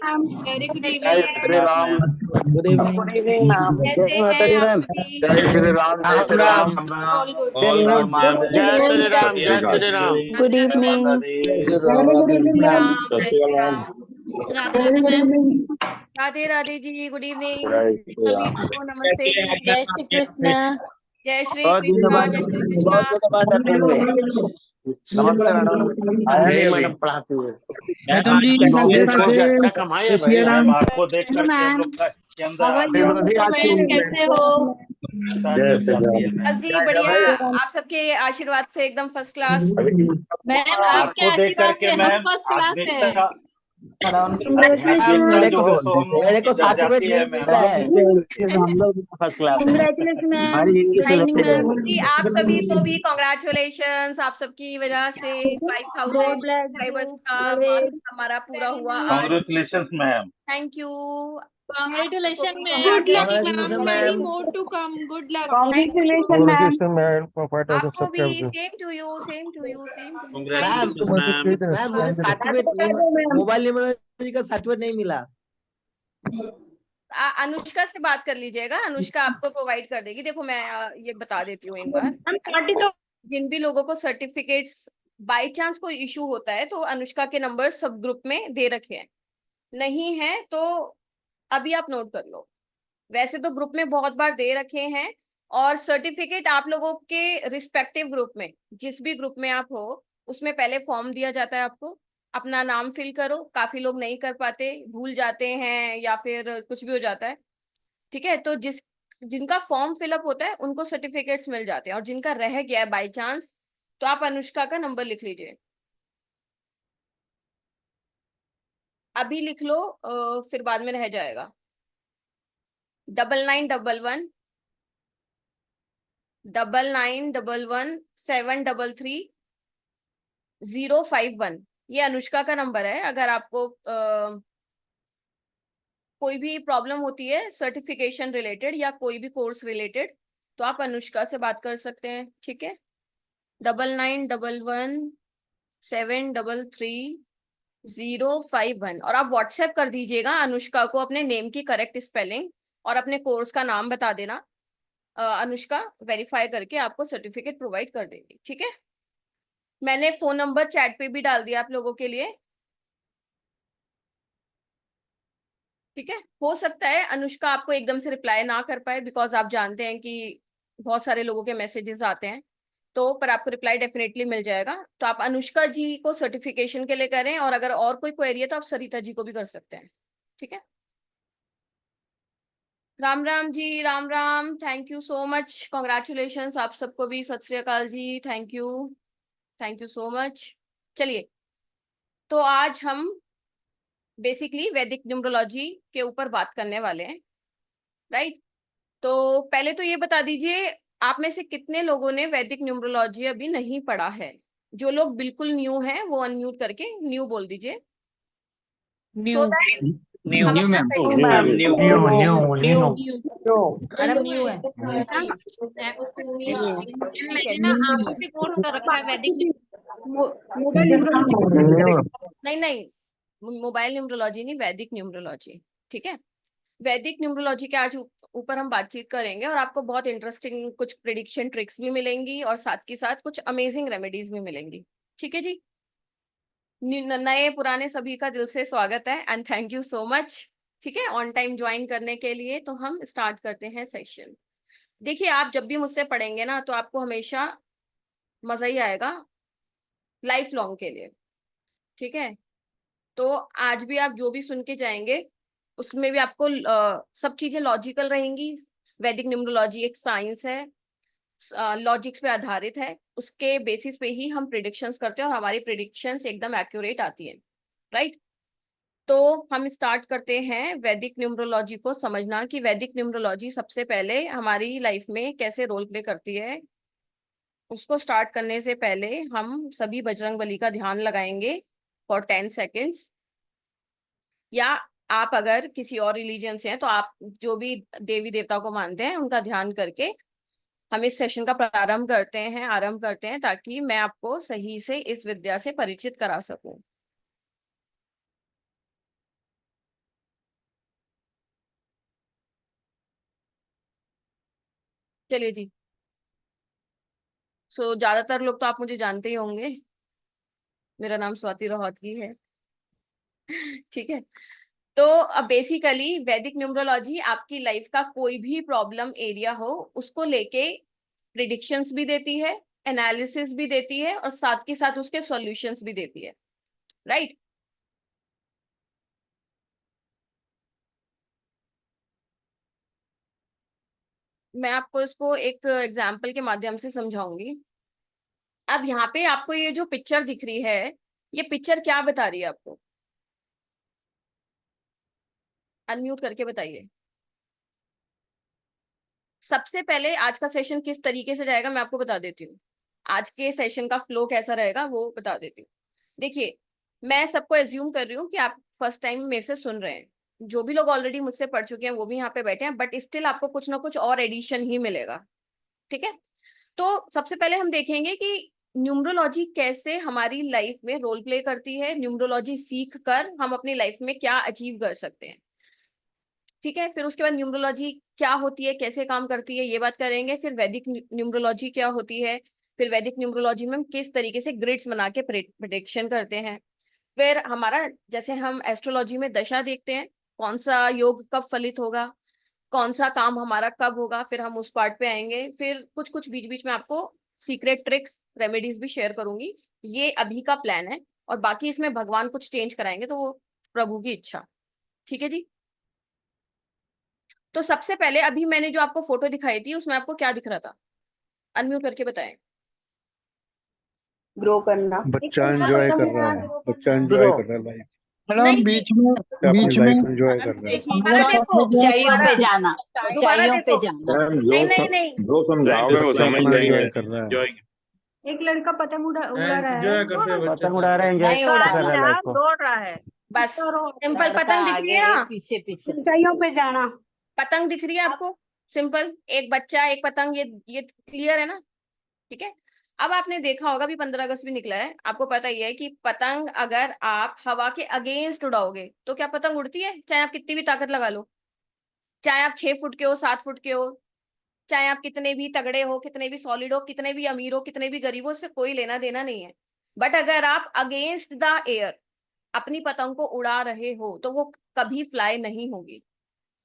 Very good जय evening. Shri Ram. Good evening. Good evening ma'am. कैसे जय माता हैं दी आप मैम। सभी? जय श्री राम। जय Shri Ram. All good. All good ma'am. जय श्री राम। जय श्री राम। Good evening. जय श्री श्री राम। राम, जय Shri Ram. Radhe Radhe ma'am. Radhe Radhe ji, good evening जय श्री सभी राम। को। नमस्ते। जय श्री कृष्ण। जय श्री बहुत दिनों कृष्णा, बाद जय श्री बहुत कृष्णा। दिनों बाद अटेंड हुए। नमस्ते मैडम। आया नहीं अभी मैडम पढ़ाती है। मैडम जी नौकरी राधे छोड़ के राधे। अच्छा कमाई है जय भाई। सिया राम। आपको देख हेलो करके हम मैम। लोग के अंदर हाउ आर आगे यू? मैम कैसे हो? जय श्री राम। बस जी बढ़िया। आप सबके आशीर्वाद से एकदम फर्स्ट क्लास। मैम आपके आपको देख आशीर्वाद करके से हम मैम फर्स्ट क्लास हैं। आत्मीयता मेरे जो को है सो हम लोग मेरे की को जग सर्टिफिकेट जाती है मिल मैम। रहा है। हम लोग फर्स्ट क्लास में। Congratulation ma'am. हमारी इंग्लिश गुड इवनिंग मैम। जी आप सभी को भी कॉन्ग्रेचुलेशन। आप सबकी वजह से 5000 गॉड ब्लेस सब्सक्राइबर्स यू। का मार्क्स हमारा पूरा हुआ आज। Congratulation ma'am. Thank you. Congratulation ma'am. Good luck congratulation ma'am, ma'am. Many more to come. Good luck. Thank you. Congratulation ma'am. आपको भी same to you, same to you, same to you. Thank ma'am you. Ma'am मुझे certificate mobile numerology का certificate नहीं मिला। अनुष्का से बात कर लीजिएगा, अनुष्का आपको प्रोवाइड कर देगी। देखो मैं ये बता देती हूँ एक बार। हम पार्टी तो जिन भी लोगों को सर्टिफिकेट्स बाय चांस कोई इशू होता है तो अनुष्का के नंबर सब ग्रुप में दे रखे हैं। नहीं है तो अभी आप नोट कर लो। वैसे तो ग्रुप में बहुत बार दे रखे हैं। और सर्टिफिकेट आप लोगों के रिस्पेक्टिव ग्रुप में, जिस भी ग्रुप में आप हो, उसमें पहले फॉर्म दिया जाता है आपको। अपना नाम फिल करो। काफी लोग नहीं कर पाते, भूल जाते हैं या फिर कुछ भी हो जाता है। ठीक है, तो जिनका फॉर्म फिलअप होता है उनको सर्टिफिकेट्स मिल जाते हैं, और जिनका रह गया है बाई चांस तो आप अनुष्का का नंबर लिख लीजिए। अभी लिख लो, फिर बाद में रह जाएगा। 9911 733 051। ये अनुष्का का नंबर है। अगर आपको कोई भी प्रॉब्लम होती है सर्टिफिकेशन रिलेटेड या कोई भी कोर्स रिलेटेड, तो आप अनुष्का से बात कर सकते हैं। ठीक है, 9911 733 051। और आप व्हाट्सएप कर दीजिएगा अनुष्का को अपने नेम की करेक्ट स्पेलिंग और अपने कोर्स का नाम बता देना। अनुष्का वेरीफाई करके आपको सर्टिफिकेट प्रोवाइड कर देगी। ठीक है, मैंने फोन नंबर चैट पे भी डाल दिया आप लोगों के लिए। ठीक है, हो सकता है अनुष्का आपको एकदम से रिप्लाई ना कर पाए, बिकॉज आप जानते हैं कि बहुत सारे लोगों के मैसेजेस आते हैं। तो पर आपको रिप्लाई डेफिनेटली मिल जाएगा। तो आप अनुष्का जी को सर्टिफिकेशन के लिए करें, और अगर और कोई क्वेरी है तो आप सरिता जी को भी कर सकते हैं। ठीक है, Ram Ram ji, Ram Ram. Thank you so much, congratulation आप सबको भी। Sat Sri Akal ji, thank you, thank you so much. चलिए, तो आज हम बेसिकली वैदिक न्यूमरोलॉजी के ऊपर बात करने वाले हैं। राइट, तो पहले तो ये बता दीजिए, आप में से कितने लोगों ने वैदिक न्यूमरोलॉजी अभी नहीं पढ़ा है? जो लोग बिल्कुल न्यू हैं वो अनम्यूट करके न्यू बोल दीजिए, सो दैट हम न्यू अपना ma'am. Session ma'am new new. Madam new है। मैंने ना आपसे कोर्स कर रखा है वैदिक। नहीं नहीं, मोबाइल न्यूमरोलॉजी नहीं, वैदिक न्यूमरोलॉजी। ठीक है, वैदिक न्यूमरोलॉजी के आज ऊपर हम बातचीत करेंगे, और आपको बहुत इंटरेस्टिंग कुछ प्रिडिक्शन ट्रिक्स भी मिलेंगी और साथ के साथ कुछ अमेजिंग रेमेडीज भी मिलेंगी। ठीक है जी, नए पुराने सभी का दिल से स्वागत है and thank you so much. ठीक है, ऑन टाइम ज्वाइन करने के लिए। तो हम स्टार्ट करते हैं सेशन। देखिए, आप जब भी मुझसे पढ़ेंगे ना तो आपको हमेशा मजा ही आएगा, लाइफ लॉन्ग के लिए। ठीक है, तो आज भी आप जो भी सुन के जाएंगे उसमें भी आपको सब चीजें लॉजिकल रहेंगी। वैदिक न्यूमरोलॉजी एक साइंस है, लॉजिक्स पे आधारित है। उसके बेसिस पे ही हम प्रिडिक्शंस करते हैं और हमारी प्रिडिक्शंस एकदम एक्यूरेट आती हैं। राइट, तो हम स्टार्ट करते हैं वैदिक न्यूमरोलॉजी को समझना, कि वैदिक न्यूमरोलॉजी सबसे पहले हमारी लाइफ में कैसे रोल प्ले करती है। उसको स्टार्ट करने से पहले हम सभी बजरंगबली का ध्यान लगाएंगे फॉर 10 सेकेंड्स। या आप अगर किसी और रिलीजन से हैं तो आप जो भी देवी देवता को मानते हैं उनका ध्यान करके हम इस सेशन का आरंभ करते हैं, ताकि मैं आपको सही से इस विद्या से परिचित करा सकूं। चलिए जी। सो ज्यादातर लोग तो आप मुझे जानते ही होंगे, मेरा नाम स्वाति रोहतगी है। ठीक है। तो अब बेसिकली वैदिक न्यूमरोलॉजी आपकी लाइफ का कोई भी प्रॉब्लम एरिया हो उसको लेके प्रिडिक्शंस भी देती है, एनालिसिस भी देती है, और साथ के साथ उसके सॉल्यूशंस भी देती है, राइट। मैं आपको इसको एक एग्जाम्पल के माध्यम से समझाऊंगी। अब यहाँ पे आपको ये जो पिक्चर दिख रही है, ये पिक्चर क्या बता रही है आपको? अनम्यूट करके बताइए। सबसे पहले आज का सेशन किस तरीके से जाएगा मैं आपको बता देती हूँ। आज के सेशन का फ्लो कैसा रहेगा वो बता देती हूँ। देखिए, मैं सबको एज्यूम कर रही हूँ कि आप फर्स्ट टाइम मेरे से सुन रहे हैं। जो भी लोग ऑलरेडी मुझसे पढ़ चुके हैं वो भी यहाँ पे बैठे हैं, बट स्टिल आपको कुछ ना कुछ और एडिशन ही मिलेगा। ठीक है। तो सबसे पहले हम देखेंगे कि न्यूमरोलॉजी कैसे हमारी लाइफ में रोल प्ले करती है, न्यूमरोलॉजी सीख कर हम अपनी लाइफ में क्या अचीव कर सकते हैं। ठीक है। फिर उसके बाद न्यूमरोलॉजी क्या होती है, कैसे काम करती है, ये बात करेंगे। फिर वैदिक न्यूमरोलॉजी क्या होती है, फिर वैदिक न्यूमरोलॉजी में हम किस तरीके से ग्रिड्स बना के प्रेडिक्शन करते हैं। फिर हमारा जैसे हम एस्ट्रोलॉजी में दशा देखते हैं, कौन सा योग कब फलित होगा, कौन सा काम हमारा कब होगा, फिर हम उस पार्ट पे आएंगे। फिर कुछ कुछ बीच बीच में आपको सीक्रेट ट्रिक्स रेमेडीज भी शेयर करूंगी। ये अभी का प्लान है, और बाकी इसमें भगवान कुछ चेंज कराएंगे तो वो प्रभु की इच्छा। ठीक है जी। तो सबसे पहले अभी मैंने जो आपको फोटो दिखाई थी उसमें आपको क्या दिख रहा था? अनम्यूट करके बताएं। ग्रो करना। बच्चा एंजॉय कर रहा है, बच्चा एंजॉय कर रहा है लाइफ, मैडम नहीं, बीच में अपनी लाइफ एंजॉय कर रहा है। दोबारा देखो, ऊंचाइयों पे जाना, दोबारा ऊंचाइयों पे देखो। जाना। नहीं नहीं नहीं, जो समझाओगे वो बच्चा समझ अपना जाएंगे। एंजॉय कर रहा है। एक लड़का पतंग उड़ा रहा है, पतंग उड़ा रहे हैं, एंजॉय नहीं उड़ा कर रहा है लाइफ को। दौड़ रहा है। बस सिंपल लड़का पतंग दिख रही है आगे ना? पीछे पीछे ऊंचाइयों पे जाना। पतंग दिख रही है आपको? सिंपल, एक बच्चा एक पतंग, ये क्लियर है ना? ठीक है। अब आपने देखा होगा, अभी 15 अगस्त भी निकला है, आपको पता ही है कि पतंग अगर आप हवा के अगेंस्ट उड़ाओगे तो क्या पतंग उड़ती है? चाहे आप कितनी भी ताकत लगा लो, चाहे आप 6 फुट के हो, 7 फुट के हो, चाहे आप कितने भी तगड़े हो, कितने भी सॉलिड हो, कितने भी अमीर हो, कितने भी गरीब हो, उससे कोई लेना देना नहीं है। बट अगर आप अगेंस्ट द एयर अपनी पतंग को उड़ा रहे हो तो वो कभी फ्लाई नहीं होगी।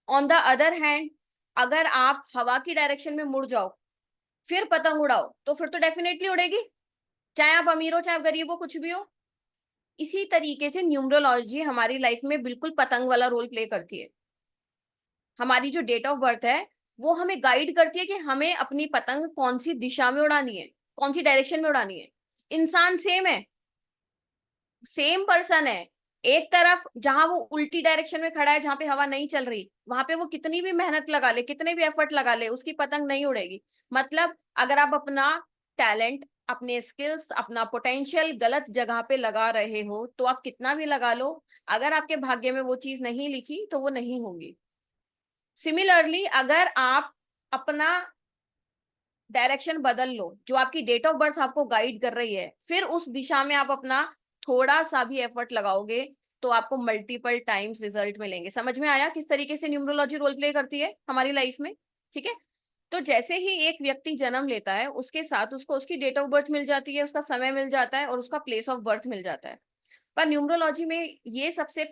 ऑन द अदर हैंड, अगर आप हवा की डायरेक्शन में मुड़ जाओ फिर पतंग उड़ाओ तो फिर तो डेफिनेटली उड़ेगी, चाहे आप अमीर हो, चाहे आप गरीब हो, कुछ भी हो। इसी तरीके से न्यूमरोलॉजी हमारी लाइफ में बिल्कुल पतंग वाला रोल प्ले करती है। हमारी जो डेट ऑफ बर्थ है वो हमें गाइड करती है कि हमें अपनी पतंग कौन सी दिशा में उड़ानी है, कौन सी डायरेक्शन में उड़ानी है। इंसान सेम है, सेम पर्सन है। एक तरफ जहां वो उल्टी डायरेक्शन में खड़ा है, जहां पे हवा नहीं चल रही, वहां पे वो कितनी भी मेहनत लगा ले, कितने भी एफर्ट लगा ले, उसकी पतंग नहीं उड़ेगी। मतलब अगर आप अपना टैलेंट, अपने स्किल्स, अपना पोटेंशियल गलत जगह पे लगा रहे हो तो आप कितना भी लगा लो, अगर आपके भाग्य में वो चीज नहीं लिखी तो वो नहीं होगी। सिमिलरली अगर आप अपना डायरेक्शन बदल लो, जो आपकी डेट ऑफ बर्थ आपको गाइड कर रही है, फिर उस दिशा में आप अपना थोड़ा सा भी एफर्ट लगाओगे तो आपको मल्टीपल टाइम्स रिजल्ट मिलेंगे। समझ में आया किस तरीके से न्यूमरोलॉजी रोल प्ले करती है हमारी लाइफ में? ठीक है। तो जैसे ही एक व्यक्ति जन्म लेता है उसके साथ उसको उसकी डेट ऑफ बर्थ मिल जाती है, उसका समय मिल जाता है और उसका प्लेस ऑफ बर्थ मिल जाता है। पर न्यूमरोलॉजी में ये सबसे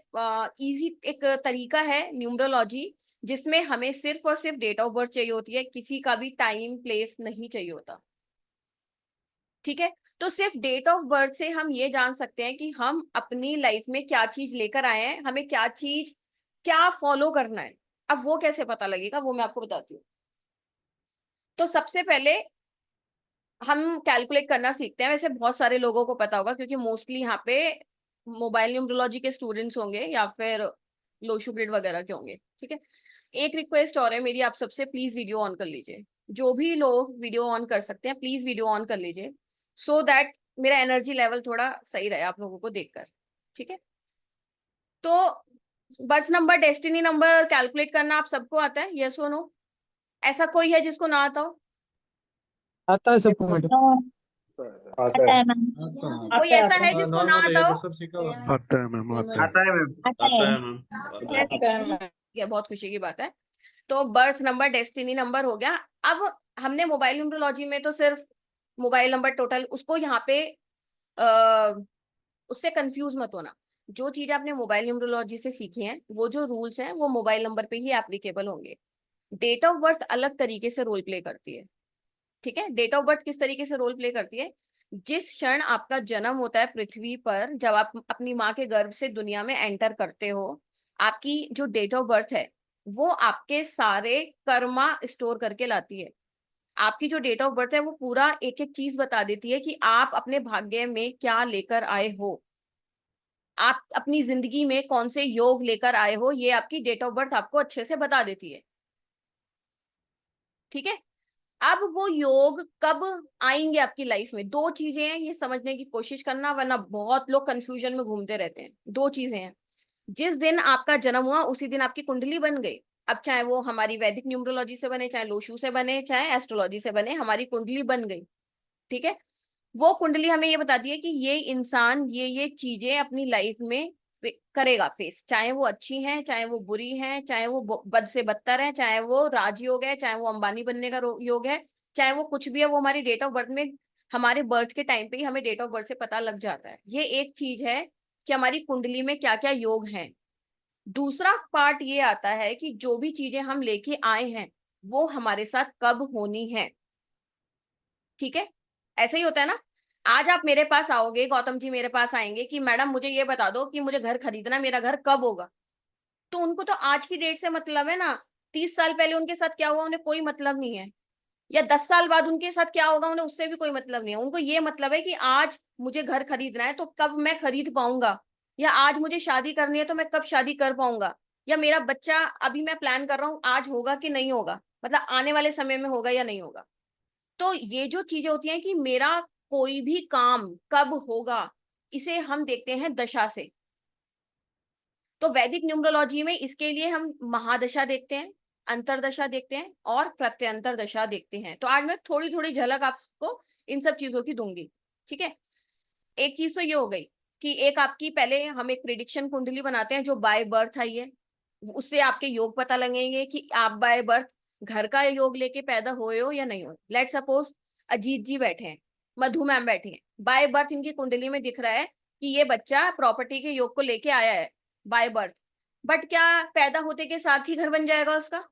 इजी एक तरीका है न्यूमरोलॉजी, जिसमें हमें सिर्फ और सिर्फ डेट ऑफ बर्थ चाहिए होती है, किसी का भी टाइम प्लेस नहीं चाहिए होता। ठीक है। तो सिर्फ डेट ऑफ बर्थ से हम ये जान सकते हैं कि हम अपनी लाइफ में क्या चीज लेकर आए हैं, हमें क्या चीज क्या फॉलो करना है। अब वो कैसे पता लगेगा वो मैं आपको बताती हूँ। तो सबसे पहले हम कैलकुलेट करना सीखते हैं। वैसे बहुत सारे लोगों को पता होगा क्योंकि मोस्टली यहाँ पे मोबाइल न्यूमरोलॉजी के स्टूडेंट्स होंगे या फिर लोशो ग्रिड वगैरह के होंगे। ठीक है। एक रिक्वेस्ट और है मेरी, आप सबसे प्लीज वीडियो ऑन कर लीजिए। जो भी लोग वीडियो ऑन कर सकते हैं प्लीज वीडियो ऑन कर लीजिए, सो दैट मेरा एनर्जी लेवल थोड़ा सही रहे आप लोगों को देखकर। ठीक है। तो birth number, destiny number calculate करना आप सबको आता है, यस और नो? ऐसा कोई है जिसको ना आता हो? आता है सबको मैडम। आता है। कोई ऐसा है जिसको ना आता हो? आता है मैम, आता है। आता है मैम। आता है मैम। ये बहुत खुशी की बात है। तो बर्थ नंबर, डेस्टिनी नंबर हो गया। अब हमने मोबाइल न्यूमरोलॉजी में तो सिर्फ मोबाइल नंबर टोटल, उसको यहाँ पे उससे कंफ्यूज मत होना। जो चीज आपने मोबाइल न्यूमरोलॉजी से सीखी है, वो जो रूल्स हैं वो मोबाइल नंबर पे ही एप्लीकेबल होंगे। डेट ऑफ बर्थ अलग तरीके से रोल प्ले करती है, ठीक है। डेट ऑफ बर्थ किस तरीके से रोल प्ले करती है? जिस क्षण आपका जन्म होता है पृथ्वी पर, जब आप अपनी माँ के गर्भ से दुनिया में एंटर करते हो, आपकी जो डेट ऑफ बर्थ है वो आपके सारे कर्मा स्टोर करके लाती है। आपकी जो डेट ऑफ बर्थ है वो पूरा एक एक चीज बता देती है कि आप अपने भाग्य में क्या लेकर आए हो, आप अपनी जिंदगी में कौन से योग लेकर आए हो, ये आपकी डेट ऑफ बर्थ आपको अच्छे से बता देती है, ठीक है। अब वो योग कब आएंगे आपकी लाइफ में, दो चीजें हैं, ये समझने की कोशिश करना, वरना बहुत लोग कंफ्यूजन में घूमते रहते हैं। दो चीजें हैं, जिस दिन आपका जन्म हुआ उसी दिन आपकी कुंडली बन गई। अब चाहे वो हमारी वैदिक न्यूमरोलॉजी से बने, चाहे लोशू से बने, चाहे एस्ट्रोलॉजी से बने, हमारी कुंडली बन गई, ठीक है। वो कुंडली हमें ये बताती है कि ये इंसान ये चीजें अपनी लाइफ में करेगा फेस, चाहे वो अच्छी हैं, चाहे वो बुरी हैं, चाहे वो बद से बदतर है, चाहे वो राजयोग है, चाहे वो अंबानी बनने का योग है, चाहे वो कुछ भी है, वो हमारी डेट ऑफ बर्थ में, हमारे बर्थ के टाइम पे ही हमें डेट ऑफ बर्थ से पता लग जाता है। ये एक चीज है कि हमारी कुंडली में क्या क्या योग हैं। दूसरा पार्ट ये आता है कि जो भी चीजें हम लेके आए हैं वो हमारे साथ कब होनी है, ठीक है। ऐसे ही होता है ना, आज आप मेरे पास आओगे, गौतम जी मेरे पास आएंगे कि मैडम मुझे ये बता दो कि मुझे घर खरीदना, मेरा घर कब होगा। तो उनको तो आज की डेट से मतलब है ना, 30 साल पहले उनके साथ क्या हुआ उन्हें कोई मतलब नहीं है, या 10 साल बाद उनके साथ क्या होगा उन्हें उससे भी कोई मतलब नहीं है। उनको ये मतलब है कि आज मुझे घर खरीदना है तो कब मैं खरीद पाऊंगा, या आज मुझे शादी करनी है तो मैं कब शादी कर पाऊंगा, या मेरा बच्चा अभी मैं प्लान कर रहा हूँ आज होगा कि नहीं होगा, मतलब आने वाले समय में होगा या नहीं होगा। तो ये जो चीजें होती हैं कि मेरा कोई भी काम कब होगा, इसे हम देखते हैं दशा से। तो वैदिक न्यूमरोलॉजी में इसके लिए हम महादशा देखते हैं, अंतरदशा देखते हैं और प्रत्यंतर दशा देखते हैं। तो आज मैं थोड़ी थोड़ी झलक आपको इन सब चीजों की दूंगी, ठीक है। एक चीज तो ये हो गई कि एक आपकी, पहले हम एक प्रिडिक्शन कुंडली बनाते हैं जो बाय बर्थ आई है, उससे आपके योग पता लगेंगे कि आप बाय बर्थ घर का योग लेके पैदा हुए हो या नहीं हो। लेट सपोज अजीत जी बैठे हैं, मधु मैम बैठी हैं, बाय बर्थ इनकी कुंडली में दिख रहा है कि ये बच्चा प्रॉपर्टी के योग को लेके आया है बाय बर्थ, बट क्या पैदा होते के साथ ही घर बन जाएगा उसका?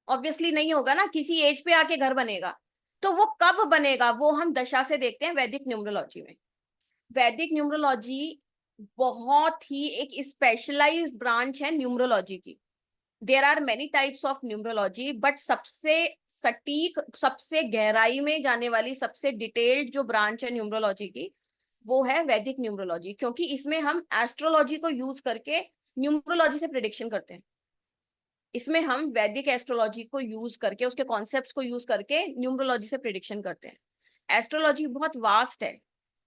ऑब्वियसली नहीं होगा ना, किसी एज पे आके घर बनेगा। तो वो कब बनेगा वो हम दशा से देखते हैं वैदिक न्यूमरोलॉजी में। वैदिक न्यूमरोलॉजी बहुत ही एक स्पेशलाइज्ड ब्रांच है न्यूमरोलॉजी की। There are many types of numerology, but सबसे सटीक, सबसे गहराई में जाने वाली, सबसे डिटेल्ड जो ब्रांच है न्यूमरोलॉजी की, वो है वैदिक न्यूमरोलॉजी। क्योंकि इसमें हम एस्ट्रोलॉजी को यूज करके न्यूमरोलॉजी से प्रिडिक्शन करते हैं। इसमें हम वैदिक एस्ट्रोलॉजी को यूज करके, उसके कॉन्सेप्ट्स को यूज करके न्यूमरोलॉजी से प्रिडिक्शन करते हैं। एस्ट्रोलॉजी बहुत वास्ट है,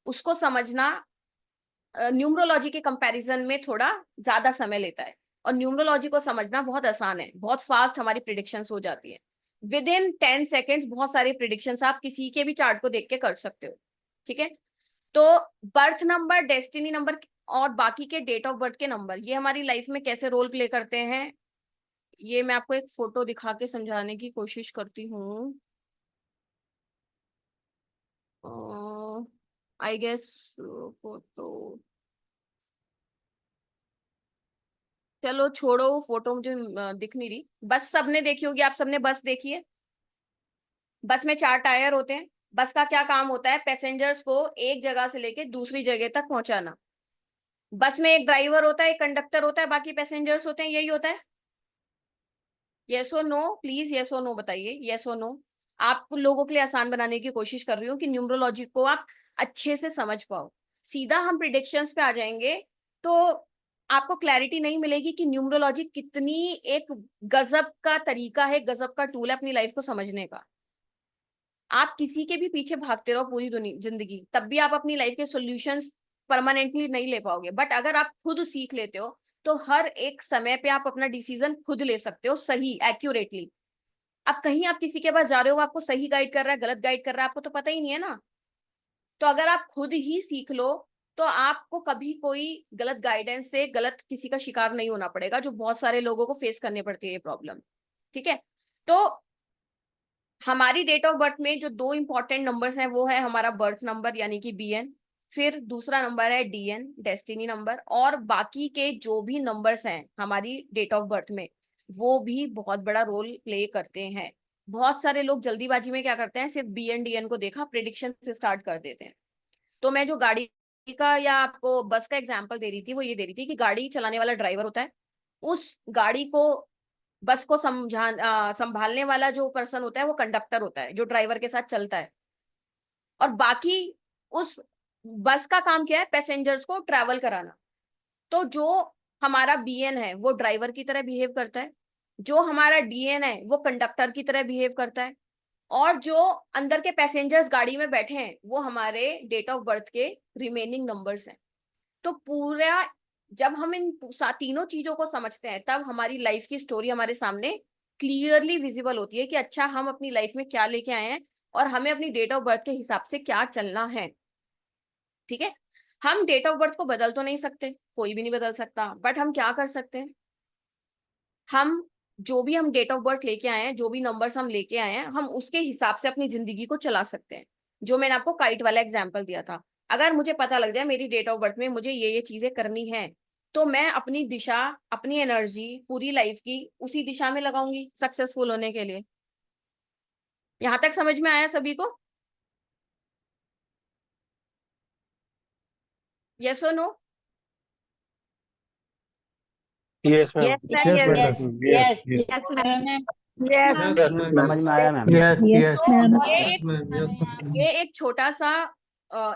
उसको समझना न्यूमरोलॉजी के कंपैरिजन में थोड़ा ज्यादा समय लेता है, और न्यूमरोलॉजी को समझना बहुत आसान है, बहुत फास्ट हमारी प्रिडिक्शंस हो जाती है। विद इन 10 सेकेंड्स बहुत सारी प्रिडिक्शंस आप किसी के भी चार्ट को देख के कर सकते हो, ठीक है। तो बर्थ नंबर, डेस्टिनी नंबर और बाकी के डेट ऑफ बर्थ के नंबर, ये हमारी लाइफ में कैसे रोल प्ले करते हैं, ये मैं आपको एक फोटो दिखा के समझाने की कोशिश करती हूँ। आई गेस फोटो, चलो छोड़ो, फोटो मुझे दिख नहीं रही। बस सबने देखी होगी, आप सबने बस देखी है। बस में 4 टायर होते हैं। बस का क्या काम होता है? पैसेंजर्स को एक जगह से लेके दूसरी जगह तक पहुंचाना। बस में एक ड्राइवर होता है, एक कंडक्टर होता है, बाकी पैसेंजर्स होते हैं, यही होता है। यस और नो, प्लीज यस और नो बताइए, यस और नो। आप लोगों के लिए आसान बनाने की कोशिश कर रही हूँ कि न्यूमरोलॉजी को आप अच्छे से समझ पाओ। सीधा हम प्रिडिक्शंस पे आ जाएंगे तो आपको क्लैरिटी नहीं मिलेगी कि न्यूमरोलॉजी कितनी एक गजब का तरीका है, गजब का टूल है अपनी लाइफ को समझने का। आप किसी के भी पीछे भागते रहो पूरी जिंदगी, तब भी आप अपनी लाइफ के सॉल्यूशंस परमानेंटली नहीं ले पाओगे। बट अगर आप खुद सीख लेते हो तो हर एक समय पे आप अपना डिसीजन खुद ले सकते हो, सही एक्यूरेटली। अब कहीं आप किसी के पास जा रहे हो, वो आपको सही गाइड कर रहा है, गलत गाइड कर रहा है, आपको तो पता ही नहीं है ना। तो अगर आप खुद ही सीख लो तो आपको कभी कोई गलत गाइडेंस से गलत किसी का शिकार नहीं होना पड़ेगा, जो बहुत सारे लोगों को फेस करने पड़ती है ये प्रॉब्लम, ठीक है। तो हमारी डेट ऑफ बर्थ में जो दो इंपॉर्टेंट नंबर्स हैं वो है हमारा बर्थ नंबर यानी कि BN, फिर दूसरा नंबर है DN डेस्टिनी नंबर, और बाकी के जो भी नंबर्स हैं हमारी डेट ऑफ बर्थ में वो भी बहुत बड़ा रोल प्ले करते हैं। बहुत सारे लोग जल्दीबाजी में क्या करते हैं, सिर्फ BN DN को देखा प्रिडिक्शन से स्टार्ट कर देते हैं। तो मैं जो गाड़ी का या आपको बस का एग्जांपल दे रही थी वो ये दे रही थी कि गाड़ी चलाने वाला ड्राइवर होता है, उस गाड़ी को बस को संभालने वाला जो पर्सन होता है वो कंडक्टर होता है जो ड्राइवर के साथ चलता है, और बाकी उस बस का काम क्या है, पैसेंजर्स को ट्रैवल कराना। तो जो हमारा BN है वो ड्राइवर की तरह बिहेव करता है, जो हमारा DN है वो कंडक्टर की तरह बिहेव करता है, और जो अंदर के पैसेंजर्स गाड़ी में बैठे हैं वो हमारे डेट ऑफ बर्थ के रिमेनिंग नंबर्स हैं। तो पूरा जब हम इन तीनों चीजों को समझते हैं तब हमारी लाइफ की स्टोरी हमारे सामने क्लियरली विजिबल होती है कि अच्छा हम अपनी लाइफ में क्या लेके आए हैं और हमें अपनी डेट ऑफ बर्थ के हिसाब से क्या चलना है। ठीक है, हम डेट ऑफ बर्थ को बदल तो नहीं सकते, कोई भी नहीं बदल सकता, बट हम क्या कर सकते हैं, हम जो भी हम डेट ऑफ बर्थ लेके आए हैं, जो भी नंबर्स हम लेके आए हैं, हम उसके हिसाब से अपनी जिंदगी को चला सकते हैं। जो मैंने आपको काइट वाला एग्जांपल दिया था, अगर मुझे पता लग जाए मेरी डेट ऑफ बर्थ में मुझे ये चीजें करनी है, तो मैं अपनी दिशा, अपनी एनर्जी पूरी लाइफ की उसी दिशा में लगाऊंगी सक्सेसफुल होने के लिए। यहां तक समझ में आया सभी को? यस और no? Yes ma'am. Yes, sir. Yes ma'am. Yes. Yes. Yes ma'am. Yes. समझ में आया मैम। यस यस तो ये एक छोटा सा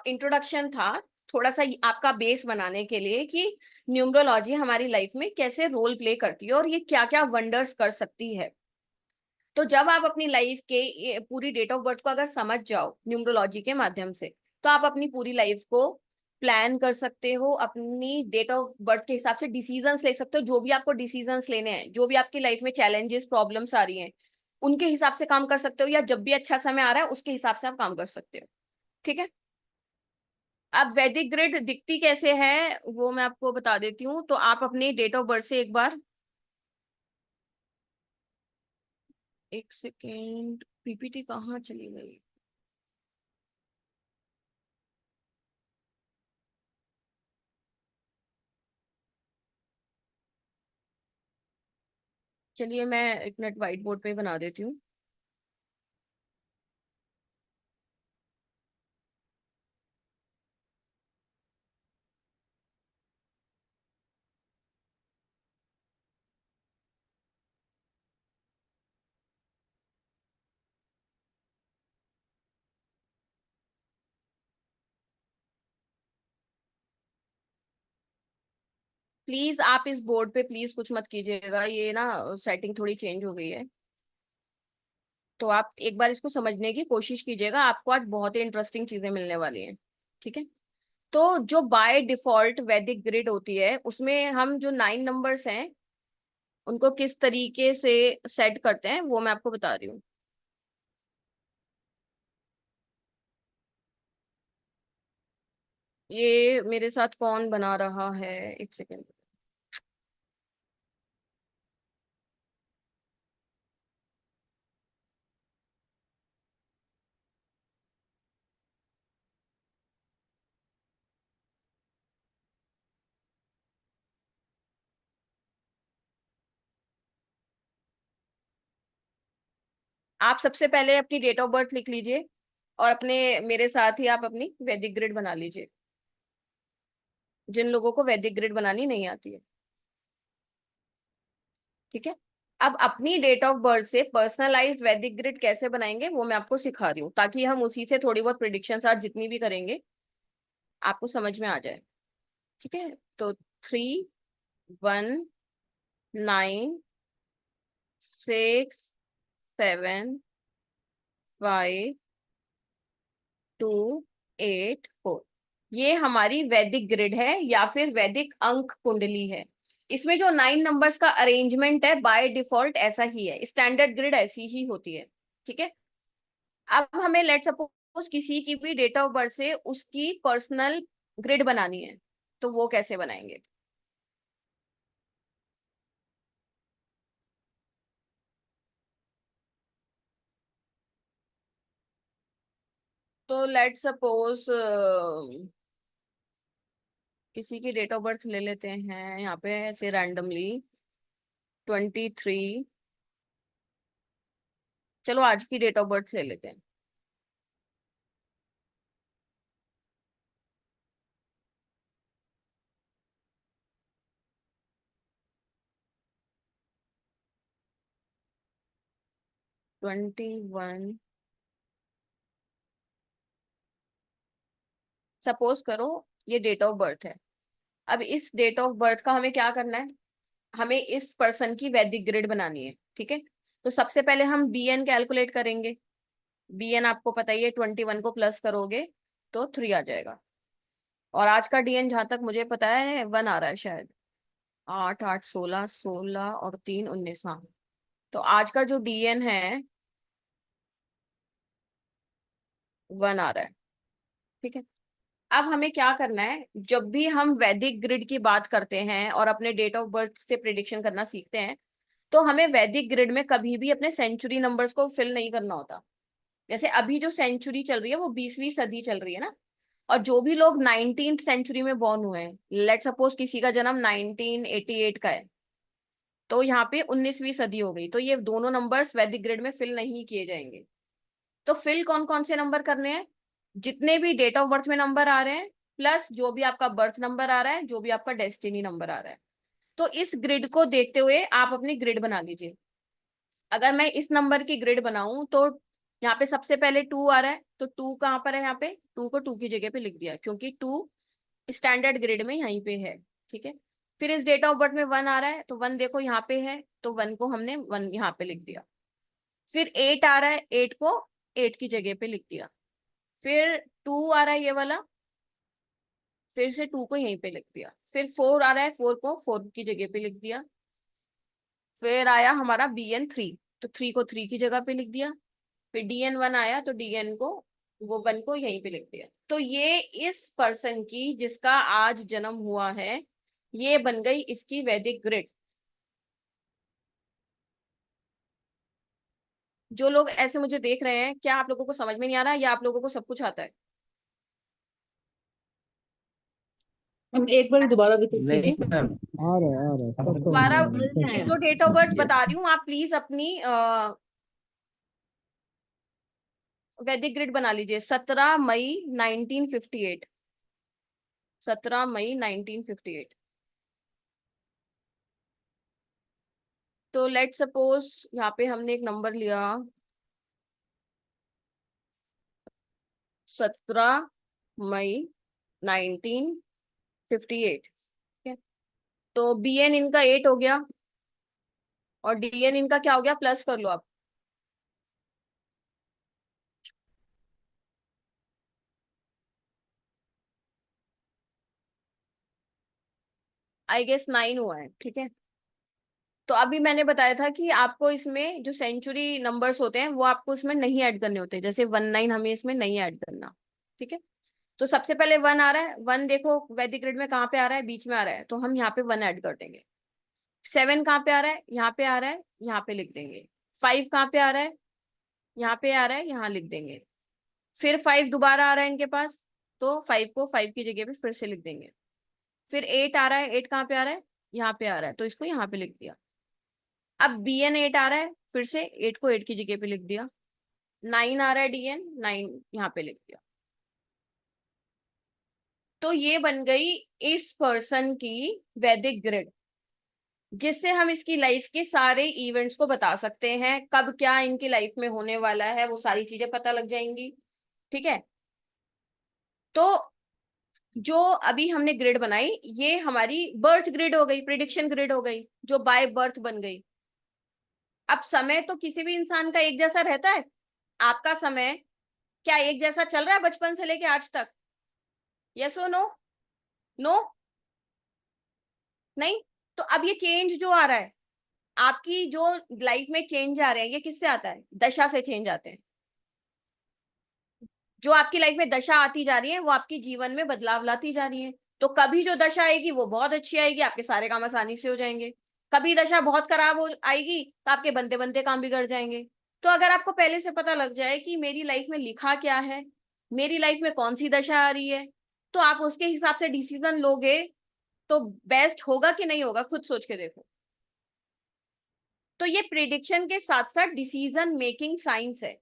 इंट्रोडक्शन था, थोड़ा सा आपका बेस बनाने के लिए कि न्यूमरोलॉजी हमारी लाइफ में कैसे रोल प्ले करती है और ये क्या क्या वंडर्स कर सकती है। तो जब आप अपनी लाइफ के पूरी डेट ऑफ बर्थ को अगर समझ जाओ न्यूमरोलॉजी के माध्यम से, तो आप अपनी पूरी लाइफ को प्लान कर सकते हो, अपनी डेट ऑफ बर्थ के हिसाब से डिसीजंस ले सकते हो, जो भी आपको डिसीजंस लेने हैं, जो भी आपकी लाइफ में चैलेंजेस प्रॉब्लम्स आ रही हैं उनके हिसाब से काम कर सकते हो, या जब भी अच्छा समय आ रहा है उसके हिसाब से आप काम कर सकते हो। ठीक है, अब वैदिक ग्रिड दिखती कैसे है वो मैं आपको बता देती हूँ। तो आप अपनी डेट ऑफ बर्थ से एक बार, एक सेकेंड, PPT कहाँ चली गई? चलिए मैं एक मिनट व्हाइट बोर्ड पे बना देती हूँ। प्लीज आप इस बोर्ड पे प्लीज कुछ मत कीजिएगा, ये ना सेटिंग थोड़ी चेंज हो गई है, तो आप एक बार इसको समझने की कोशिश कीजिएगा, आपको आज बहुत ही इंटरेस्टिंग चीजें मिलने वाली हैं। ठीक है, तो जो बाय डिफॉल्ट वैदिक ग्रिड होती है उसमें हम जो 9 नंबर्स हैं उनको किस तरीके से सेट करते हैं वो मैं आपको बता रही हूँ। ये मेरे साथ कौन बना रहा है, एक सेकेंड। आप सबसे पहले अपनी डेट ऑफ बर्थ लिख लीजिए और अपने मेरे साथ ही आप अपनी वैदिक ग्रिड बना लीजिए, जिन लोगों को वैदिक ग्रिड बनानी नहीं आती है। ठीक है, अब अपनी डेट ऑफ बर्थ से पर्सनलाइज्ड वैदिक ग्रिड कैसे बनाएंगे वो मैं आपको सिखा रही हूँ, ताकि हम उसी से थोड़ी बहुत प्रिडिक्शंस आज जितनी भी करेंगे आपको समझ में आ जाए। ठीक है, तो 3, 1, 9, 6, 7, 5, 2, 8, 4 ये हमारी वैदिक ग्रिड है या फिर वैदिक अंक कुंडली है। इसमें जो 9 नंबर्स का अरेंजमेंट है बाय डिफॉल्ट ऐसा ही है, स्टैंडर्ड ग्रिड ऐसी ही होती है। ठीक है, अब हमें लेट सपोज किसी की भी डेट ऑफ बर्थ से उसकी पर्सनल ग्रिड बनानी है, तो वो कैसे बनाएंगे? तो लेट सपोज किसी की डेट ऑफ बर्थ ले लेते हैं यहाँ पे ऐसे रैंडमली 23। चलो आज की डेट ऑफ बर्थ ले लेते हैं। ट्वेंटी वन, सपोज करो ये डेट ऑफ बर्थ है। अब इस डेट ऑफ बर्थ का हमें क्या करना है, हमें इस पर्सन की वैदिक ग्रिड बनानी है। ठीक है, तो सबसे पहले हम BN कैलकुलेट करेंगे। BN आपको पता ही है, 21 को प्लस करोगे तो 3 आ जाएगा। और आज का DN जहां तक मुझे पता है 1 आ रहा है शायद। 8 8 16, 16 और 3 19। हाँ, तो आज का जो DN है 1 आ रहा है। ठीक है, अब हमें क्या करना है, जब भी हम वैदिक ग्रिड की बात करते हैं और अपने डेट ऑफ बर्थ से प्रिडिक्शन करना सीखते हैं, तो हमें वैदिक ग्रिड में कभी भी अपने सेंचुरी नंबर्स को फिल नहीं करना होता। जैसे अभी जो सेंचुरी चल रही है वो 20वीं सदी चल रही है ना, और जो भी लोग 19th सेंचुरी में बॉर्न हुए हैं, लेट सपोज किसी का जन्म 1988 का है, तो यहाँ पे 19वीं सदी हो गई, तो ये दोनों नंबर्स वैदिक ग्रिड में फिल नहीं किए जाएंगे। तो फिल कौन कौन से नंबर करने हैं, जितने भी डेट ऑफ बर्थ में नंबर आ रहे हैं, प्लस जो भी आपका बर्थ नंबर आ रहा है, जो भी आपका डेस्टिनी नंबर आ रहा है। तो इस ग्रिड को देखते हुए आप अपनी ग्रिड बना लीजिए। अगर मैं इस नंबर की ग्रिड बनाऊं तो यहाँ पे सबसे पहले 2 आ रहा है, तो 2 कहाँ पर है, यहाँ पे 2 को 2 की जगह पे लिख दिया, क्योंकि 2 स्टैंडर्ड ग्रिड में यहीं पे है। ठीक है, फिर इस डेट ऑफ बर्थ में 1 आ रहा है, तो 1 देखो यहाँ पे है, तो 1 को हमने 1 यहाँ पे लिख दिया। फिर 8 आ रहा है, 8 को 8 की जगह पे लिख दिया। फिर 2 आ रहा है ये वाला, फिर से 2 को यहीं पे लिख दिया। फिर 4 आ रहा है, 4 को 4 की जगह पे लिख दिया। फिर आया हमारा BN3, तो 3 को 3 की जगह पे लिख दिया। फिर DN1 आया, तो DN को वो 1 को यहीं पे लिख दिया। तो ये इस पर्सन की जिसका आज जन्म हुआ है, ये बन गई इसकी वैदिक ग्रिड। जो लोग ऐसे मुझे देख रहे हैं, क्या आप लोगों को समझ में नहीं आ रहा या आप लोगों को सब कुछ आता है? हम एक बार दोबारा रिपीट नहीं कीजिए। मैम। दोबारा जो डेट ऑफ बर्थ बता रही हूँ, आप प्लीज अपनी वैदिक ग्रिड बना लीजिए। 17 मई 1958, 17 मई 1958। तो लेट सपोज यहाँ पे हमने एक नंबर लिया 17 मई 1958। ठीक है, तो BN इनका 8 हो गया और DN इनका क्या हो गया, प्लस कर लो आप। आई गेस 9 हुआ है। ठीक है, तो अभी मैंने बताया था कि आपको इसमें जो सेंचुरी नंबर्स होते हैं वो आपको इसमें नहीं ऐड करने होते, जैसे 19 हमें इसमें नहीं ऐड करना। ठीक है, तो सबसे पहले 1 आ रहा है, 1 देखो वैदिक ग्रिड में कहाँ पे आ रहा है, बीच में आ रहा है, तो हम यहाँ पे 1 ऐड कर देंगे। 7 कहाँ पे आ रहा है, यहाँ पे आ रहा है, यहाँ पे लिख देंगे। 5 कहाँ पे आ रहा है, यहाँ पे आ रहा है, यहाँ लिख देंगे। फिर 5 दोबारा आ रहा है इनके पास, तो 5 को 5 की जगह पे फिर से लिख देंगे। फिर 8 आ रहा है, 8 कहाँ पे आ रहा है, यहाँ पे आ रहा है, तो इसको यहाँ पे लिख दिया। अब BN 8 आ रहा है, फिर से 8 को 8 की जगह पे लिख दिया। 9 आ रहा है DN, 9 यहाँ पे लिख दिया। तो ये बन गई इस पर्सन की वैदिक ग्रिड, जिससे हम इसकी लाइफ के सारे इवेंट्स को बता सकते हैं, कब क्या इनकी लाइफ में होने वाला है, वो सारी चीजें पता लग जाएंगी। ठीक है, तो जो अभी हमने ग्रिड बनाई ये हमारी बर्थ ग्रिड हो गई, प्रिडिक्शन ग्रिड हो गई, जो बाय बर्थ बन गई। अब समय तो किसी भी इंसान का एक जैसा रहता है, आपका समय क्या एक जैसा चल रहा है बचपन से लेके आज तक? यस और नो? नो, नहीं। तो अब ये चेंज जो आ रहा है, आपकी जो लाइफ में चेंज आ रहे हैं, ये किससे आता है? दशा से चेंज आते हैं। जो आपकी लाइफ में दशा आती जा रही है वो आपके जीवन में बदलाव लाती जा रही है। तो कभी जो दशा आएगी वो बहुत अच्छी आएगी, आपके सारे काम आसानी से हो जाएंगे। कभी दशा बहुत खराब हो आएगी तो आपके बनते बनते काम बिगड़ जाएंगे। तो अगर आपको पहले से पता लग जाए कि मेरी लाइफ में लिखा क्या है, मेरी लाइफ में कौन सी दशा आ रही है, तो आप उसके हिसाब से डिसीजन लोगे तो बेस्ट होगा कि नहीं होगा, खुद सोच के देखो। तो ये प्रिडिक्शन के साथ साथ डिसीजन मेकिंग साइंस है।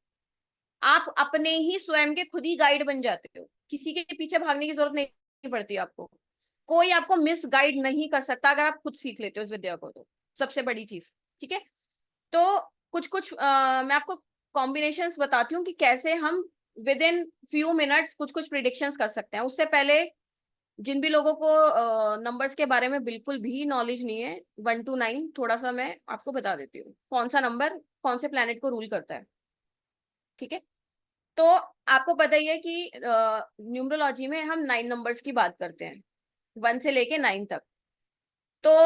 आप अपने ही स्वयं के खुद ही गाइड बन जाते हो, किसी के पीछे भागने की जरूरत नहीं पड़ती आपको। कोई आपको मिस गाइड नहीं कर सकता अगर आप खुद सीख लेते हो इस विद्या को, तो सबसे बड़ी चीज। ठीक है, तो कुछ कुछ मैं आपको कॉम्बिनेशंस बताती हूँ कि कैसे हम विद इन फ्यू मिनट्स कुछ कुछ प्रिडिक्शंस कर सकते हैं। उससे पहले जिन भी लोगों को नंबर्स के बारे में बिल्कुल भी नॉलेज नहीं है, 1 to 9 थोड़ा सा मैं आपको बता देती हूँ कौन सा नंबर कौन से प्लैनेट को रूल करता है। ठीक है, तो आपको पता ही है कि न्यूमरोलॉजी में हम 9 नंबर्स की बात करते हैं, 1 से लेके 9 तक। तो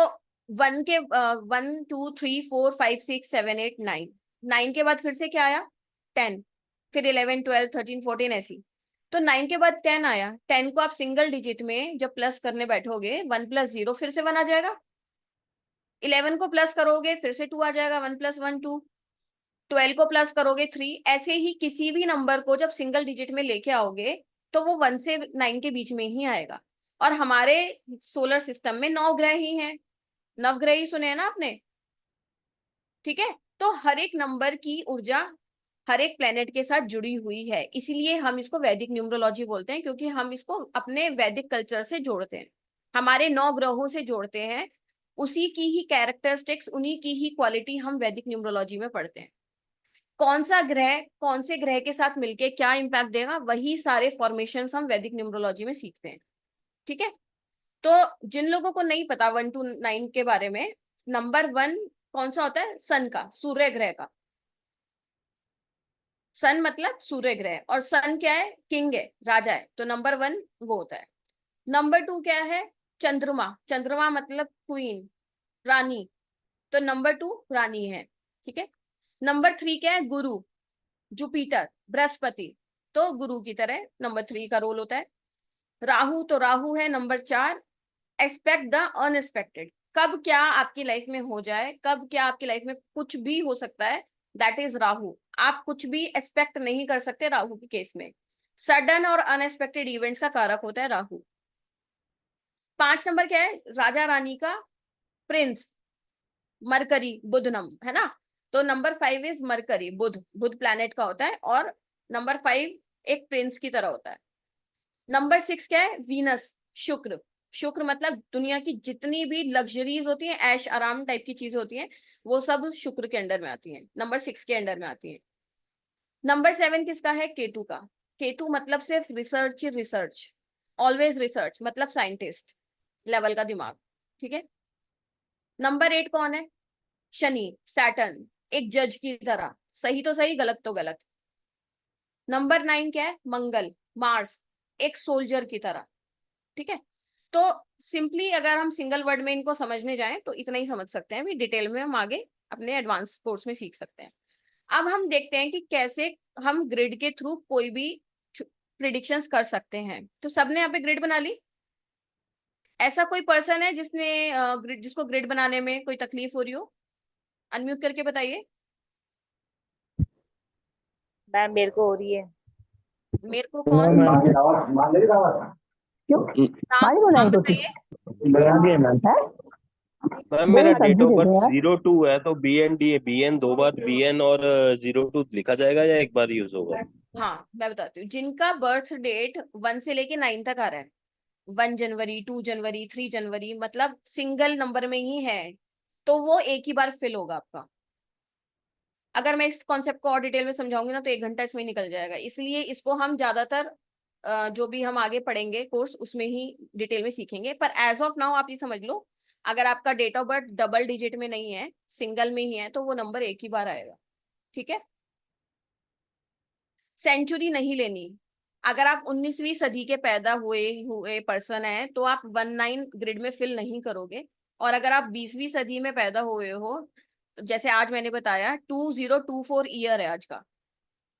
1 के 1 2 3 4 5 6 7 8 9, 9 के बाद फिर से क्या आया 10, फिर 11 12 13 14 ऐसी। तो 9 के बाद 10 आया, 10 को आप सिंगल डिजिट में जब प्लस करने बैठोगे 1 + 0 फिर से 1 आ जाएगा। 11 को प्लस करोगे फिर से 2 आ जाएगा, 1 + 1 2। 12 को प्लस करोगे 3। ऐसे ही किसी भी नंबर को जब सिंगल डिजिट में लेके आओगे तो वो 1 से 9 के बीच में ही आएगा। और हमारे सोलर सिस्टम में 9 ग्रह ही हैं, नवग्रह ही सुने हैं ना आपने। ठीक है, तो हर एक नंबर की ऊर्जा हर एक प्लेनेट के साथ जुड़ी हुई है, इसीलिए हम इसको वैदिक न्यूमरोलॉजी बोलते हैं, क्योंकि हम इसको अपने वैदिक कल्चर से जोड़ते हैं, हमारे 9 ग्रहों से जोड़ते हैं। उसी की ही कैरेक्टरिस्टिक्स, उन्हीं की ही क्वालिटी हम वैदिक न्यूमरोलॉजी में पढ़ते हैं। कौन सा ग्रह कौन से ग्रह के साथ मिलके क्या इंपैक्ट देगा, वही सारे फॉर्मेशन हम वैदिक न्यूमरोलॉजी में सीखते हैं। ठीक है, तो जिन लोगों को नहीं पता 1 to 9 के बारे में, नंबर 1 कौन सा होता है, सन का, सूर्य ग्रह का। सन मतलब सूर्य ग्रह, और सन क्या है, किंग है, राजा है, तो नंबर 1 वो होता है। नंबर 2 क्या है, चंद्रमा, चंद्रमा मतलब क्वीन, रानी, तो नंबर 2 रानी है। ठीक है, नंबर 3 क्या है, गुरु, जुपिटर, बृहस्पति, तो गुरु की तरह नंबर 3 का रोल होता है। राहु, तो राहु है नंबर 4, एक्सपेक्ट द अनएक्सपेक्टेड, कब क्या आपकी लाइफ में हो जाए, कब क्या आपकी लाइफ में कुछ भी हो सकता है, दैट इज राहु। आप कुछ भी एक्सपेक्ट नहीं कर सकते राहु के केस में, सडन और अनएक्सपेक्टेड इवेंट्स का कारक होता है राहु। 5 नंबर क्या है, राजा रानी का प्रिंस, मरकरी, बुध नंबर है ना, तो number 5 is Mercury, Budh, Budh planet का होता है, और नंबर 5 एक प्रिंस की तरह होता है। नंबर 6 क्या है, वीनस, शुक्र, शुक्र मतलब दुनिया की जितनी भी लग्जरीज होती हैं, ऐश आराम टाइप की चीजें होती हैं, वो सब शुक्र के अंडर में आती हैं, नंबर 6 के अंडर में आती हैं। नंबर 7 किसका है, केतु का, केतु मतलब सिर्फ रिसर्च रिसर्च, ऑलवेज रिसर्च, मतलब साइंटिस्ट लेवल का दिमाग। ठीक है, नंबर 8 कौन है, शनि, सैटर्न, एक जज की तरह, सही तो सही गलत तो गलत। नंबर 9 क्या है, मंगल, मार्स, एक सोल्जर की तरह। ठीक है, तो सिंपली अगर हम सिंगल वर्ड में इनको समझने जाएं तो इतना ही समझ सकते हैं, भी डिटेल में हम आगे अपने एडवांस कोर्स में सीख सकते हैं। अब हम देखते हैं कि कैसे हम ग्रिड के थ्रू कोई भी प्रिडिक्शंस कर सकते हैं। तो सबने यहाँ पे ग्रिड बना ली, ऐसा कोई पर्सन है जिसने जिसको ग्रिड बनाने में कोई तकलीफ हो रही हो, अनम्यूट करके बताइए। मैम मेरे को हो रही है। मेरे को कौन, नाम बताइए। मैम मेरा डेट ऑफ बर्थ 02 है, तो BND है, BN 2 बार BN और 02 लिखा जाएगा या एक बार यूज होगा? हाँ मैं बताती हूँ, जिनका बर्थ डेट 1 से लेके 9 तक आ रहा है, 1 जनवरी 2 जनवरी 3 जनवरी, मतलब सिंगल नंबर में ही है, तो वो एक ही बार फिल होगा आपका। अगर मैं इस कॉन्सेप्ट को और डिटेल में समझाऊंगी ना तो 1 घंटा इसमें निकल जाएगा, इसलिए इसको हम ज्यादातर जो भी हम आगे पढ़ेंगे कोर्स उसमें ही डिटेल में सीखेंगे। पर एज ऑफ नाउ आप ये समझ लो, अगर आपका date of birth double digit में नहीं है, सिंगल में ही है, तो वो नंबर एक ही बार आएगा। ठीक है, सेंचुरी नहीं लेनी। अगर आप 19वीं सदी के पैदा हुए पर्सन है तो आप 19 ग्रिड में फिल नहीं करोगे, और अगर आप 20वीं सदी में पैदा हुए हो, जैसे आज मैंने बताया 2024 ईयर है आज का,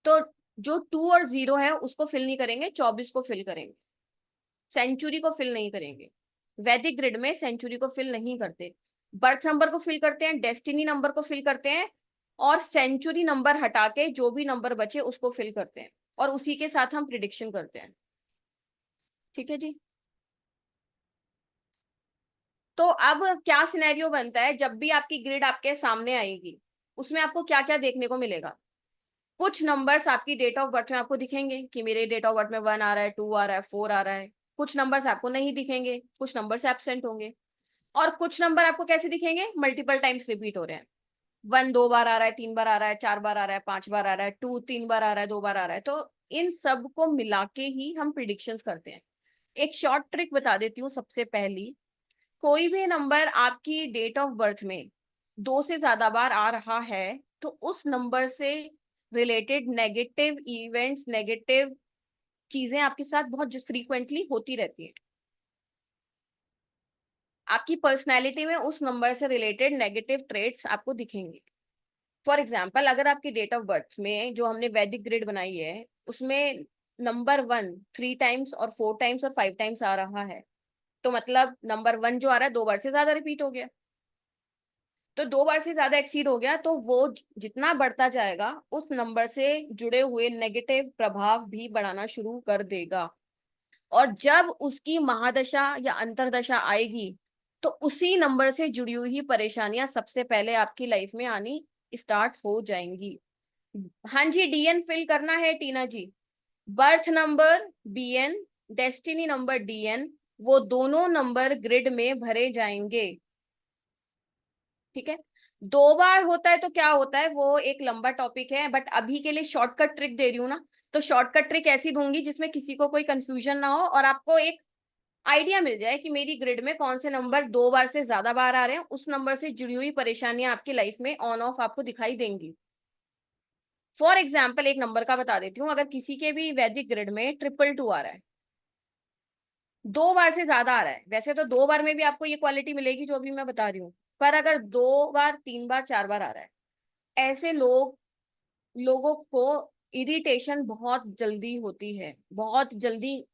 तो जो 2 और 0 है उसको फिल नहीं करेंगे, 24 को फिल करेंगे, सेंचुरी को फिल नहीं करेंगे। वैदिक ग्रिड में सेंचुरी को फिल नहीं करते, बर्थ नंबर को फिल करते हैं, डेस्टिनी नंबर को फिल करते हैं, और सेंचुरी नंबर हटा के जो भी नंबर बचे उसको फिल करते हैं। और उसी के साथ हम प्रिडिक्शन करते हैं। ठीक है जी। तो अब क्या सिनेरियो बनता है, जब भी आपकी ग्रिड आपके सामने आएगी उसमें आपको क्या क्या देखने को मिलेगा। कुछ नंबर्स आपकी डेट ऑफ बर्थ में आपको दिखेंगे कि मेरे डेट ऑफ बर्थ में 1 आ रहा है, 2 आ रहा है, 4 आ रहा है। कुछ नंबर्स आपको नहीं दिखेंगे, कुछ नंबर्स एब्सेंट होंगे। और कुछ नंबर आपको कैसे दिखेंगे, मल्टीपल टाइम्स रिपीट हो रहे हैं। 1 2 बार आ रहा है, 3 बार आ रहा है, 4 बार आ रहा है, 5 बार आ रहा है, 2 3 बार आ रहा है, 2 बार आ रहा है। तो इन सब को मिला के ही हम प्रिडिक्शंस करते हैं। एक शॉर्ट ट्रिक बता देती हूँ। सबसे पहली, कोई भी नंबर आपकी डेट ऑफ बर्थ में 2 से ज्यादा बार आ रहा है तो उस नंबर से रिलेटेड नेगेटिव इवेंट्स, नेगेटिव चीजें आपके साथ बहुत फ्रीक्वेंटली होती रहती है। आपकी पर्सनैलिटी में उस नंबर से रिलेटेड नेगेटिव ट्रेट्स आपको दिखेंगे। फॉर एग्जाम्पल, अगर आपकी डेट ऑफ बर्थ में जो हमने वैदिक ग्रिड बनाई है उसमें नंबर 1 3 टाइम्स और 4 टाइम्स और 5 टाइम्स आ रहा है, तो मतलब नंबर 1 जो आ रहा है 2 बार से ज्यादा रिपीट हो गया। तो 2 बार से ज्यादा एक्सीड हो गया तो वो जितना बढ़ता जाएगा उस नंबर से जुड़े हुए नेगेटिव प्रभाव भी बढ़ाना शुरू कर देगा। और जब उसकी महादशा या अंतरदशा आएगी तो उसी नंबर से जुड़ी हुई परेशानियां सबसे पहले आपकी लाइफ में आनी स्टार्ट हो जाएंगी। हाँ जी, डीएन फिल करना है Tina ji. Birth number BN, destiny number DN, वो दोनों नंबर ग्रिड में भरे जाएंगे। ठीक है। 2 बार होता है तो क्या होता है, वो एक लंबा टॉपिक है, बट अभी के लिए शॉर्टकट ट्रिक दे रही हूँ ना। तो शॉर्टकट ट्रिक ऐसी दूंगी जिसमें किसी को कोई कंफ्यूजन ना हो और आपको एक आइडिया मिल जाए कि मेरी ग्रिड में कौन से नंबर 2 बार से ज्यादा बार आ रहे हैं। उस नंबर से जुड़ी हुई परेशानियां आपकी लाइफ में ऑन ऑफ आपको दिखाई देंगी। फॉर एग्जाम्पल एक नंबर का बता देती हूँ। अगर किसी के भी वैदिक ग्रिड में 222 आ रहा है, 2 बार से ज्यादा आ रहा है, वैसे तो 2 बार में भी आपको ये क्वालिटी मिलेगी जो अभी मैं बता रही हूँ, पर अगर 2 बार 3 बार 4 बार आ रहा है, ऐसे लोगों को इरिटेशन बहुत जल्दी होती है, बहुत जल्दी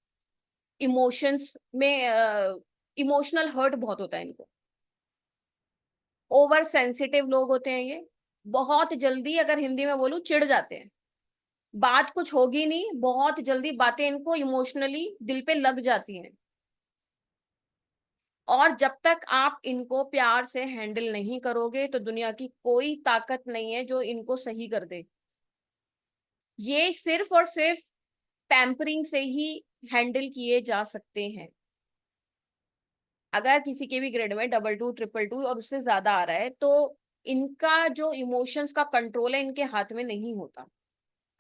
इमोशंस में इमोशनल हर्ट बहुत होता है इनको। ओवर सेंसिटिव लोग होते हैं ये, बहुत जल्दी, अगर हिंदी में बोलूं, चिढ़ जाते हैं। बात कुछ होगी नहीं, बहुत जल्दी बातें इनको इमोशनली दिल पे लग जाती हैं। और जब तक आप इनको प्यार से हैंडल नहीं करोगे तो दुनिया की कोई ताकत नहीं है जो इनको सही कर दे। ये सिर्फ और सिर्फ पैम्परिंग से ही हैंडल किए जा सकते हैं। अगर किसी के भी ग्रेड में 22 222 और उससे ज्यादा आ रहा है तो इनका जो इमोशंस का कंट्रोल है इनके हाथ में नहीं होता।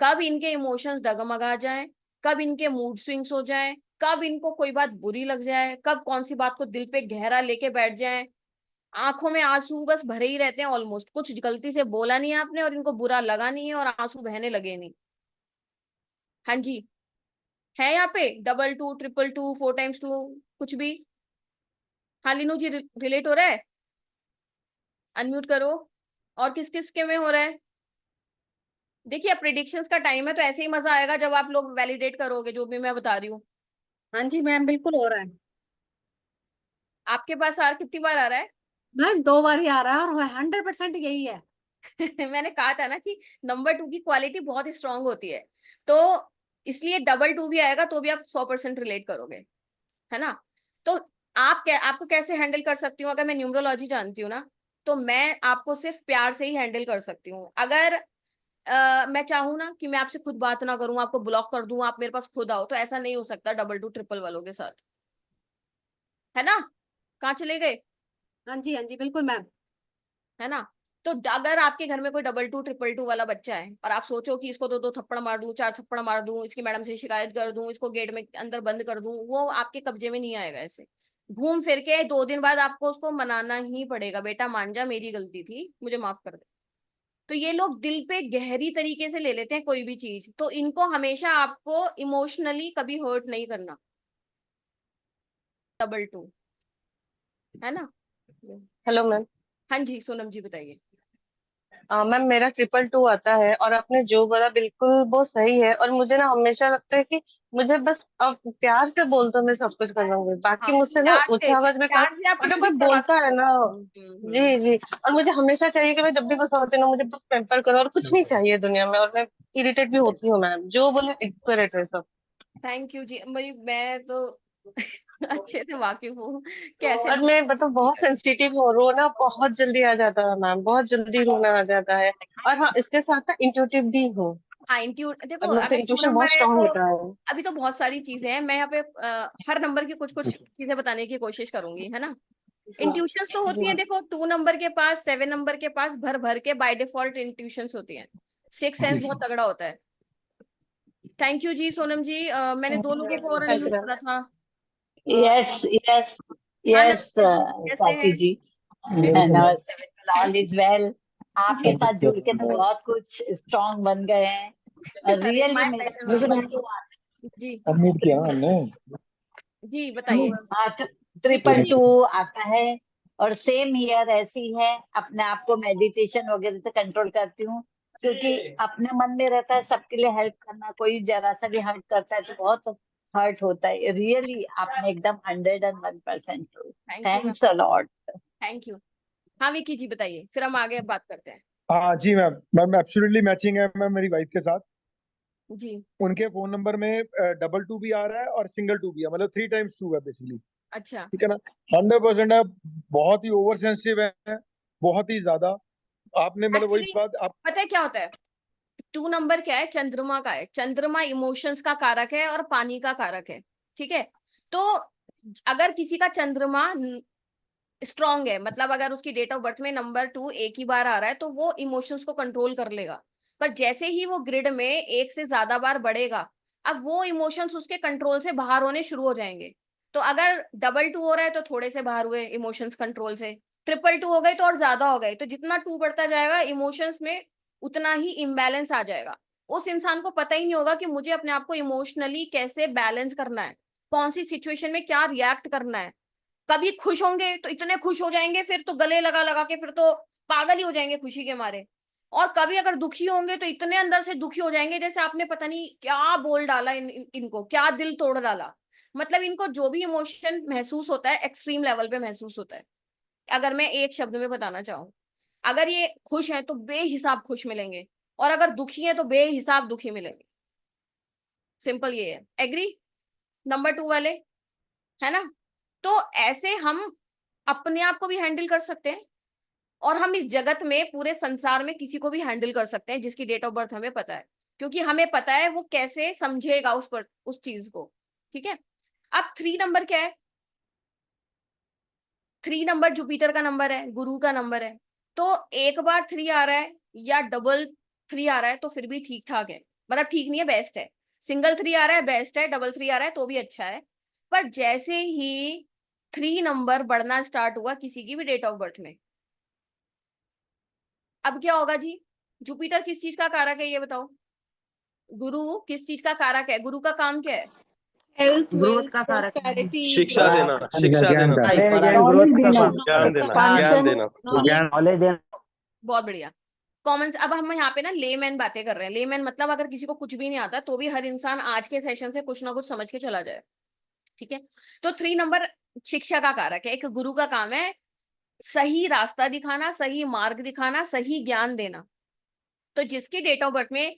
कब इनके इमोशंस डगमगा जाएं, कब इनके मूड स्विंग्स हो जाएं, कब इनको कोई बात बुरी लग जाए, कब कौन सी बात को दिल पे गहरा लेके बैठ जाएं। आंखों में आंसू बस भरे ही रहते हैं ऑलमोस्ट, कुछ गलती से बोला नहीं है आपने और इनको बुरा लगा नहीं है और आंसू बहने लगे नहीं। हाँ जी, है यहाँ पे 22 222 4 टाइम्स 2 कुछ भी? हाँ लीनू जी, रिलेट हो रहा है? अनम्यूट करो। और किस किस के में हो रहा है? देखिए, अब प्रिडिक्शंस का टाइम है तो ऐसे ही मजा आएगा जब आप लोग वैलिडेट करोगे जो भी मैं बता रही हूँ। हाँ जी मैम, बिल्कुल हो रहा है आपके पास आर कितनी बार आ रहा है? मैम। 2 बार ही आ रहा है और 100% यही है। मैंने कहा था ना कि नंबर 2 की क्वालिटी बहुत स्ट्रांग होती है, तो इसलिए 22 भी आएगा तो भी आप 100% रिलेट करोगे, है ना। तो आपको कैसे हैंडल कर सकती हूँ, अगर मैं न्यूमरोलॉजी जानती हूँ ना तो मैं आपको सिर्फ प्यार से ही हैंडल कर सकती हूँ। अगर मैं चाहूँ ना कि मैं आपसे खुद बात ना करूँ, आपको ब्लॉक कर दूं, आप मेरे पास खुद आओ, तो ऐसा नहीं हो सकता 22 ट्रिपल वालों के साथ, है ना। कहाँ चले गए? हाँ जी, हाँ जी, बिल्कुल मैम। है ना। तो अगर आपके घर में कोई 22 222 वाला बच्चा है और आप सोचो कि इसको 2 2 थप्पड़ मार दूं, 4 थप्पड़ मार दूं, इसकी मैडम से शिकायत कर दूं, इसको गेट में अंदर बंद कर दूं, वो आपके कब्जे में नहीं आएगा। ऐसे घूम फिर के 2 दिन बाद आपको उसको मनाना ही पड़ेगा, बेटा मान जा, मेरी गलती थी, मुझे माफ कर दे। तो ये लोग दिल पे गहरी तरीके से ले लेते हैं कोई भी चीज, तो इनको हमेशा आपको इमोशनली कभी हर्ट नहीं करना। 22, है ना। Hello ma'am. हाँ जी, सोनम जी बताइए। मैम मेरा 222 आता है, और आपने जो बोला बिल्कुल वो सही है। और मुझे ना हमेशा लगता है कि मुझे बस आप प्यार से बोल दो, मैं सब कुछ कर लूंगी। बाकी हाँ, मुझसे ना ऊंची आवाज में काम, प्यार से आप कुछ अगर भी कोई करवा बोलता है सकते ना, हो। जी जी, और मुझे हमेशा चाहिए कि मैं जब भी गुस्सा होती हूँ ना, मुझे बस पैम्पर करो और कुछ नहीं चाहिए दुनिया में। और मैं इरिटेट भी होती हूँ मैम, जो बोले इरिटेट है सब। थैंक यू जी। मेरी मैं तो अच्छे से वाकिफ हूँ कैसे और लोग मैं मतलब बहुत सेंसिटिव हो, रोना बहुत जल्दी आ जाता है मैम, बहुत जल्दी रोना आ जाता है। और हाँ, इसके साथ ना इंट्यूटिव भी हूँ। हाँ इंट्यूट देखो, और मेरा अगर टू इंट्यूशन बहुत नंबर है स्ट्रांग तो होता है। अभी तो बहुत सारी चीजें हैं। मैं यहाँ पे हर नंबर की कुछ कुछ चीजें बताने की कोशिश करूंगी, है ना। इंट्यूशंस तो होती जी है, देखो 2 नंबर के पास, 7 नंबर के पास भर भर के बाय डिफॉल्ट इंट्यूशंस होती हैं। 6 सेंस बहुत तगड़ा होता है। थैंक यू जी सोनम जी। मैंने 2 लोगों को और थैंक अनम्यूट यू। करा था। Yes, yes, हाँ yes, नमस्ते जी, कैसे स्वाति हैं? जी। नमस्ते, बिल्कुल ऑल इज वेल। आपके जी साथ जुड़ के तो बहुत कुछ स्ट्रांग बन गए हैं अरे रियली। माय मेरा प्लेजर मैम। जी सबमिट किया ना हमने। जी बताइए। ट्रिपल क्योंकि टू आता है, और सेम ईयर ऐसी है। अपने आप को मेडिटेशन वगैरह से कंट्रोल करती हूँ, क्योंकि अपने मन में रहता है सबके लिए हेल्प करना। कोई जरा सा भी हर्ट करता है तो बहुत हर्ट होता है। रियली आपने एकदम 101% true. Thank you ma'am. Thanks a lot. Thank you. हाँ विकी जी बताइए, फिर हम आगे बात करते हैं। हाँ जी मैम, मैम एब्सोल्युटली मैचिंग है मैम मेरी वाइफ के साथ। जी उनके फोन नंबर में 222 भी आ रहा है और सिंगल 2 भी है, मतलब 3 times 2 है बेसिकली। अच्छा। ठीक है ना, 100% है। बहुत ही ओवर सेंसिटिव है, बहुत ही ज्यादा। आपने मतलब वही एक्चुअली बात आप। पता है क्या होता है, 2 नंबर क्या है, चंद्रमा का है। चंद्रमा इमोशंस का कारक है और पानी का कारक है। ठीक है। तो अगर किसी का चंद्रमा स्ट्रांग है, मतलब अगर उसकी डेट ऑफ बर्थ में नंबर 2 एक ही बार आ रहा है, तो वो इमोशंस को कंट्रोल कर लेगा। पर जैसे ही वो ग्रिड में एक से ज्यादा बार बढ़ेगा, अब वो इमोशंस उसके कंट्रोल से बाहर होने शुरू हो जाएंगे। तो अगर 222 हो रहा है तो थोड़े से बाहर हुए इमोशंस कंट्रोल से, 222 हो गए तो और ज्यादा हो गए। तो जितना 2 बढ़ता जाएगा इमोशंस में, उतना ही इम्बैलेंस आ जाएगा। उस इंसान को पता ही नहीं होगा कि मुझे अपने आप को इमोशनली कैसे बैलेंस करना है, कौन सी सिचुएशन में क्या रिएक्ट करना है। कभी खुश होंगे तो इतने खुश हो जाएंगे, फिर तो गले लगा लगा के फिर तो पागल ही हो जाएंगे खुशी के मारे। और कभी अगर दुखी होंगे तो इतने अंदर से दुखी हो जाएंगे जैसे आपने पता नहीं क्या बोल डाला इनको, क्या दिल तोड़ डाला। मतलब इनको जो भी इमोशन महसूस होता है एक्सट्रीम लेवल पे महसूस होता है। अगर मैं एक शब्द में बताना चाहूँ, अगर ये खुश है तो बेहिसाब खुश मिलेंगे, और अगर दुखी है तो बेहिसाब दुखी मिलेंगे। सिंपल ये है। एग्री नंबर 2 वाले, है ना। तो ऐसे हम अपने आप को भी हैंडल कर सकते हैं, और हम इस जगत में पूरे संसार में किसी को भी हैंडल कर सकते हैं जिसकी डेट ऑफ बर्थ हमें पता है, क्योंकि हमें पता है वो कैसे समझेगा उस चीज को। ठीक है। अब 3 नंबर क्या है, 3 नंबर जुपिटर का नंबर है, गुरु का नंबर है। तो एक बार 3 आ रहा है या डबल 3 आ रहा है तो फिर भी ठीक ठाक है, मतलब ठीक नहीं है, बेस्ट है। सिंगल 3 आ रहा है बेस्ट है, डबल 3 आ रहा है तो भी अच्छा है। पर जैसे ही 3 नंबर बढ़ना स्टार्ट हुआ किसी की भी डेट ऑफ बर्थ में, अब क्या होगा जी। जुपिटर किस चीज का कारक है ये बताओ। गुरु किस चीज का कारक है, गुरु का काम क्या है। हेल्थ, ग्रोथ वेल्थ, का कारक है। प्रॉस्पेरिटी, शिक्षा देना, शिक्षा ज्ञान देना, का। अरे पढ़ाई। again growth का नॉलेज काम। ज्ञान देना, ज्ञान एक्सपांशन। देना। ज्ञान नॉलेज एंड बहुत बढ़िया। कॉमन, अब हम यहाँ पे ना लेमैन बातें कर रहे हैं। लेमैन मतलब अगर किसी को कुछ भी नहीं आता तो भी हर इंसान आज के सेशन से कुछ ना कुछ समझ के चला जाए। ठीक है। तो 3 नंबर शिक्षा का कारक है। एक गुरु का काम है सही रास्ता दिखाना, सही मार्ग दिखाना, सही ज्ञान देना। तो जिसकी डेट ऑफ बर्थ में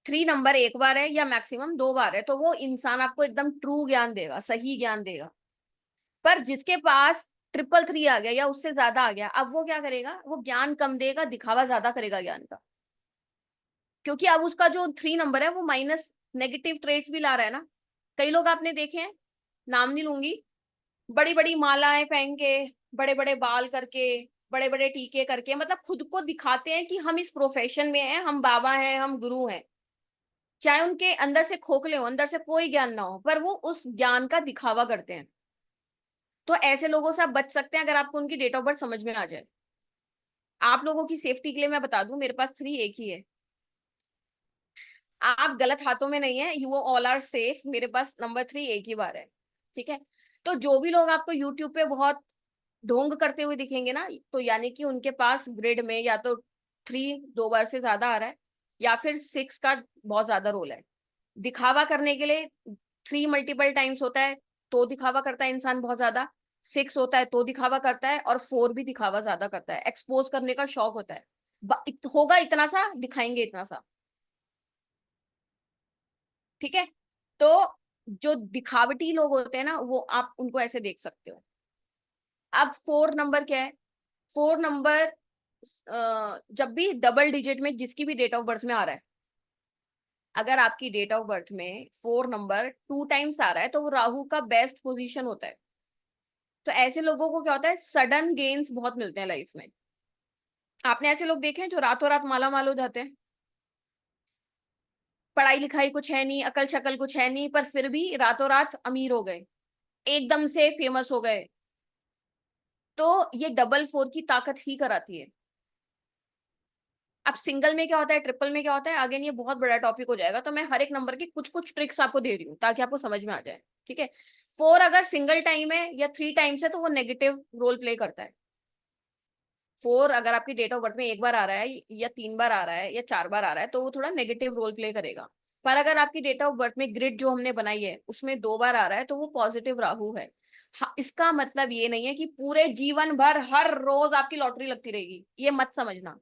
3 नंबर एक बार है या मैक्सिमम 2 बार है, तो वो इंसान आपको एकदम ट्रू ज्ञान देगा, सही ज्ञान देगा। पर जिसके पास 333 आ गया या उससे ज्यादा आ गया, अब वो क्या करेगा, वो ज्ञान कम देगा, दिखावा ज्यादा करेगा ज्ञान का। क्योंकि अब उसका जो 3 नंबर है वो माइनस नेगेटिव ट्रेड्स भी ला रहा है ना। कई लोग आपने देखे हैं, नाम नहीं लूंगी, बड़ी बड़ी मालाएं पहन के, बड़े बड़े बाल करके, बड़े बड़े टीके करके, मतलब खुद को दिखाते हैं कि हम इस प्रोफेशन में हैं, हम बाबा हैं, हम गुरु हैं। चाहे उनके अंदर से खोखले हो, अंदर से कोई ज्ञान ना हो, पर वो उस ज्ञान का दिखावा करते हैं। तो ऐसे लोगों से आप बच सकते हैं अगर आपको उनकी डेट ऑफ बर्थ समझ में आ जाए। आप लोगों की सेफ्टी के लिए मैं बता दूं, मेरे पास 3 एक ही है। आप गलत हाथों में नहीं है, यू ऑल आर सेफ। मेरे पास नंबर 3 एक ही बार है। ठीक है। तो जो भी लोग आपको यूट्यूब पे बहुत ढोंग करते हुए दिखेंगे ना, तो यानी कि उनके पास ग्रिड में या तो 3 2 बार से ज्यादा आ रहा है, या फिर 6 का बहुत ज्यादा रोल है। दिखावा करने के लिए 3 मल्टीपल टाइम्स होता है तो दिखावा करता है इंसान बहुत ज्यादा, 6 होता है तो दिखावा करता है, और 4 भी दिखावा ज्यादा करता है। एक्सपोज करने का शौक होता है, होगा इतना सा, दिखाएंगे इतना सा। ठीक है, तो जो दिखावटी लोग होते हैं ना, वो आप उनको ऐसे देख सकते हो। अब 4 नंबर क्या है? 4 नंबर जब भी डबल डिजिट में जिसकी भी डेट ऑफ बर्थ में आ रहा है, अगर आपकी डेट ऑफ बर्थ में 4 नंबर 2 टाइम्स आ रहा है, तो वो राहु का बेस्ट पोजीशन होता है। तो ऐसे लोगों को क्या होता है, सडन गेन्स बहुत मिलते हैं लाइफ में। आपने ऐसे लोग देखे हैं जो रातों रात माला माल हो जाते हैं, पढ़ाई लिखाई कुछ है नहीं, अकल शक्ल कुछ है नहीं, पर फिर भी रातों रात अमीर हो गए, एकदम से फेमस हो गए। तो ये डबल 4 की ताकत ही कराती है। अब सिंगल में क्या होता है, ट्रिपल में क्या होता है, अगेन ये बहुत बड़ा टॉपिक हो जाएगा, तो मैं हर एक नंबर की कुछ कुछ ट्रिक्स आपको दे रही हूँ ताकि आपको समझ में आ जाए। ठीक है, 4 अगर सिंगल टाइम है या 3 टाइम्स है तो वो नेगेटिव रोल प्ले करता है। 4 अगर आपकी डेट ऑफ बर्थ में 1 बार आ रहा है या 3 बार आ रहा है या 4 बार आ रहा है तो वो थोड़ा नेगेटिव रोल प्ले करेगा। पर अगर आपकी डेट ऑफ बर्थ में ग्रिड जो हमने बनाई है उसमें 2 बार आ रहा है तो वो पॉजिटिव राहु है। इसका मतलब ये नहीं है कि पूरे जीवन भर हर रोज आपकी लॉटरी लगती रहेगी, ये मत समझना।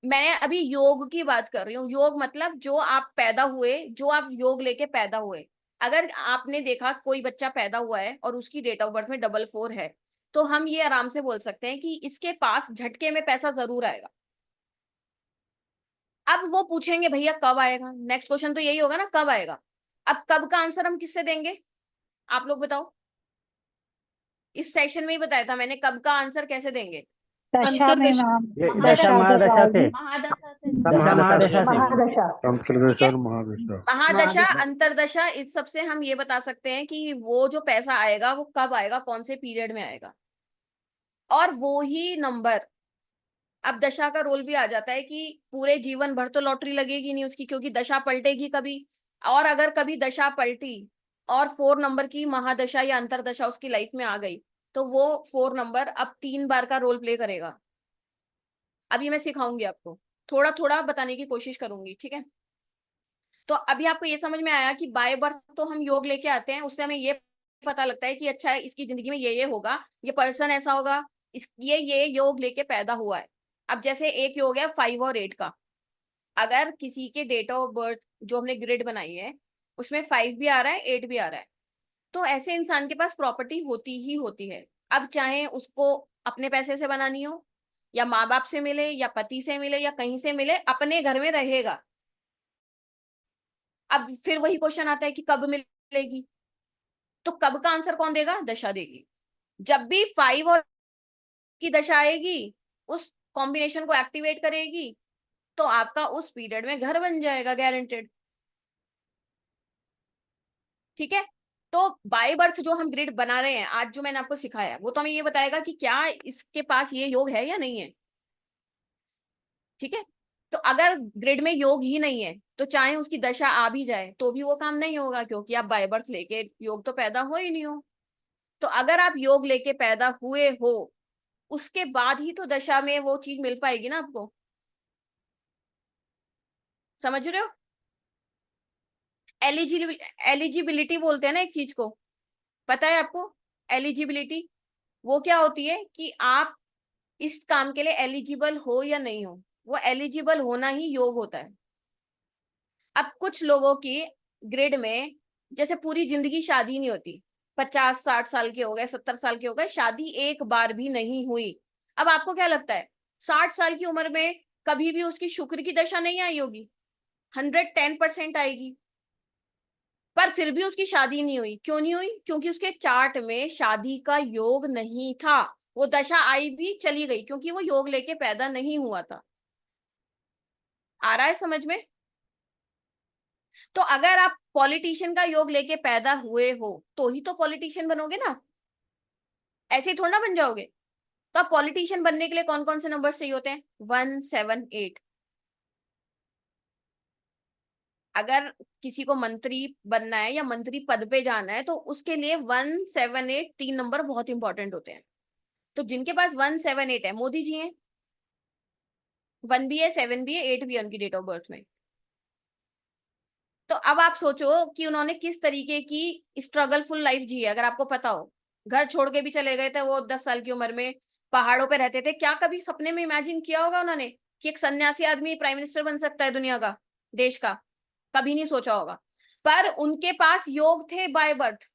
मैं अभी योग की बात कर रही हूँ। योग मतलब जो आप पैदा हुए, जो आप योग लेके पैदा हुए। अगर आपने देखा कोई बच्चा पैदा हुआ है और उसकी डेट ऑफ बर्थ में 4 है, तो हम ये आराम से बोल सकते हैं कि इसके पास झटके में पैसा जरूर आएगा। अब वो पूछेंगे भैया कब आएगा, नेक्स्ट क्वेश्चन तो यही होगा ना, कब आएगा। अब कब का आंसर हम किससे देंगे, आप लोग बताओ। इस सेशन में ही बताया था मैंने, कब का आंसर कैसे देंगे। दशा में अंतर्दशा। मैम, ये दशा महादशा से, महादशा से, दशा महादशा से। महादशा। अंतर्दशा और महादशा। महादशा अंतरदशा, इस सब से हम ये बता सकते हैं कि वो जो पैसा आएगा वो कब आएगा, कौन से पीरियड में आएगा, और वो ही नंबर। अब दशा का रोल भी आ जाता है कि पूरे जीवन भर तो लॉटरी लगेगी नहीं उसकी, क्योंकि दशा पलटेगी कभी, और अगर कभी दशा पलटी और 4 नंबर की महादशा या अंतरदशा उसकी लाइफ में आ गई, तो वो 4 नंबर अब 3 बार का रोल प्ले करेगा। अभी मैं सिखाऊंगी आपको, थोड़ा थोड़ा बताने की कोशिश करूंगी। ठीक है, तो अभी आपको ये समझ में आया कि बाय बर्थ तो हम योग लेके आते हैं, उससे हमें ये पता लगता है कि अच्छा है इसकी जिंदगी में ये होगा, ये पर्सन ऐसा होगा, इस ये योग लेके पैदा हुआ है। अब जैसे एक योग है 5 और 8 का, अगर किसी के डेट ऑफ बर्थ जो हमने ग्रिड बनाई है उसमें 5 भी आ रहा है 8 भी आ रहा है, तो ऐसे इंसान के पास प्रॉपर्टी होती ही होती है। अब चाहे उसको अपने पैसे से बनानी हो, या माँ बाप से मिले, या पति से मिले, या कहीं से मिले, अपने घर में रहेगा। अब फिर वही क्वेश्चन आता है कि कब मिलेगी, तो कब का आंसर कौन देगा, दशा देगी। जब भी 5 और की दशा आएगी, उस कॉम्बिनेशन को एक्टिवेट करेगी, तो आपका उस पीरियड में घर बन जाएगा, गारंटेड। ठीक है, तो बाय बर्थ जो हम ग्रिड बना रहे हैं आज, जो मैंने आपको सिखाया, वो तो हमें ये बताएगा कि क्या इसके पास ये योग है या नहीं है। ठीक है, तो अगर ग्रिड में योग ही नहीं है तो चाहे उसकी दशा आ भी जाए तो भी वो काम नहीं होगा, क्योंकि आप बाय बर्थ लेके योग तो पैदा हो ही नहीं हो। तो अगर आप योग लेके पैदा हुए हो, उसके बाद ही तो दशा में वो चीज मिल पाएगी ना आपको। समझ रहे हो, एलिजिबिलिटी बोलते हैं ना एक चीज को, पता है आपको एलिजिबिलिटी वो क्या होती है, कि आप इस काम के लिए एलिजिबल हो या नहीं हो, वो एलिजिबल होना ही योग होता है। अब कुछ लोगों की ग्रिड में जैसे पूरी जिंदगी शादी नहीं होती, 50-60 साल के हो गए, 70 साल के हो गए, शादी एक बार भी नहीं हुई। अब आपको क्या लगता है 60 साल की उम्र में कभी भी उसकी शुक्र की दशा नहीं आई होगी? 110% आएगी, पर फिर भी उसकी शादी नहीं हुई। क्यों नहीं हुई? क्योंकि उसके चार्ट में शादी का योग नहीं था। वो दशा आई भी चली गई, क्योंकि वो योग लेके पैदा नहीं हुआ था। आ रहा है समझ में? तो अगर आप पॉलिटिशियन का योग लेके पैदा हुए हो तो ही तो पॉलिटिशियन बनोगे ना, ऐसे ही थोड़ा ना बन जाओगे। तो आप पॉलिटिशियन बनने के लिए कौन कौन से नंबर चाहिए होते हैं? 1, 7, 8। अगर किसी को मंत्री बनना है या मंत्री पद पे जाना है तो उसके लिए 1, 7, 8 3 नंबर बहुत इंपॉर्टेंट होते हैं। तो जिनके पास 1, 7, 8 है, मोदी जी हैं, 1 भी है, 7 भी है, 8 भी है उनकी डेट ऑफ बर्थ में। तो अब आप सोचो कि उन्होंने किस तरीके की स्ट्रगलफुल लाइफ जी है। अगर आपको पता हो, घर छोड़ के भी चले गए थे वो 10 साल की उम्र में, पहाड़ों पे रहते थे। क्या कभी सपने में इमेजिन किया होगा उन्होंने कि एक सन्यासी आदमी प्राइम मिनिस्टर बन सकता है दुनिया का, देश का? कभी नहीं सोचा होगा। पर उनके पास योग थे बाय बर्थ।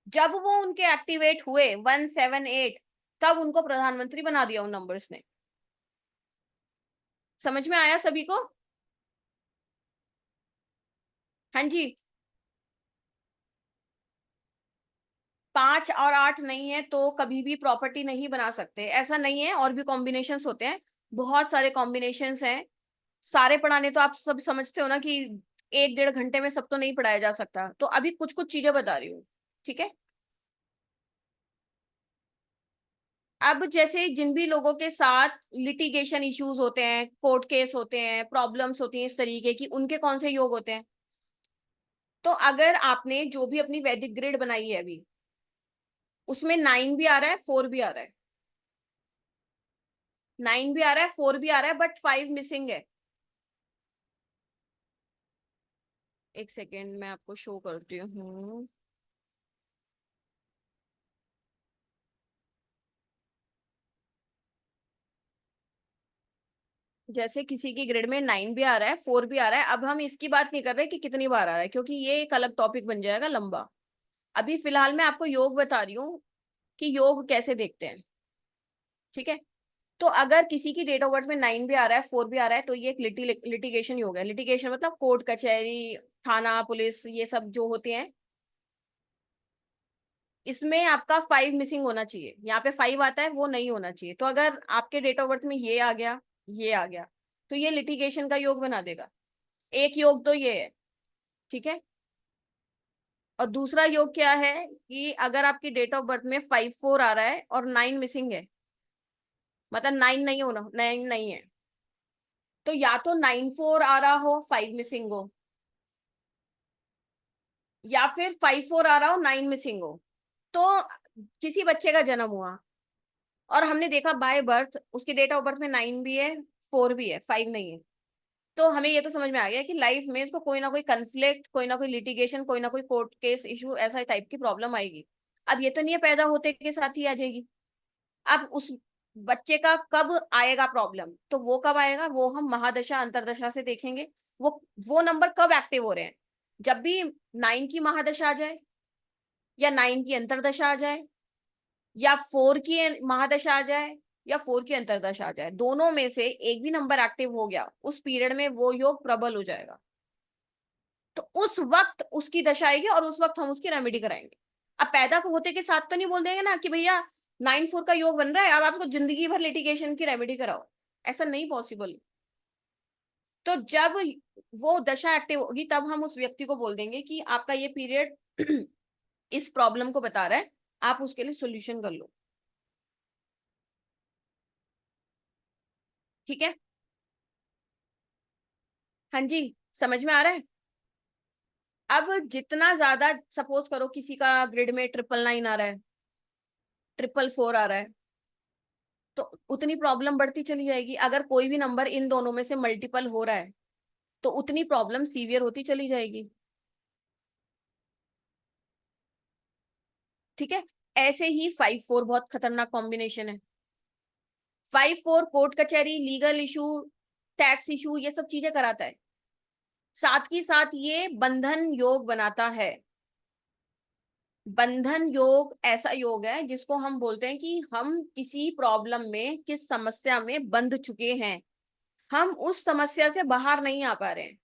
जब वो उनके एक्टिवेट हुए 178, तब उनको प्रधानमंत्री बना दिया उन नंबर्स ने। समझ में आया सभी को? हाँ जी। 5 और 8 नहीं है तो कभी भी प्रॉपर्टी नहीं बना सकते, ऐसा नहीं है। और भी कॉम्बिनेशंस होते हैं, बहुत सारे कॉम्बिनेशंस हैं। सारे पढ़ाने तो आप सब समझते हो ना कि 1-1.5 घंटे में सब तो नहीं पढ़ाया जा सकता। तो अभी कुछ कुछ चीजें बता रही हूँ, ठीक है? अब जैसे जिन भी लोगों के साथ लिटिगेशन इश्यूज होते हैं, कोर्ट केस होते हैं, प्रॉब्लम्स होती हैं इस तरीके की, उनके कौन से योग होते हैं? तो अगर आपने जो भी अपनी वैदिक ग्रिड बनाई है अभी, उसमें 9 भी आ रहा है, 4 भी आ रहा है, 9 भी आ रहा है, 4 भी आ रहा है, बट 5 मिसिंग है। एक सेकेंड मैं आपको शो करती हूँ। जैसे किसी की ग्रेड में 9 भी आ रहा है, 4 भी आ रहा है। अब हम इसकी बात नहीं कर रहे कि कितनी बार आ रहा है, क्योंकि ये एक अलग टॉपिक बन जाएगा लंबा। अभी फिलहाल मैं आपको योग बता रही हूँ कि योग कैसे देखते हैं, ठीक है? तो अगर किसी की डेट ऑफ बर्थ में 9 भी आ रहा है, 4 भी आ रहा है, तो ये एक लिटिगेशन योग है। लिटिगेशन मतलब कोर्ट कचहरी, थाना, पुलिस, ये सब जो होते हैं, इसमें आपका 5 मिसिंग होना चाहिए। यहाँ पे 5 आता है, वो नहीं होना चाहिए। तो अगर आपके डेट ऑफ बर्थ में ये आ गया, ये आ गया, तो ये लिटिगेशन का योग बना देगा। एक योग तो ये है, ठीक है? और दूसरा योग क्या है कि अगर आपकी डेट ऑफ बर्थ में 5-4 आ रहा है और 9 मिसिंग है, मतलब 9 नहीं होना, 9 नहीं है, तो या तो 9-4 आ रहा हो, 5 मिसिंग हो, या फिर 5-4 आ रहा हो, 9 मिसिंग हो। तो किसी बच्चे का जन्म हुआ और हमने देखा बाय बर्थ उसकी डेट ऑफ बर्थ में 9 भी है, 4 भी है, 5 नहीं है, तो हमें ये तो समझ में आ गया कि लाइफ में इसको कोई ना कोई कंफ्लिक्ट, कोई ना कोई लिटिगेशन, कोई ना कोई कोर्ट केस इशू, ऐसा टाइप की प्रॉब्लम आएगी। अब ये तो नहीं है पैदा होते के साथ ही आ जाएगी। अब उस बच्चे का कब आएगा प्रॉब्लम, तो वो कब आएगा वो हम महादशा अंतरदशा से देखेंगे। वो नंबर कब एक्टिव हो रहे हैं, जब भी 9 की महादशा आ जाए, या 9 की अंतरदशा आ जाए, या 4 की महादशा आ जाए, या 4 की अंतरदशा आ जाए। दोनों में से एक भी नंबर एक्टिव हो गया, उस पीरियड में वो योग प्रबल हो जाएगा। तो उस वक्त उसकी दशा आएगी और उस वक्त हम उसकी रेमेडी कराएंगे। अब पैदा होते के साथ तो नहीं बोल देंगे ना कि भैया 9-4 का योग बन रहा है, अब आपको जिंदगी भर लिटिगेशन की रेमेडी कराओ, ऐसा नहीं पॉसिबल। तो जब वो दशा एक्टिव होगी, तब हम उस व्यक्ति को बोल देंगे कि आपका ये पीरियड इस प्रॉब्लम को बता रहा है, आप उसके लिए सोल्यूशन कर लो, ठीक है? हाँ जी, समझ में आ रहा है? अब जितना ज्यादा, सपोज करो किसी का ग्रिड में 999 आ रहा है, 444 आ रहा है, तो उतनी प्रॉब्लम बढ़ती चली जाएगी। अगर कोई भी नंबर इन दोनों में से मल्टीपल हो रहा है, तो उतनी प्रॉब्लम सीवियर होती चली जाएगी, ठीक है? ऐसे ही 5-4 बहुत खतरनाक कॉम्बिनेशन है। 5-4 कोर्ट कचहरी, लीगल इशू, टैक्स इशू, ये सब चीजें कराता है। साथ ही साथ ये बंधन योग बनाता है। बंधन योग ऐसा योग है जिसको हम बोलते हैं कि हम किसी प्रॉब्लम में, किस समस्या में बंध चुके हैं, हम उस समस्या से बाहर नहीं आ पा रहे हैं।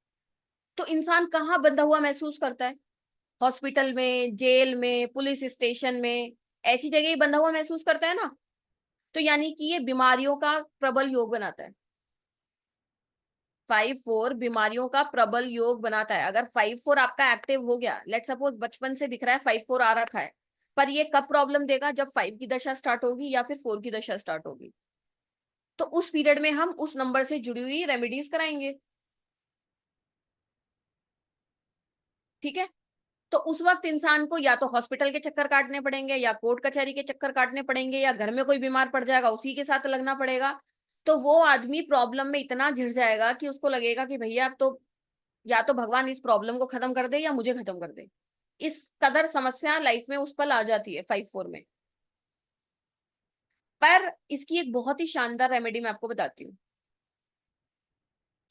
तो इंसान कहाँ बंधा हुआ महसूस करता है? हॉस्पिटल में, जेल में, पुलिस स्टेशन में, ऐसी जगह ही बंधा हुआ महसूस करता है ना। तो यानी कि ये बीमारियों का प्रबल योग बनाता है। 5-4 बीमारियों का प्रबल योग बनाता है। अगर 5-4 आपका एक्टिव हो गया, लेट सपोज बचपन से दिख रहा है 5-4 आ रखा है, पर ये कब प्रॉब्लम देगा, जब 5 की दशा स्टार्ट होगी या फिर 4 की दशा स्टार्ट होगी। तो उस पीरियड में हम उस नंबर से जुड़ी हुई रेमेडीज कराएंगे, ठीक है? तो उस वक्त इंसान को या तो हॉस्पिटल के चक्कर काटने पड़ेंगे, या कोर्ट कचहरी के चक्कर काटने पड़ेंगे, या घर में कोई बीमार पड़ जाएगा उसी के साथ लगना पड़ेगा। तो वो आदमी प्रॉब्लम में इतना घिर जाएगा कि उसको लगेगा कि भैया अब तो या तो भगवान इस प्रॉब्लम को खत्म कर दे या मुझे खत्म कर दे। इस कदर समस्या लाइफ में उस पल आ जाती है 5-4 में। पर इसकी एक बहुत ही शानदार रेमेडी मैं आपको बताती हूँ।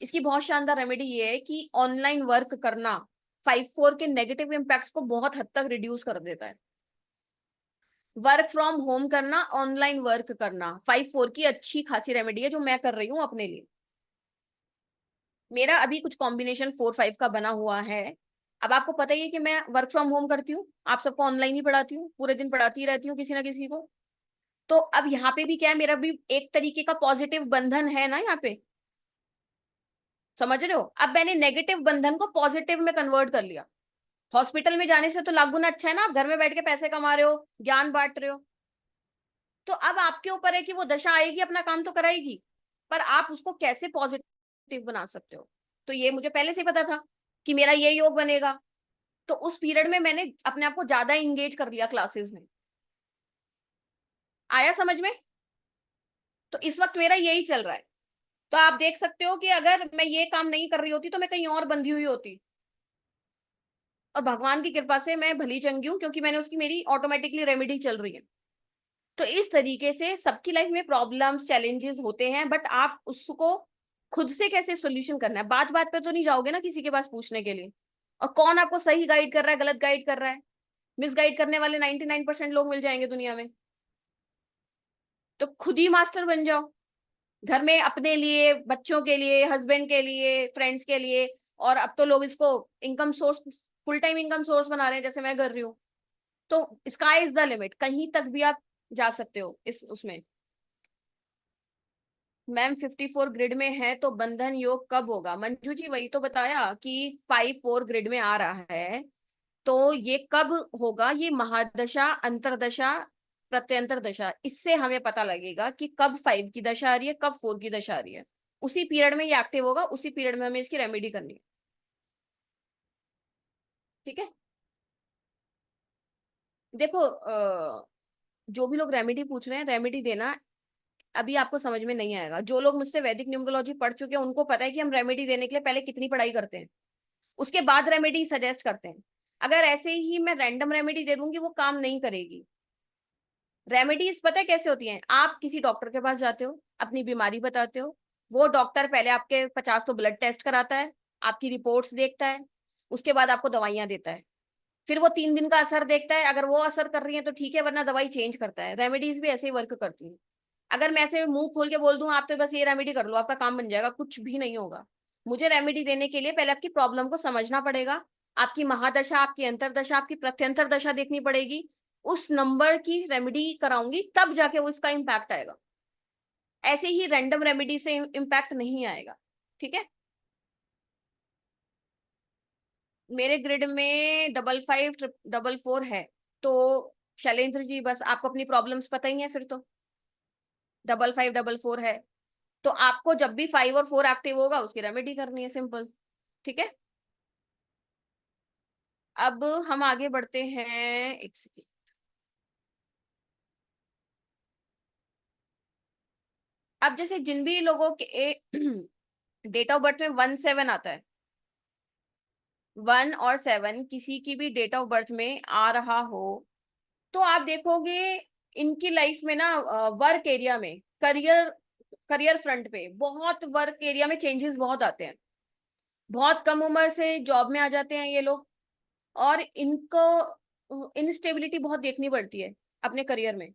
इसकी बहुत शानदार रेमेडी ये है कि ऑनलाइन वर्क करना 5-4 के नेगेटिव इम्पैक्ट्स को बहुत हद तक रिड्यूस कर देता है। वर्क फ्रॉम होम करना, ऑनलाइन वर्क करना 5-4 की अच्छी खासी रेमेडी है जो मैं कर रही हूँ अपने लिए। मेरा अभी कुछ कॉम्बिनेशन 4-5 का बना हुआ है। अब आपको पता ही है कि मैं वर्क फ्रॉम होम करती हूँ, आप सबको ऑनलाइन ही पढ़ाती हूँ, पूरे दिन पढ़ाती ही रहती हूँ किसी ना किसी को। तो अब यहाँ पे भी क्या है, मेरा भी एक तरीके का पॉजिटिव बंधन है ना यहाँ पे, समझ रहे हो। अब मैंने नेगेटिव बंधन को पॉजिटिव में कन्वर्ट कर लिया। हॉस्पिटल में जाने से तो लाख गुना अच्छा है ना, आप घर में बैठ के पैसे कमा रहे हो, ज्ञान बांट रहे हो। तो अब आपके ऊपर है कि वो दशा आएगी, अपना काम तो कराएगी, पर आप उसको कैसे पॉजिटिव बना सकते हो। तो ये मुझे पहले से पता था कि मेरा ये योग बनेगा। तो उस पीरियड में मैंने अपने आप को ज्यादा इंगेज कर लिया क्लासेस में। आया समझ में। तो इस वक्त मेरा यही चल रहा है। तो आप देख सकते हो कि अगर मैं ये काम नहीं कर रही होती तो मैं कहीं और बंधी हुई होती। और भगवान की कृपा से मैं भली चंगी हूं, क्योंकि मैंने उसकी मेरी ऑटोमेटिकली रेमेडी चल रही है। तो इस तरीके से सबकी लाइफ में प्रॉब्लम्स, चैलेंजेस होते हैं, बट आप उसको खुद से कैसे सोल्यूशन करना है। बात बात पे तो नहीं जाओगे ना किसी के पास पूछने के लिए। और कौन आपको सही गाइड कर रहा है, गलत गाइड कर रहा है। मिस गाइड करने वाले 99% लोग मिल जाएंगे दुनिया में। तो खुद ही मास्टर बन जाओ, घर में अपने लिए, बच्चों के लिए, हस्बैंड के लिए, फ्रेंड्स के लिए। और अब तो लोग इसको income source, full time income source बना रहे हैं, जैसे मैं कर रही हूँ। तो स्काई इज द लिमिट, कहीं तक भी आप जा सकते हो इस उसमें। मैम 54 ग्रिड में है तो बंधन योग कब होगा। मंजू जी वही तो बताया कि 5-4 ग्रिड में आ रहा है। तो ये कब होगा, ये महादशा, अंतरदशा, प्रत्यंतर दशा, इससे हमें पता लगेगा कि कब 5 की दशा आ रही है, कब 4 की दशा आ रही है। उसी पीरियड में ये एक्टिव होगा, उसी पीरियड में हमें इसकी रेमेडी करनी है। ठीक है। देखो जो भी लोग रेमेडी पूछ रहे हैं, रेमेडी देना अभी आपको समझ में नहीं आएगा। जो लोग मुझसे वैदिक न्यूमरोलॉजी पढ़ चुके हैं उनको पता है कि हम रेमेडी देने के लिए पहले कितनी पढ़ाई करते हैं, उसके बाद रेमेडी सजेस्ट करते हैं। अगर ऐसे ही मैं रैंडम रेमेडी दे दूंगी वो काम नहीं करेगी। रेमेडीज पता है कैसे होती हैं, आप किसी डॉक्टर के पास जाते हो, अपनी बीमारी बताते हो, वो डॉक्टर पहले आपके 50 तो ब्लड टेस्ट कराता है, आपकी रिपोर्ट्स देखता है, उसके बाद आपको दवाइयां देता है। फिर वो 3 दिन का असर देखता है, अगर वो असर कर रही है तो ठीक है, वरना दवाई चेंज करता है। रेमेडीज भी ऐसे ही वर्क करती है। अगर मैं ऐसे मुंह खोल के बोल दूं आप तो बस ये रेमेडी कर लो आपका काम बन जाएगा, कुछ भी नहीं होगा। मुझे रेमेडी देने के लिए पहले आपकी प्रॉब्लम को समझना पड़ेगा, आपकी महादशा, आपकी अंतरदशा, आपकी प्रत्यंतर दशा देखनी पड़ेगी, उस नंबर की रेमेडी कराऊंगी, तब जाके वो इसका इम्पैक्ट आएगा। ऐसे ही रैंडम रेमेडी से इम्पैक्ट नहीं आएगा। ठीक है। मेरे ग्रिड में 5544 है। तो शैलेंद्र जी बस आपको अपनी प्रॉब्लम्स पता ही है, फिर तो 5544 है। तो आपको जब भी 5 और 4 एक्टिव होगा उसकी रेमेडी करनी है, सिंपल। ठीक है। अब हम आगे बढ़ते हैं। एक सेकेंड। अब जैसे जिन भी लोगों के डेट ऑफ बर्थ में 1-7 आता है, 1 और 7 किसी की भी डेट ऑफ बर्थ में आ रहा हो, तो आप देखोगे इनकी लाइफ में ना वर्क एरिया में, करियर करियर फ्रंट पे बहुत, वर्क एरिया में चेंजेस बहुत आते हैं। बहुत कम उम्र से जॉब में आ जाते हैं ये लोग, और इनको इनस्टेबिलिटी बहुत देखनी पड़ती है अपने करियर में।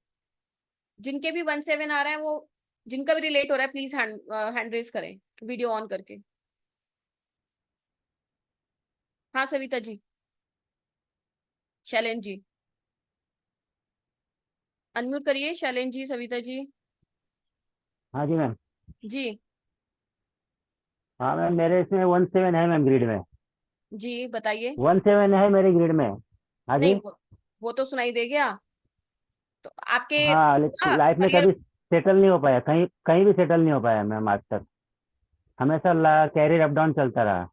जिनके भी 1-7 आ रहा है, वो जिनका भी रिलेट हो रहा है प्लीज हैंड रेज करें वीडियो ऑन करके। हाँ सविता जी, शैलेन जी अनम्यूट करिए, शैलेन जी, सविता जी। हाँ जी मैम। जी हाँ मैम, मेरे इसमें 17 है मैम ग्रिड में। जी बताइए। 17 है मेरे ग्रिड में। हाँ नहीं जी। वो तो सुनाई दे गया। तो आपके हाँ, लाइफ में करियर। कभी सेटल नहीं हो पाया, कहीं कहीं भी सेटल नहीं हो पाया मैम आज तक। हमेशा कैरियर अप डाउन चलता रहा।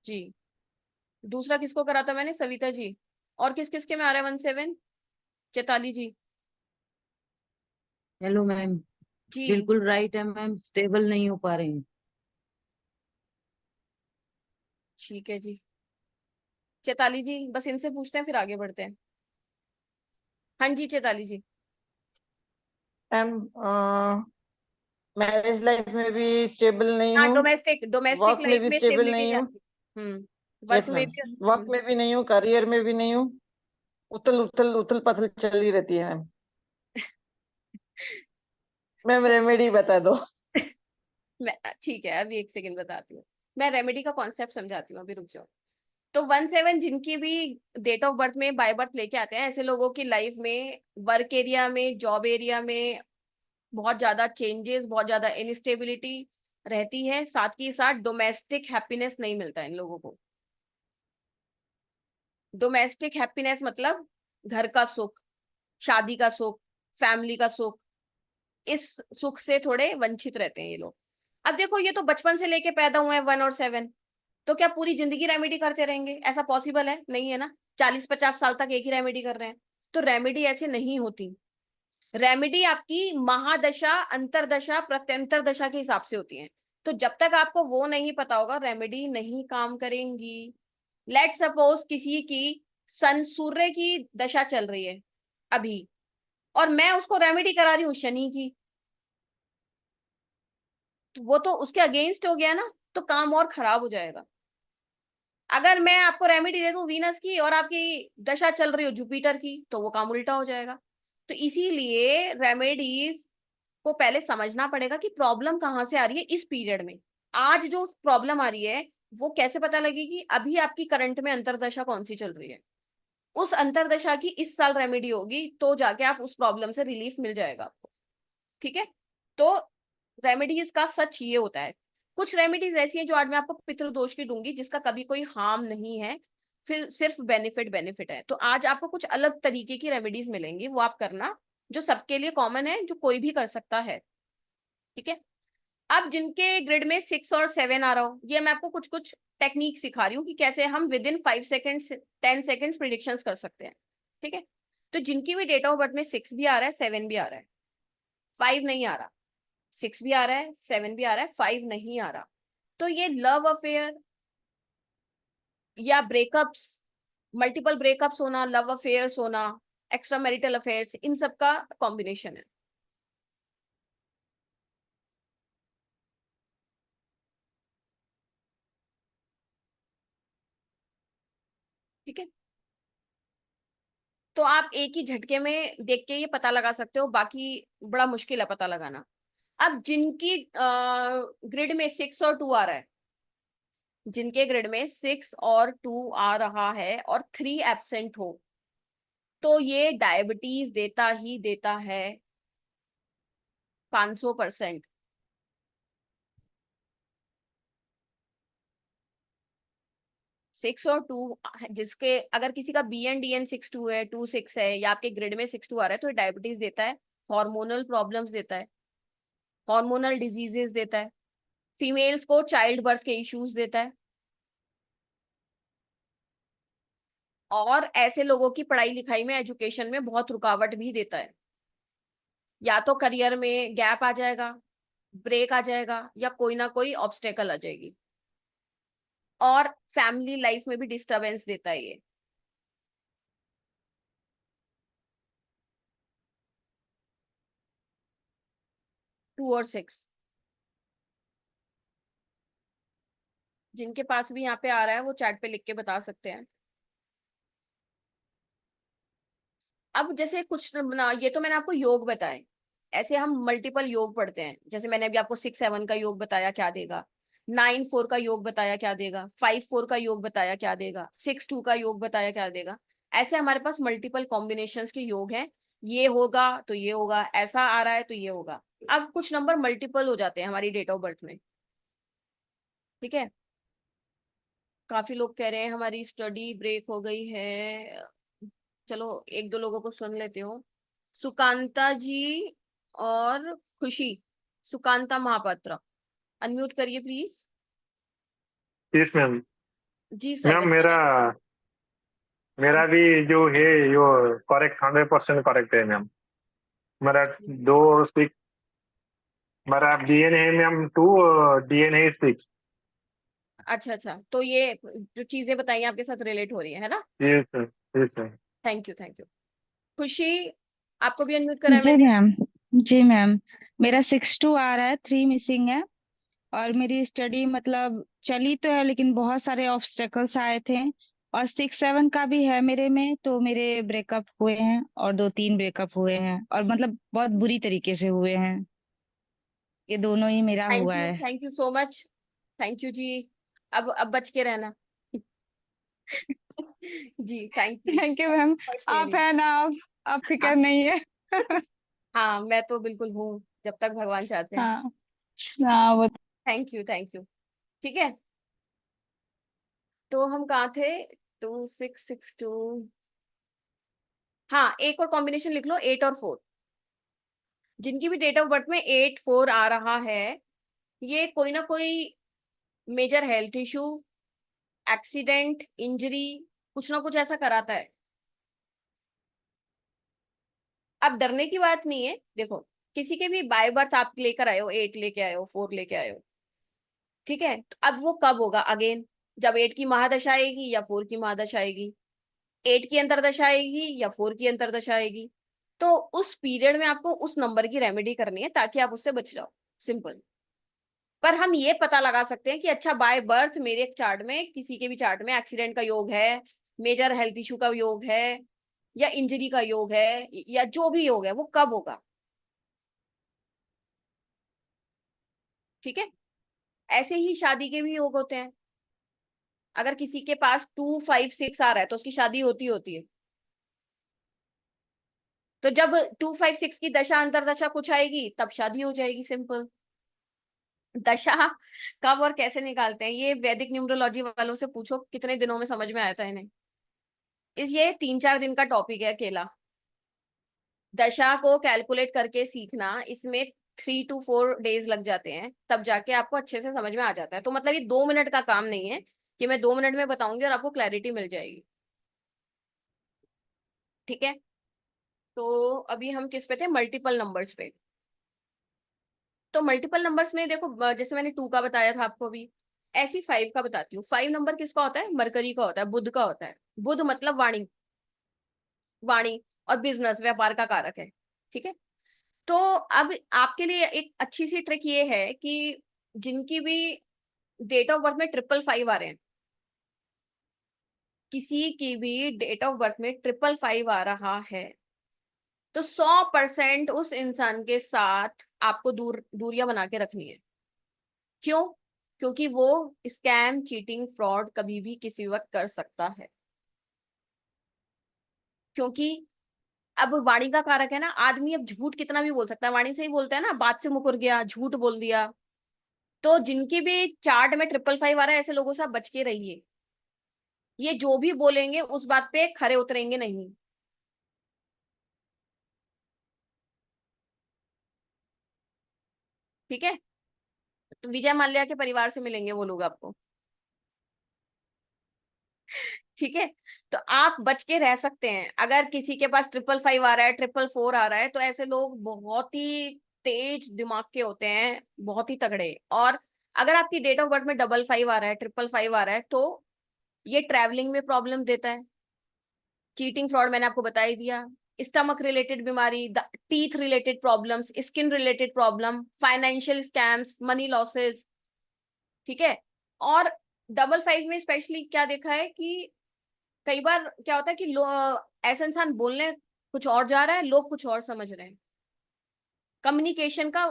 जी दूसरा किसको करा था मैंने, सविता जी। और किस किस के में आ रहा है 1-7, चैताली जी। Hello ma'am. जी बिल्कुल राइट है मैम, स्टेबल नहीं हो पा रही हूँ। ठीक है जी। चैताली जी, बस इनसे पूछते हैं फिर आगे बढ़ते हैं। हाँ जी चैताली जी। मैम मैरिज लाइफ में भी स्टेबल नहीं हाँ, हूँ, डोमेस्टिक डोमेस्टिक वर्क में लाइफ भी में स्टेबल स्टेबिलिटी नहीं हूँ। जाती है। वर्क यस में मैम, भी। वर्क में भी नहीं हूँ, करियर में भी नहीं हूँ, उथल उथल उथल पथल चल ही रहती है मैम। मैम रेमेडी बता दो। मैं ठीक है, अभी एक सेकंड बताती हूँ। मैं रेमेडी का कॉन्सेप्ट समझाती हूँ, अभी रुक जाओ। तो 17 जिनकी भी डेट ऑफ बर्थ में बाय बर्थ लेके आते हैं, ऐसे लोगों की लाइफ में वर्क एरिया में, जॉब एरिया में बहुत ज्यादा चेंजेस, बहुत ज्यादा इनस्टेबिलिटी रहती है। साथ ही साथ डोमेस्टिक हैप्पीनेस नहीं मिलता इन लोगों को। डोमेस्टिक हैप्पीनेस मतलब घर का सुख, शादी का सुख, फैमिली का सुख, इस सुख से थोड़े वंचित रहते हैं ये लोग। अब देखो, ये तो बचपन से लेके पैदा हुए हैं 1 और 7, तो क्या पूरी जिंदगी रेमेडी करते रहेंगे? ऐसा पॉसिबल है? नहीं है ना। 40-50 साल तक एक ही रेमेडी कर रहे हैं, तो रेमेडी ऐसे नहीं होती। रेमेडी आपकी महादशा, अंतरदशा, प्रत्यंतर दशा के हिसाब से होती है। तो जब तक आपको वो नहीं पता होगा, रेमेडी नहीं काम करेंगी। लेट सपोज किसी की सन सूर्य की दशा चल रही है अभी, और मैं उसको रेमेडी करा रही हूँ शनि की, तो वो तो उसके अगेंस्ट हो गया ना, तो काम और खराब हो जाएगा। अगर मैं आपको रेमेडी दे दूं वीनस की और आपकी दशा चल रही हो जुपिटर की, तो वो काम उल्टा हो जाएगा। तो इसीलिए रेमेडीज को पहले समझना पड़ेगा कि प्रॉब्लम कहाँ से आ रही है इस पीरियड में। आज जो प्रॉब्लम आ रही है वो कैसे पता लगेगी? अभी आपकी करंट में अंतरदशा कौन सी चल रही है, उस अंतरदशा की इस साल रेमेडी होगी, तो जाके आप उस प्रॉब्लम से रिलीफ मिल जाएगा आपको। ठीक है, तो रेमेडीज का सच ये होता है। कुछ रेमेडीज ऐसी हैं जो आज मैं आपको पितृदोष की दूंगी, जिसका कभी कोई हार्म नहीं है, फिर सिर्फ बेनिफिट बेनिफिट है। तो आज आपको कुछ अलग तरीके की रेमेडीज मिलेंगी, वो आप करना, जो सबके लिए कॉमन है, जो कोई भी कर सकता है। ठीक है, अब जिनके ग्रिड में 6 और 7 आ रहा हो, ये मैं आपको कुछ कुछ टेक्निक सिखा रही हूँ कि कैसे हम with in 5 seconds 10 seconds prediction कर सकते हैं। ठीक है, तो जिनकी भी डेट ऑफ बर्थ में 6 भी आ रहा है, 7 भी आ रहा है, 5 नहीं आ रहा, 6 भी आ रहा है, 7 भी आ रहा है, 5 नहीं आ रहा, तो ये लव अफेयर या ब्रेकअप्स, मल्टीपल ब्रेकअप्स होना, लव अफेयर्स होना, एक्स्ट्रा मैरिटल अफेयर्स, इन सब का कॉम्बिनेशन है। ठीक है, तो आप एक ही झटके में देख के ये पता लगा सकते हो, बाकी बड़ा मुश्किल है पता लगाना। अब जिनकी ग्रिड में 6 और 2 आ रहा है, जिनके ग्रिड में 6 और 2 आ रहा है और 3 एब्सेंट हो, तो ये डायबिटीज देता ही देता है 500%। 6 और 2, जिसके अगर किसी का बी एन डी एन 6-2 है, 2-6 है, या आपके ग्रिड में 6-2 आ रहा है, तो डायबिटीज देता है, हार्मोनल प्रॉब्लम्स देता है, हार्मोनल डिजीजेस देता है, फीमेल्स को चाइल्ड बर्थ के इश्यूज देता है, और ऐसे लोगों की पढ़ाई लिखाई में, एजुकेशन में बहुत रुकावट भी देता है। या तो करियर में गैप आ जाएगा, ब्रेक आ जाएगा, या कोई ना कोई ऑब्स्टेकल आ जाएगी, और फैमिली लाइफ में भी डिस्टरबेंस देता है ये। टू और 6 जिनके पास भी यहाँ पे आ रहा है वो चैट पे लिख के बता सकते हैं। अब जैसे कुछ ना, ये तो मैंने आपको योग बताए, ऐसे हम मल्टीपल योग पढ़ते हैं। जैसे मैंने अभी आपको 6-7 का योग बताया क्या देगा, 9-4 का योग बताया क्या देगा, 5-4 का योग बताया क्या देगा, 6-2 का योग बताया क्या देगा। ऐसे हमारे पास मल्टीपल कॉम्बिनेशंस के योग हैं, ये होगा तो ये होगा, ऐसा आ रहा है तो ये होगा। अब कुछ नंबर मल्टीपल हो जाते हैं हमारी डेट ऑफ बर्थ में। ठीक है, काफी लोग कह रहे हैं हमारी स्टडी ब्रेक हो गई है। चलो एक दो लोगों को सुन लेते हो। सुकांता जी और खुशी, सुकांता महापात्रा, अनम्यूट करिए प्लीज। Yes ma'am. जी सर मैम बताइए। मेरा भी जो है यो करेक्ट 100% करेक्ट है मैम। मेरा 2 और 6 मेरा BN है मैम 2 और DN है 6। अच्छा अच्छा, तो ये जो चीजें बताई आपके साथ रिलेट हो रही है ना? Yes sir, yes sir. Thank you thank you. खुशी, आपको भी अनम्यूट करा है जी मैंने। मैम। जी मैम, मेरा 6-2 आ रहा है, 3 मिसिंग है। और मेरी स्टडी मतलब चली तो है, लेकिन बहुत सारे ऑब्स्टेकल्स आए थे। और 6-7 का भी है मेरे में, तो मेरे ब्रेकअप हुए हैं और 2-3 ब्रेकअप हुए हैं, और मतलब बहुत बुरी तरीके से हुए हैं। ये दोनों ही मेरा हुआ है। Thank you so much. Thank you जी। अब बच के रहना। जी thank you. Thank you ma'am. आप है ना, आप फिक्र नहीं है। हाँ मैं तो बिल्कुल हूँ, जब तक भगवान चाहते हैं। हाँ हाँ, वो थैंक यू थैंक यू। ठीक है, तो हम कहाँ थे? 2662। हाँ, एक और कॉम्बिनेशन लिख लो, 8 और 4। जिनकी भी डेट ऑफ बर्थ में 8-4 आ रहा है, ये कोई ना कोई major health issue, accident, injury, कुछ ना कुछ ऐसा कराता है। अब डरने की बात नहीं है। देखो, किसी के भी बाय बर्थ आप लेकर आए हो, 8 लेके आए हो, 4 लेके आए हो, ठीक है, तो अब वो कब होगा अगेन? जब 8 की महादशा आएगी या 4 की महादशा आएगी, 8 की अंतरदशा आएगी या 4 की अंतरदशा आएगी। तो उस पीरियड में आपको उस नंबर की रेमेडी करनी है ताकि आप उससे बच जाओ, सिंपल। पर हम ये पता लगा सकते हैं कि अच्छा, बाय बर्थ मेरे चार्ट में, किसी के भी चार्ट में एक्सीडेंट का योग है, मेजर हेल्थ इशू का योग है, या इंजरी का योग है, या जो भी योग है, वो कब होगा। ठीक है, ऐसे ही शादी के भी योग होते हैं। अगर किसी के पास 2-5-6 आ रहा है तो उसकी शादी होती होती है। तो जब 2-5-6 की दशा अंतरदशा कुछ आएगी तब शादी हो जाएगी, सिंपल। दशा कब और कैसे निकालते हैं, ये वैदिक न्यूमरोलॉजी वालों से पूछो, कितने दिनों में समझ में आया था इन्हें। ये 3-4 दिन का टॉपिक है अकेला। दशा को कैलकुलेट करके सीखना, इसमें 3-4 डेज लग जाते हैं, तब जाके आपको अच्छे से समझ में आ जाता है। तो मतलब ये 2 मिनट का काम नहीं है कि मैं 2 मिनट में बताऊंगी और आपको क्लैरिटी मिल जाएगी। ठीक है, तो अभी हम किस पे थे? मल्टीपल नंबर्स पे। तो मल्टीपल नंबर्स में देखो, जैसे मैंने 2 का बताया था आपको अभी, ऐसी 5 का बताती हूँ। 5 नंबर किसका होता है? मरकरी का होता है, बुध का होता है। बुध मतलब वाणी, वाणी और बिजनेस, व्यापार का कारक है। ठीक है, तो अब आपके लिए एक अच्छी सी ट्रिक ये है कि जिनकी भी डेट ऑफ बर्थ में 555 आ रहे हैं, किसी की भी डेट ऑफ बर्थ में 555 आ रहा है, तो 100% उस इंसान के साथ आपको दूरियां बना के रखनी है। क्यों? क्योंकि वो स्कैम, चीटिंग, फ्रॉड कभी भी किसी वक्त कर सकता है। क्योंकि अब वाणी का कारक है ना, आदमी अब झूठ कितना भी बोल सकता है, वाणी से ही बोलता है ना, बात से मुकर गया, झूठ बोल दिया। तो जिनके भी चार्ट में 555 आ रहा है, ऐसे लोगों से आप बच के रहिए। ये जो भी बोलेंगे उस बात पे खरे उतरेंगे नहीं। ठीक है, तो विजय माल्या के परिवार से मिलेंगे वो लोग आपको। ठीक है, तो आप बच के रह सकते हैं। अगर किसी के पास 555 आ रहा है, 444 आ रहा है, तो ऐसे लोग बहुत ही तेज दिमाग के होते हैं, बहुत ही तगड़े। और अगर आपकी डेट ऑफ बर्थ में 55 आ रहा है, 555 आ रहा है, तो ये ट्रैवलिंग में प्रॉब्लम देता है। चीटिंग, फ्रॉड मैंने आपको बता ही दिया। स्टमक रिलेटेड बीमारी, teeth related problems, skin related problem, financial scams, money losses. ठीक है, और 55 में स्पेशली क्या देखा है कि कई बार क्या होता है कि ऐसा इंसान बोलने कुछ और जा रहा है, लोग कुछ और समझ रहे हैं। कम्युनिकेशन का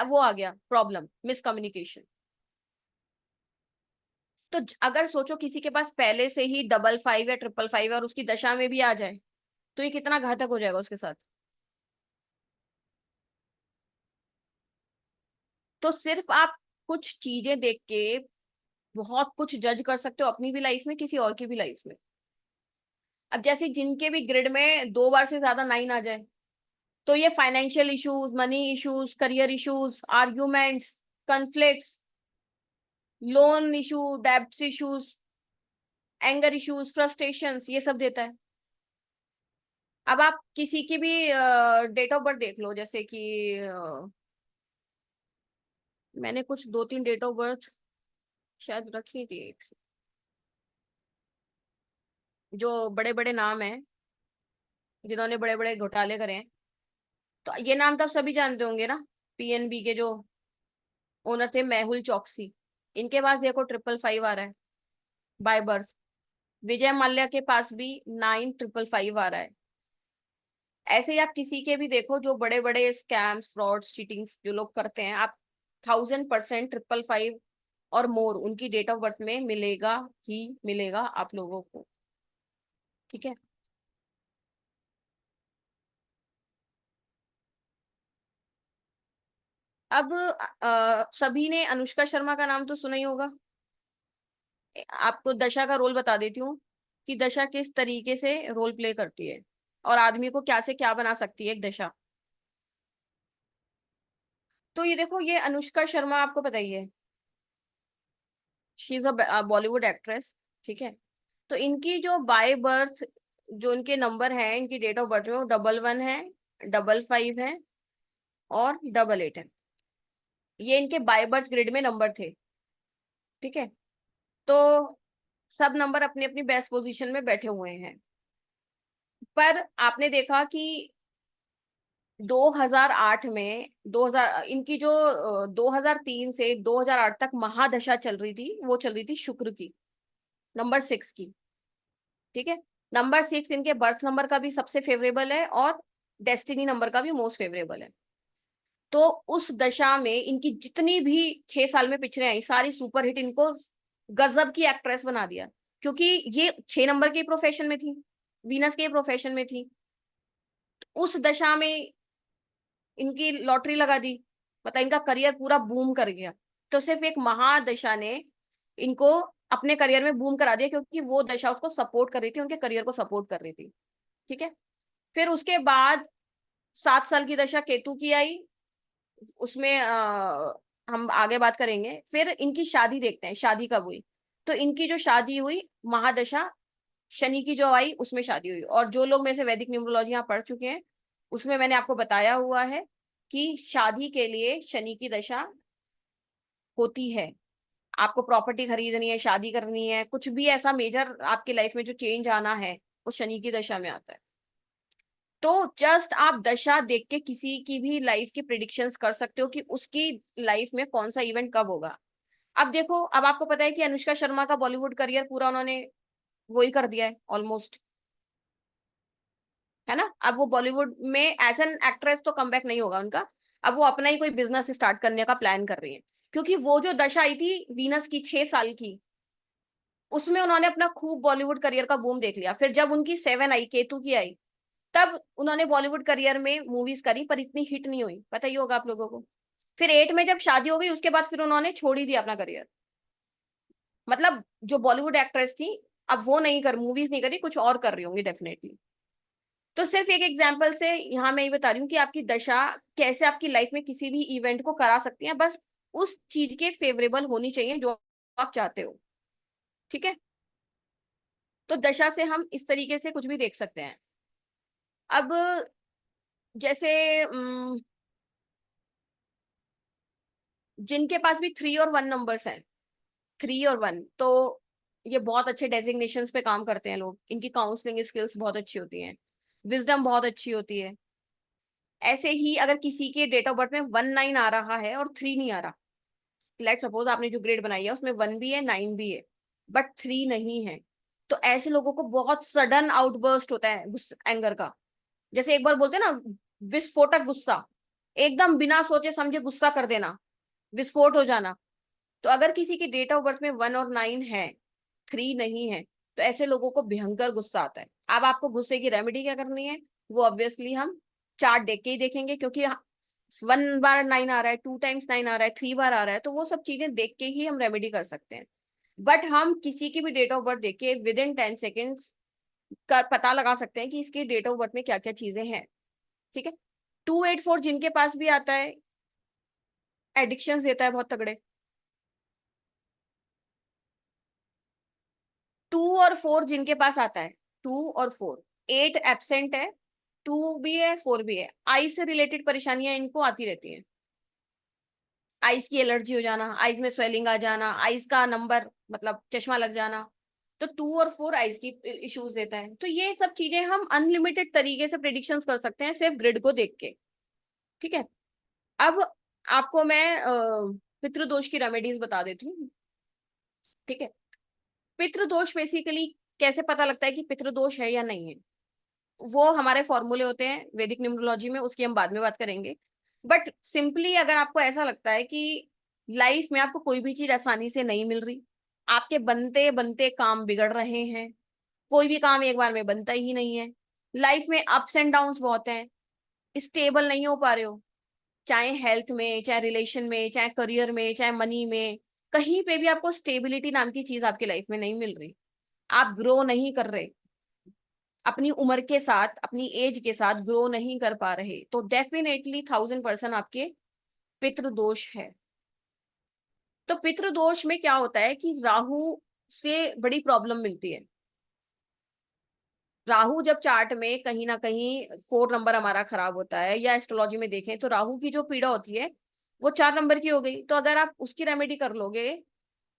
वो आ गया प्रॉब्लम, मिसकम्युनिकेशन। तो अगर सोचो किसी के पास पहले से ही 55 या 555 और उसकी दशा में भी आ जाए, तो ये कितना घातक हो जाएगा उसके साथ। तो सिर्फ आप कुछ चीजें देख के बहुत कुछ जज कर सकते हो, अपनी भी लाइफ में, किसी और की भी लाइफ में। अब जैसे जिनके भी ग्रिड में 2 बार से ज्यादा 9 आ जाए, तो ये financial issues, money issues, career issues, arguments, conflicts, loan issue, debts issues, anger issues, frustrations, ये सब देता है। अब आप किसी की भी डेट ऑफ बर्थ देख लो, जैसे कि मैंने कुछ 2-3 डेट ऑफ बर्थ शायद रखी थी एक से, जो बड़े बड़े नाम हैं, जिन्होंने बड़े बड़े घोटाले करे हैं। तो ये नाम तो आप सभी जानते होंगे ना, पीएनबी के जो ओनर थे मेहुल चौकसी, इनके पास देखो 555 आ रहा है बाय बर्थ। विजय माल्या के पास भी 9555 आ रहा है। ऐसे ही आप किसी के भी देखो जो बड़े बड़े स्कैम्स, फ्रॉड्स, चीटिंग्स जो लोग करते हैं, आप 1000% 555 और मोर उनकी डेट ऑफ बर्थ में मिलेगा ही मिलेगा आप लोगों को। ठीक है, अब सभी ने अनुष्का शर्मा का नाम तो सुना ही होगा। आपको दशा का रोल बता देती हूँ कि दशा किस तरीके से रोल प्ले करती है और आदमी को क्या से क्या बना सकती है एक दशा। तो ये देखो, ये अनुष्का शर्मा आपको पता ही है, she is a Bollywood actress. ठीक है, तो इनकी जो बाय बर्थ जो इनके नंबर है, इनकी डेट ऑफ बर्थ में, वो 11 है, 55 है और 88 है। ये इनके बाय बर्थ ग्रिड में नंबर थे। ठीक है, तो सब नंबर अपनी अपनी बेस्ट पोजीशन में बैठे हुए हैं। पर आपने देखा कि 2008 में 2000 इनकी जो 2003 से 2008 तक महादशा चल रही थी, वो चल रही थी शुक्र की, नंबर 6 की। ठीक है, नंबर 6 इनके बर्थ नंबर का भी सबसे फेवरेबल है और डेस्टिनी नंबर का भी मोस्ट फेवरेबल है। तो उस दशा में इनकी जितनी भी 6 साल में पिक्चरें आई, सारी सुपरहिट, इनको गजब की एक्ट्रेस बना दिया, क्योंकि ये 6 नंबर के प्रोफेशन में थी, वीनस के प्रोफेशन में थी। उस दशा में इनकी लॉटरी लगा दी, मतलब इनका करियर पूरा बूम कर गया। तो सिर्फ एक महादशा ने इनको अपने करियर में बूम करा दिया, क्योंकि वो दशा उसको सपोर्ट कर रही थी, उनके करियर को सपोर्ट कर रही थी। ठीक है, फिर उसके बाद 7 साल की दशा केतु की आई, उसमें हम आगे बात करेंगे। फिर इनकी शादी देखते हैं, शादी कब हुई। तो इनकी जो शादी हुई, महादशा शनि की जो आई, उसमें शादी हुई। और जो लोग मेरे से वैदिक न्यूमरोलॉजी यहाँ पढ़ चुके हैं, उसमें मैंने आपको बताया हुआ है कि शादी के लिए शनि की दशा होती है। आपको प्रॉपर्टी खरीदनी है, शादी करनी है, कुछ भी ऐसा मेजर आपकी लाइफ में जो चेंज आना है, वो शनि की दशा में आता है। तो जस्ट आप दशा देख के किसी की भी लाइफ की प्रिडिक्शंस कर सकते हो कि उसकी लाइफ में कौन सा इवेंट कब होगा। अब देखो, अब आपको पता है कि अनुष्का शर्मा का बॉलीवुड करियर पूरा उन्होंने वही कर दिया है ऑलमोस्ट, है ना। अब वो बॉलीवुड में एज एन एक्ट्रेस तो कमबैक नहीं होगा उनका। अब वो अपना ही कोई बिजनेस स्टार्ट करने का प्लान कर रही है, क्योंकि वो जो दशा आई थी वीनस की 6 साल की, उसमें उन्होंने अपना खूब बॉलीवुड करियर का बूम देख लिया। फिर जब उनकी 7 आई, केतु की आई, तब उन्होंने बॉलीवुड करियर में मूवीज करी, पर इतनी हिट नहीं हुई, पता ही होगा आप लोगों को। फिर 8 में जब शादी हो गई, उसके बाद फिर उन्होंने छोड़ ही दिया अपना करियर। मतलब जो बॉलीवुड एक्ट्रेस थी, अब वो नहीं कर मूवीज नहीं करी, कुछ और कर रही होंगी डेफिनेटली। तो सिर्फ एक एग्जाम्पल से यहाँ मैं ये बता रही हूँ कि आपकी दशा कैसे आपकी लाइफ में किसी भी इवेंट को करा सकती है, बस उस चीज के फेवरेबल होनी चाहिए जो आप चाहते हो। ठीक है, तो दशा से हम इस तरीके से कुछ भी देख सकते हैं। अब जैसे जिनके पास भी 3 और 1 नंबर्स हैं, 3 और 1, तो ये बहुत अच्छे डेजिग्नेशंस पे काम करते हैं लोग। इनकी काउंसलिंग स्किल्स बहुत अच्छी होती हैं, विजडम बहुत अच्छी होती है। ऐसे ही अगर किसी के डेट ऑफ बर्थ में 19 आ रहा है और 3 नहीं आ रहा, लेट सपोज आपने जो ग्रेड बनाई है उसमें 1 भी है, 9 भी है, बट 3 नहीं है, तो ऐसे लोगों को बहुत सडन आउटबर्स्ट होता है एंगर का। जैसे एक बार बोलते हैं ना, विस्फोटक गुस्सा, एकदम बिना सोचे समझे गुस्सा कर देना, विस्फोट हो जाना। तो अगर किसी की डेट ऑफ बर्थ में 1 और 9 है, 3 नहीं है, तो ऐसे लोगों को भयंकर गुस्सा आता है। अब आपको गुस्से की रेमेडी क्या करनी है, वो ऑब्वियसली हम चार्ट देख के ही देखेंगे, क्योंकि 1 बार 9 आ रहा है, 2 टाइम्स 9 आ रहा है, 3 बार आ रहा है, तो वो सब चीजें देख के ही हम रेमेडी कर सकते हैं। बट हम किसी की भी डेट ऑफ बर्थ देख के विद इन 10 सेकेंड्स का पता लगा सकते हैं कि इसकी डेट ऑफ बर्थ में क्या क्या चीजें हैं। ठीक है, 284 जिनके पास भी आता है, एडिक्शंस देता है बहुत तगड़े। 2 और 4 जिनके पास आता है, 2 और 4, 8 एब्सेंट है, 2 भी है, 4 भी है, आई से रिलेटेड परेशानियां इनको आती रहती हैं। आइज की एलर्जी हो जाना, आइज में स्वेलिंग आ जाना, आइज का नंबर मतलब चश्मा लग जाना, तो 2 और 4 आइज की इश्यूज देता है। तो ये सब चीजें हम अनलिमिटेड तरीके से प्रिडिक्शंस कर सकते हैं सिर्फ ग्रिड को देख के। ठीक है, अब आपको मैं पितृदोष की रेमेडीज बता देती हूँ। ठीक है, पितृदोष बेसिकली कैसे पता लगता है कि पितृदोष है या नहीं है, वो हमारे फॉर्मूले होते हैं वैदिक न्यूमरोलॉजी में, उसकी हम बाद में बात करेंगे। बट सिंपली अगर आपको ऐसा लगता है कि लाइफ में आपको कोई भी चीज आसानी से नहीं मिल रही, आपके बनते बनते काम बिगड़ रहे हैं, कोई भी काम एक बार में बनता ही नहीं है, लाइफ में अप्स एंड डाउन्स बहुत हैं, स्टेबल नहीं हो पा रहे हो, चाहे हेल्थ में, चाहे रिलेशन में, चाहे करियर में, चाहे मनी में, कहीं पे भी आपको स्टेबिलिटी नाम की चीज आपकी लाइफ में नहीं मिल रही, आप ग्रो नहीं कर रहे, अपनी उम्र के साथ, अपनी एज के साथ ग्रो नहीं कर पा रहे, तो डेफिनेटली 1000% आपके पितृदोष है। तो पितृदोष में क्या होता है कि राहु से बड़ी प्रॉब्लम मिलती है। राहु जब चार्ट में कहीं ना कहीं 4 नंबर हमारा खराब होता है, या एस्ट्रोलॉजी में देखें तो राहु की जो पीड़ा होती है वो 4 नंबर की हो गई, तो अगर आप उसकी रेमेडी कर लोगे,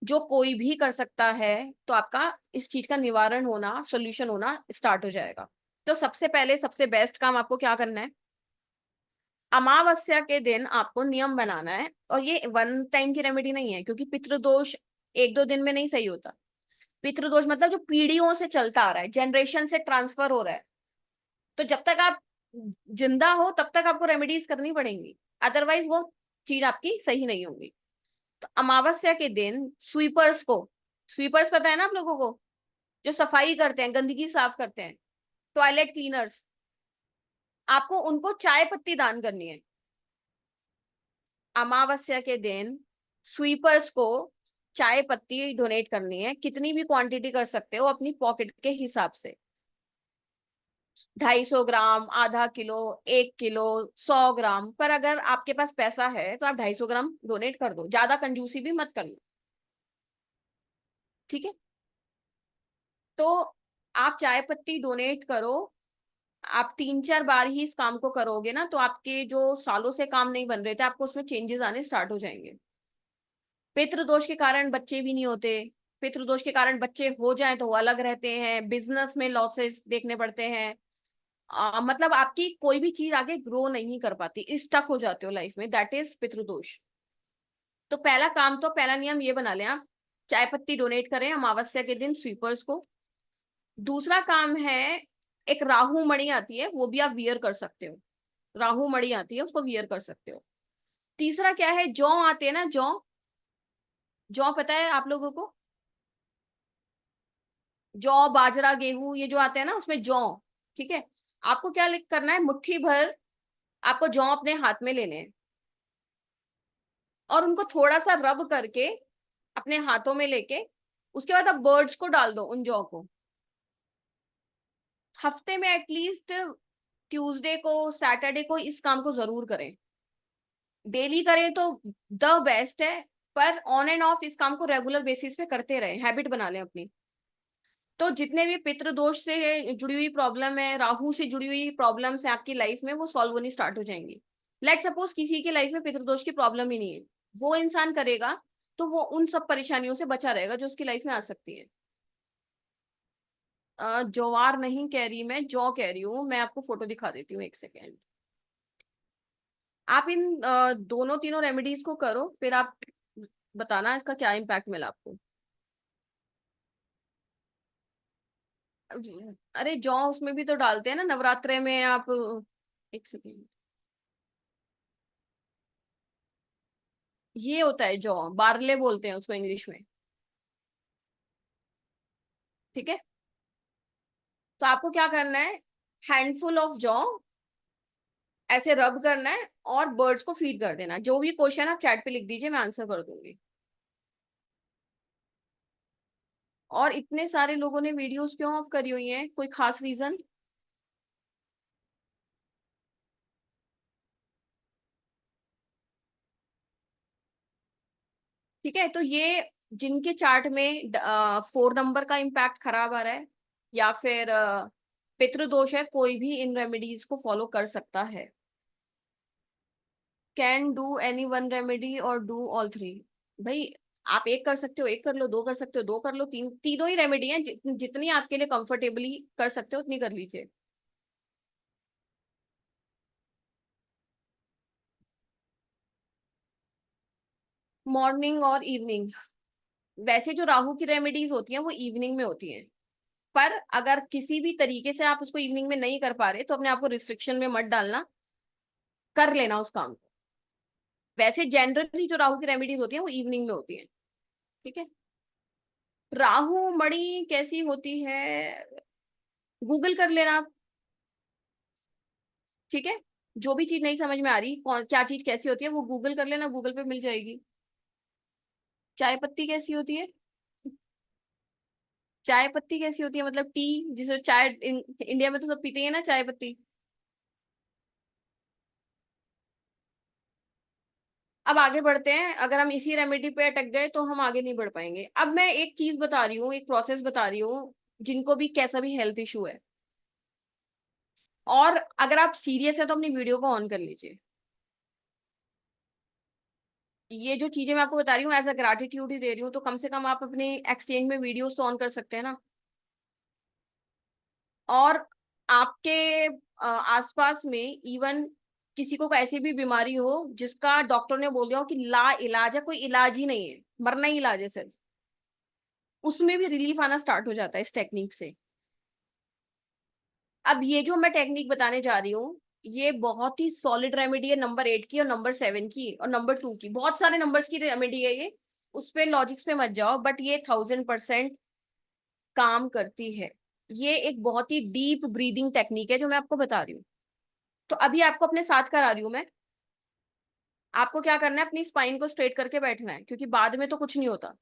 जो कोई भी कर सकता है, तो आपका इस चीज का निवारण होना, सोल्यूशन होना स्टार्ट हो जाएगा। तो सबसे पहले सबसे बेस्ट काम आपको क्या करना है, अमावस्या के दिन आपको नियम बनाना है, और ये वन टाइम की रेमेडी नहीं है, क्योंकि पितृदोष 1-2 दिन में नहीं सही होता। पितृदोष मतलब जो पीढ़ियों से चलता आ रहा है, जनरेशन से ट्रांसफर हो रहा है, तो जब तक आप जिंदा हो तब तक आपको रेमेडीज करनी पड़ेंगी, अदरवाइज वो चीज आपकी सही नहीं होगी। तो अमावस्या के दिन स्वीपर्स को, स्वीपर्स पता है ना आप लोगों को, जो सफाई करते हैं, गंदगी साफ करते हैं, टॉयलेट क्लीनर्स, आपको उनको चाय पत्ती दान करनी है। अमावस्या के दिन स्वीपर्स को चाय पत्ती डोनेट करनी है, कितनी भी क्वांटिटी कर सकते हो अपनी पॉकेट के हिसाब से, 250 ग्राम, आधा किलो, 1 किलो, 100 ग्राम, पर अगर आपके पास पैसा है तो आप 250 ग्राम डोनेट कर दो, ज्यादा कंजूसी भी मत करना। ठीक है, तो आप चाय पत्ती डोनेट करो, आप 3-4 बार ही इस काम को करोगे ना, तो आपके जो सालों से काम नहीं बन रहे थे, आपको उसमें चेंजेस आने स्टार्ट हो जाएंगे। पितृदोष के कारण बच्चे भी नहीं होते, पितृदोष के कारण बच्चे हो जाएं तो वो अलग रहते हैं, बिजनेस में लॉसेस देखने पड़ते हैं, मतलब आपकी कोई भी चीज आगे ग्रो नहीं कर पाती, स्टक हो जाते हो लाइफ में, दैट इज पितृदोष। तो पहला काम, तो पहला नियम ये बना लें आप, चाय पत्ती डोनेट करें अमावस्या के दिन स्वीपर्स को। दूसरा काम है, एक राहु मणि आती है, वो भी आप वियर कर सकते हो, राहु मणि आती है, उसको वियर कर सकते हो। तीसरा क्या है, जौ आते हैं ना, जौ, जौ पता है आप लोगों को, जौ, बाजरा, गेहूं, ये जो आते हैं ना, उसमें जौ। ठीक है, आपको क्या करना है, मुट्ठी भर आपको जौ अपने हाथ में लेने हैं, और उनको थोड़ा सा रब करके अपने हाथों में लेके, उसके बाद आप बर्ड्स को डाल दो उन जौ को। हफ्ते में एटलीस्ट ट्यूसडे को, सैटरडे को इस काम को जरूर करें, डेली करें तो द बेस्ट है, पर ऑन एंड ऑफ इस काम को रेगुलर बेसिस पे करते रहें, हैबिट बना लें अपनी। तो जितने भी पितृदोष से जुड़ी हुई प्रॉब्लम है, राहु से जुड़ी हुई प्रॉब्लम्स है आपकी लाइफ में, वो सॉल्व होनी स्टार्ट हो जाएंगी। लेट सपोज किसी की लाइफ में पितृदोष की प्रॉब्लम ही नहीं है, वो इंसान करेगा तो वो उन सब परेशानियों से बचा रहेगा जो उसकी लाइफ में आ सकती है। ज्वार नहीं कह रही मैं, जौ कह रही हूँ, मैं आपको फोटो दिखा देती हूँ, 1 सेकेंड। आप इन दोनों तीनों रेमेडीज को करो, फिर आप बताना इसका क्या इम्पैक्ट मिला आपको। अरे जौ उसमें भी तो डालते हैं ना नवरात्रे में आप, 1 सेकेंड, ये होता है जौ, बार्ले बोलते हैं उसको इंग्लिश में। ठीक है, तो आपको क्या करना है, हैंडफुल ऑफ जौ ऐसे रब करना है और बर्ड्स को फीड कर देना। जो भी क्वेश्चन आप चैट पे लिख दीजिए, मैं आंसर कर दूंगी। और इतने सारे लोगों ने वीडियोस क्यों ऑफ करी हुई हैं, कोई खास रीजन? ठीक है, तो ये जिनके चार्ट में 4 नंबर का इम्पैक्ट खराब आ रहा है, या फिर पितृदोष है, कोई भी इन रेमेडीज को फॉलो कर सकता है। Can do any one remedy और डू ऑल थ्री। भाई आप एक कर सकते हो, एक कर लो, दो कर सकते हो, दो कर लो, तीनों ही रेमेडी हैं, जितनी आपके लिए कंफर्टेबली कर सकते हो उतनी कर लीजिए। मॉर्निंग और इवनिंग, वैसे जो राहु की रेमेडीज होती हैं वो इवनिंग में होती हैं, पर अगर किसी भी तरीके से आप उसको इवनिंग में नहीं कर पा रहे तो अपने आप को रिस्ट्रिक्शन में मत डालना, कर लेना उस काम को। वैसे जनरली जो राहु की रेमेडीज होती हैं वो इवनिंग में होती हैं, ठीक है। राहु मणि कैसी होती है, गूगल कर लेना आप, ठीक है। जो भी चीज नहीं समझ में आ रही कौन क्या चीज कैसी होती है वो गूगल कर लेना, गूगल पे मिल जाएगी। चाय पत्ती कैसी होती है, चाय पत्ती कैसी होती है, मतलब टी, जिसे चाय इंडिया में तो सब पीते हैं ना चाय पत्ती। अब आगे बढ़ते हैं, अगर हम इसी रेमेडी पे अटक गए तो हम आगे नहीं बढ़ पाएंगे। अब मैं एक चीज बता रही हूँ, एक प्रोसेस बता रही हूँ, जिनको भी कैसा भी हेल्थ इशू है, और अगर आप सीरियस है तो अपनी वीडियो को ऑन कर लीजिए। ये जो चीजें मैं आपको बता रही हूँ एज अ ग्रैटिट्यूड ही दे रही हूँ, तो कम से कम आप अपने एक्सचेंज में वीडियोस तो ऑन कर सकते हैं ना। और आपके आसपास में इवन किसी को ऐसी भी बीमारी हो जिसका डॉक्टर ने बोल दिया हो कि ला इलाज है, कोई इलाज ही नहीं है, मरना ही इलाज है सिर्फ, उसमें भी रिलीफ आना स्टार्ट हो जाता है इस टेक्निक से। अब ये जो मैं टेक्निक बताने जा रही हूँ ये बहुत ही सॉलिड रेमेडी है, नंबर 8 की और नंबर 7 की और नंबर 2 की, बहुत सारे नंबर्स की रेमेडी है ये, उस पे लॉजिक्स पे मत जाओ, बट ये 1000% काम करती है। ये एक बहुत ही डीप ब्रीदिंग टेक्निक है जो मैं आपको बता रही हूँ। तो अभी आपको अपने साथ करा रही हूँ मैं। आपको क्या करना है, अपनी स्पाइन को स्ट्रेट करके बैठना है, क्योंकि बाद में तो कुछ नहीं होता।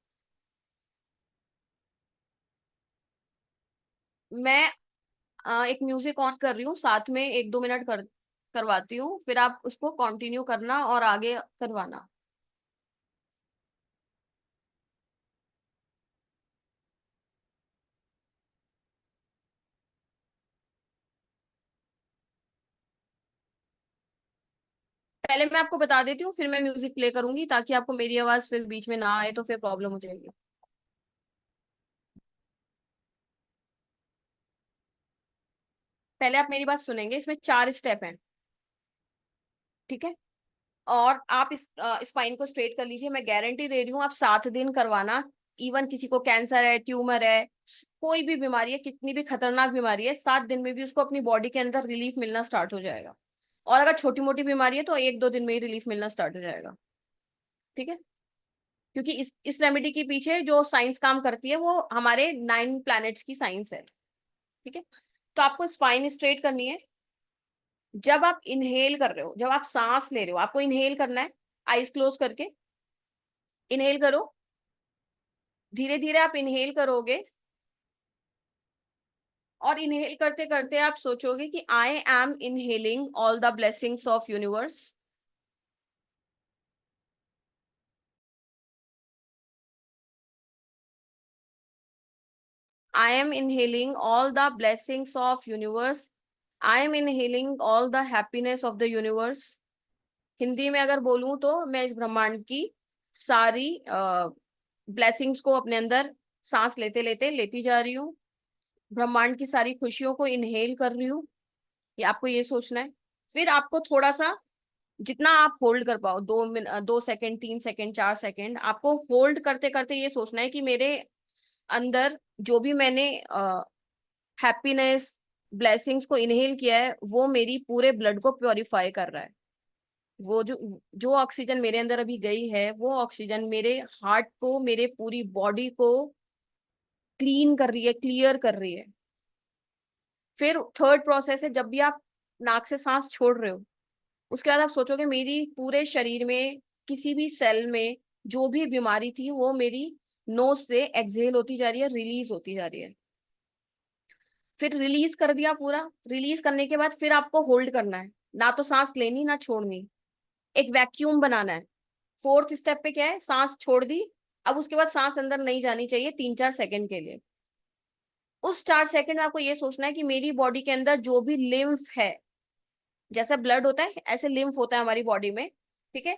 मैं एक म्यूजिक ऑन कर रही हूँ, साथ में 1-2 मिनट करवाती हूँ, फिर आप उसको कंटिन्यू करना और आगे करवाना। पहले मैं आपको बता देती हूँ, फिर मैं म्यूजिक प्ले करूंगी ताकि आपको मेरी आवाज फिर बीच में ना आए, तो फिर प्रॉब्लम हो जाएगी। पहले आप मेरी बात सुनेंगे, इसमें 4 स्टेप हैं, ठीक है। और आप इस स्पाइन को स्ट्रेट कर लीजिए, मैं गारंटी दे रही हूँ आप 7 दिन करवाना। इवन किसी को कैंसर है, ट्यूमर है, कोई भी बीमारी है, कितनी भी खतरनाक बीमारी है, 7 दिन में भी उसको अपनी बॉडी के अंदर रिलीफ मिलना स्टार्ट हो जाएगा। और अगर छोटी मोटी बीमारी है तो 1-2 दिन में ही रिलीफ मिलना स्टार्ट हो जाएगा, ठीक है। क्योंकि इस रेमेडी के पीछे जो साइंस काम करती है वो हमारे 9 प्लैनेट्स की साइंस है, ठीक है। तो आपको स्पाइन स्ट्रेट करनी है। जब आप इनहेल कर रहे हो, जब आप सांस ले रहे हो, आपको इनहेल करना है, आईज क्लोज करके इनहेल करो। धीरे धीरे आप इनहेल करोगे और इनहेल करते करते आप सोचोगे कि I am inhaling all the blessings of universe. I am inhaling all the blessings of universe. I am inhaling all the happiness of the universe. Hindi में अगर बोलूं तो मैं इस ब्रह्मांड की सारी ब्लेसिंग्स को अपने अंदर सांस लेते लेते लेती जा रही हूँ। ब्रह्मांड की सारी खुशियों को इनहेल कर रही हूँ। ये आपको ये सोचना है। फिर आपको थोड़ा सा, जितना आप होल्ड कर पाओ, 2 सेकंड, 3 सेकंड, 4 सेकंड, आपको होल्ड करते करते ये सोचना है कि मेरे अंदर जो भी मैंने हैप्पीनेस ब्लेसिंग्स को इनहेल किया है वो मेरी पूरे ब्लड को प्योरीफाई कर रहा है। वो जो ऑक्सीजन मेरे अंदर अभी गई है वो ऑक्सीजन मेरे हार्ट को, मेरे पूरी बॉडी को क्लीन कर रही है, क्लियर कर रही है। फिर थर्ड प्रोसेस है, जब भी आप नाक से सांस छोड़ रहे हो उसके बाद आप सोचोगे मेरी पूरे शरीर में किसी भी सेल में जो भी बीमारी थी वो मेरी नोज से एक्सहेल होती जा रही है, रिलीज होती जा रही है। फिर रिलीज कर दिया पूरा। रिलीज करने के बाद फिर आपको होल्ड करना है, ना तो सांस लेनी ना छोड़नी, एक वैक्यूम बनाना है। फोर्थ स्टेप पे क्या है, सांस छोड़ दी, अब उसके बाद सांस अंदर नहीं जानी चाहिए 3-4 सेकंड के लिए। उस 4 सेकंड में आपको ये सोचना है कि मेरी बॉडी के अंदर जो भी लिम्फ है, जैसा ब्लड होता है ऐसे लिम्फ होता है हमारी बॉडी में, ठीक है।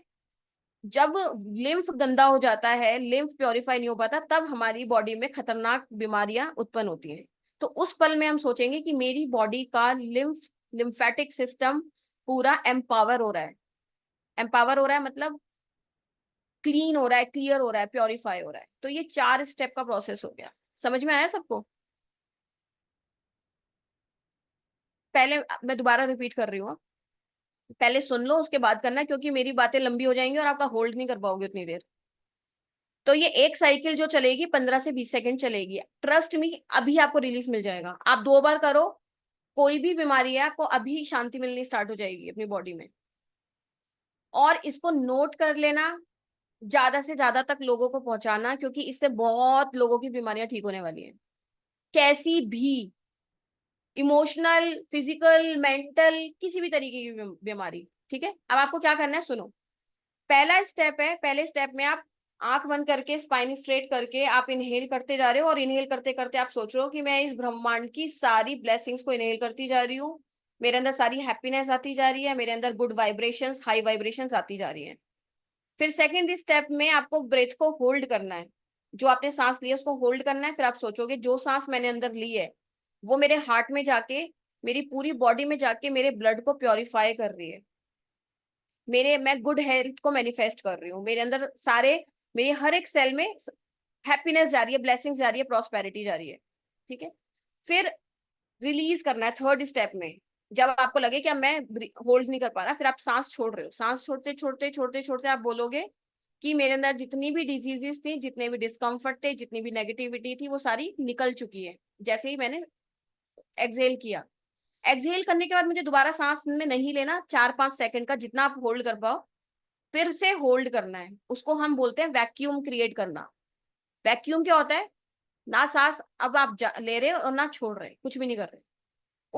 जब लिम्फ गंदा हो जाता है, लिम्फ प्योरीफाई नहीं हो पाता, तब हमारी बॉडी में खतरनाक बीमारियां उत्पन्न होती हैं। तो उस पल में हम सोचेंगे कि मेरी बॉडी का लिम्फेटिक सिस्टम पूरा एम्पावर हो रहा है। एम्पावर हो रहा है मतलब क्लीन हो रहा है, क्लियर हो रहा है, प्योरीफाई हो रहा है। तो ये 4 स्टेप का प्रोसेस हो गया। समझ में आया सबको? पहले मैं दोबारा रिपीट कर रही हूँ, पहले सुन लो उसके बाद करना, क्योंकि मेरी बातें लंबी हो जाएंगी और आपका होल्ड नहीं कर पाओगे उतनी देर। तो ये एक साइकिल जो चलेगी 15 से 20 सेकंड चलेगी। ट्रस्ट मी, अभी आपको रिलीफ मिल जाएगा। आप 2 बार करो, कोई भी बीमारी है आपको अभी शांति मिलनी स्टार्ट हो जाएगी अपनी बॉडी में। और इसको नोट कर लेना, ज्यादा से ज्यादा तक लोगों को पहुंचाना, क्योंकि इससे बहुत लोगों की बीमारियां ठीक होने वाली हैं। कैसी भी इमोशनल, फिजिकल, मेंटल, किसी भी तरीके की बीमारी। ठीक है, अब आपको क्या करना है सुनो। पहला स्टेप है, पहले स्टेप में आप आंख बंद करके, स्पाइन स्ट्रेट करके आप इनहेल करते जा रहे हो, और इनहेल करते करते आप सोच रहे हो कि मैं इस ब्रह्मांड की सारी ब्लेसिंग्स को इनहेल करती जा रही हूँ, मेरे अंदर सारी हैप्पीनेस आती जा रही है, मेरे अंदर गुड वाइब्रेशंस, हाई वाइब्रेशंस आती जा रही हैं। फिर सेकेंड स्टेप में आपको ब्रेथ को होल्ड करना है। जो आपने सांस ली है उसको होल्ड करना है। फिर आप सोचोगे जो सांस मैंने अंदर ली है वो मेरे हार्ट में जाके, मेरी पूरी बॉडी में जाके मेरे ब्लड को प्योरीफाई कर रही है, मैं गुड हेल्थ को मैनिफेस्ट कर रही हूँ, मेरे अंदर सारे, मेरे हर एक सेल में हैप्पीनेस जा रही है, ब्लेसिंग्स जा रही है, प्रॉस्पेरिटी जा रही है। ठीक है, फिर रिलीज करना है थर्ड स्टेप में। जब आपको लगे कि अब मैं होल्ड नहीं कर पा रहा, फिर आप सांस छोड़ रहे हो। सांस छोड़ते छोड़ते छोड़ते छोड़ते आप बोलोगे कि मेरे अंदर जितनी भी डिजीजेस थी, जितने भी डिस्कम्फर्ट थे, जितनी भी नेगेटिविटी थी, वो सारी निकल चुकी है। जैसे ही मैंने एक्सहेल किया, एक्सहेल करने के बाद मुझे दोबारा सांस में नहीं लेना, 4-5 सेकंड का जितना आप होल्ड कर पाओ फिर से होल्ड करना है। उसको हम बोलते हैं वैक्यूम क्रिएट करना। वैक्यूम क्या होता है? ना सांस अब आप ले रहे हो और ना छोड़ रहे, कुछ भी नहीं कर रहे।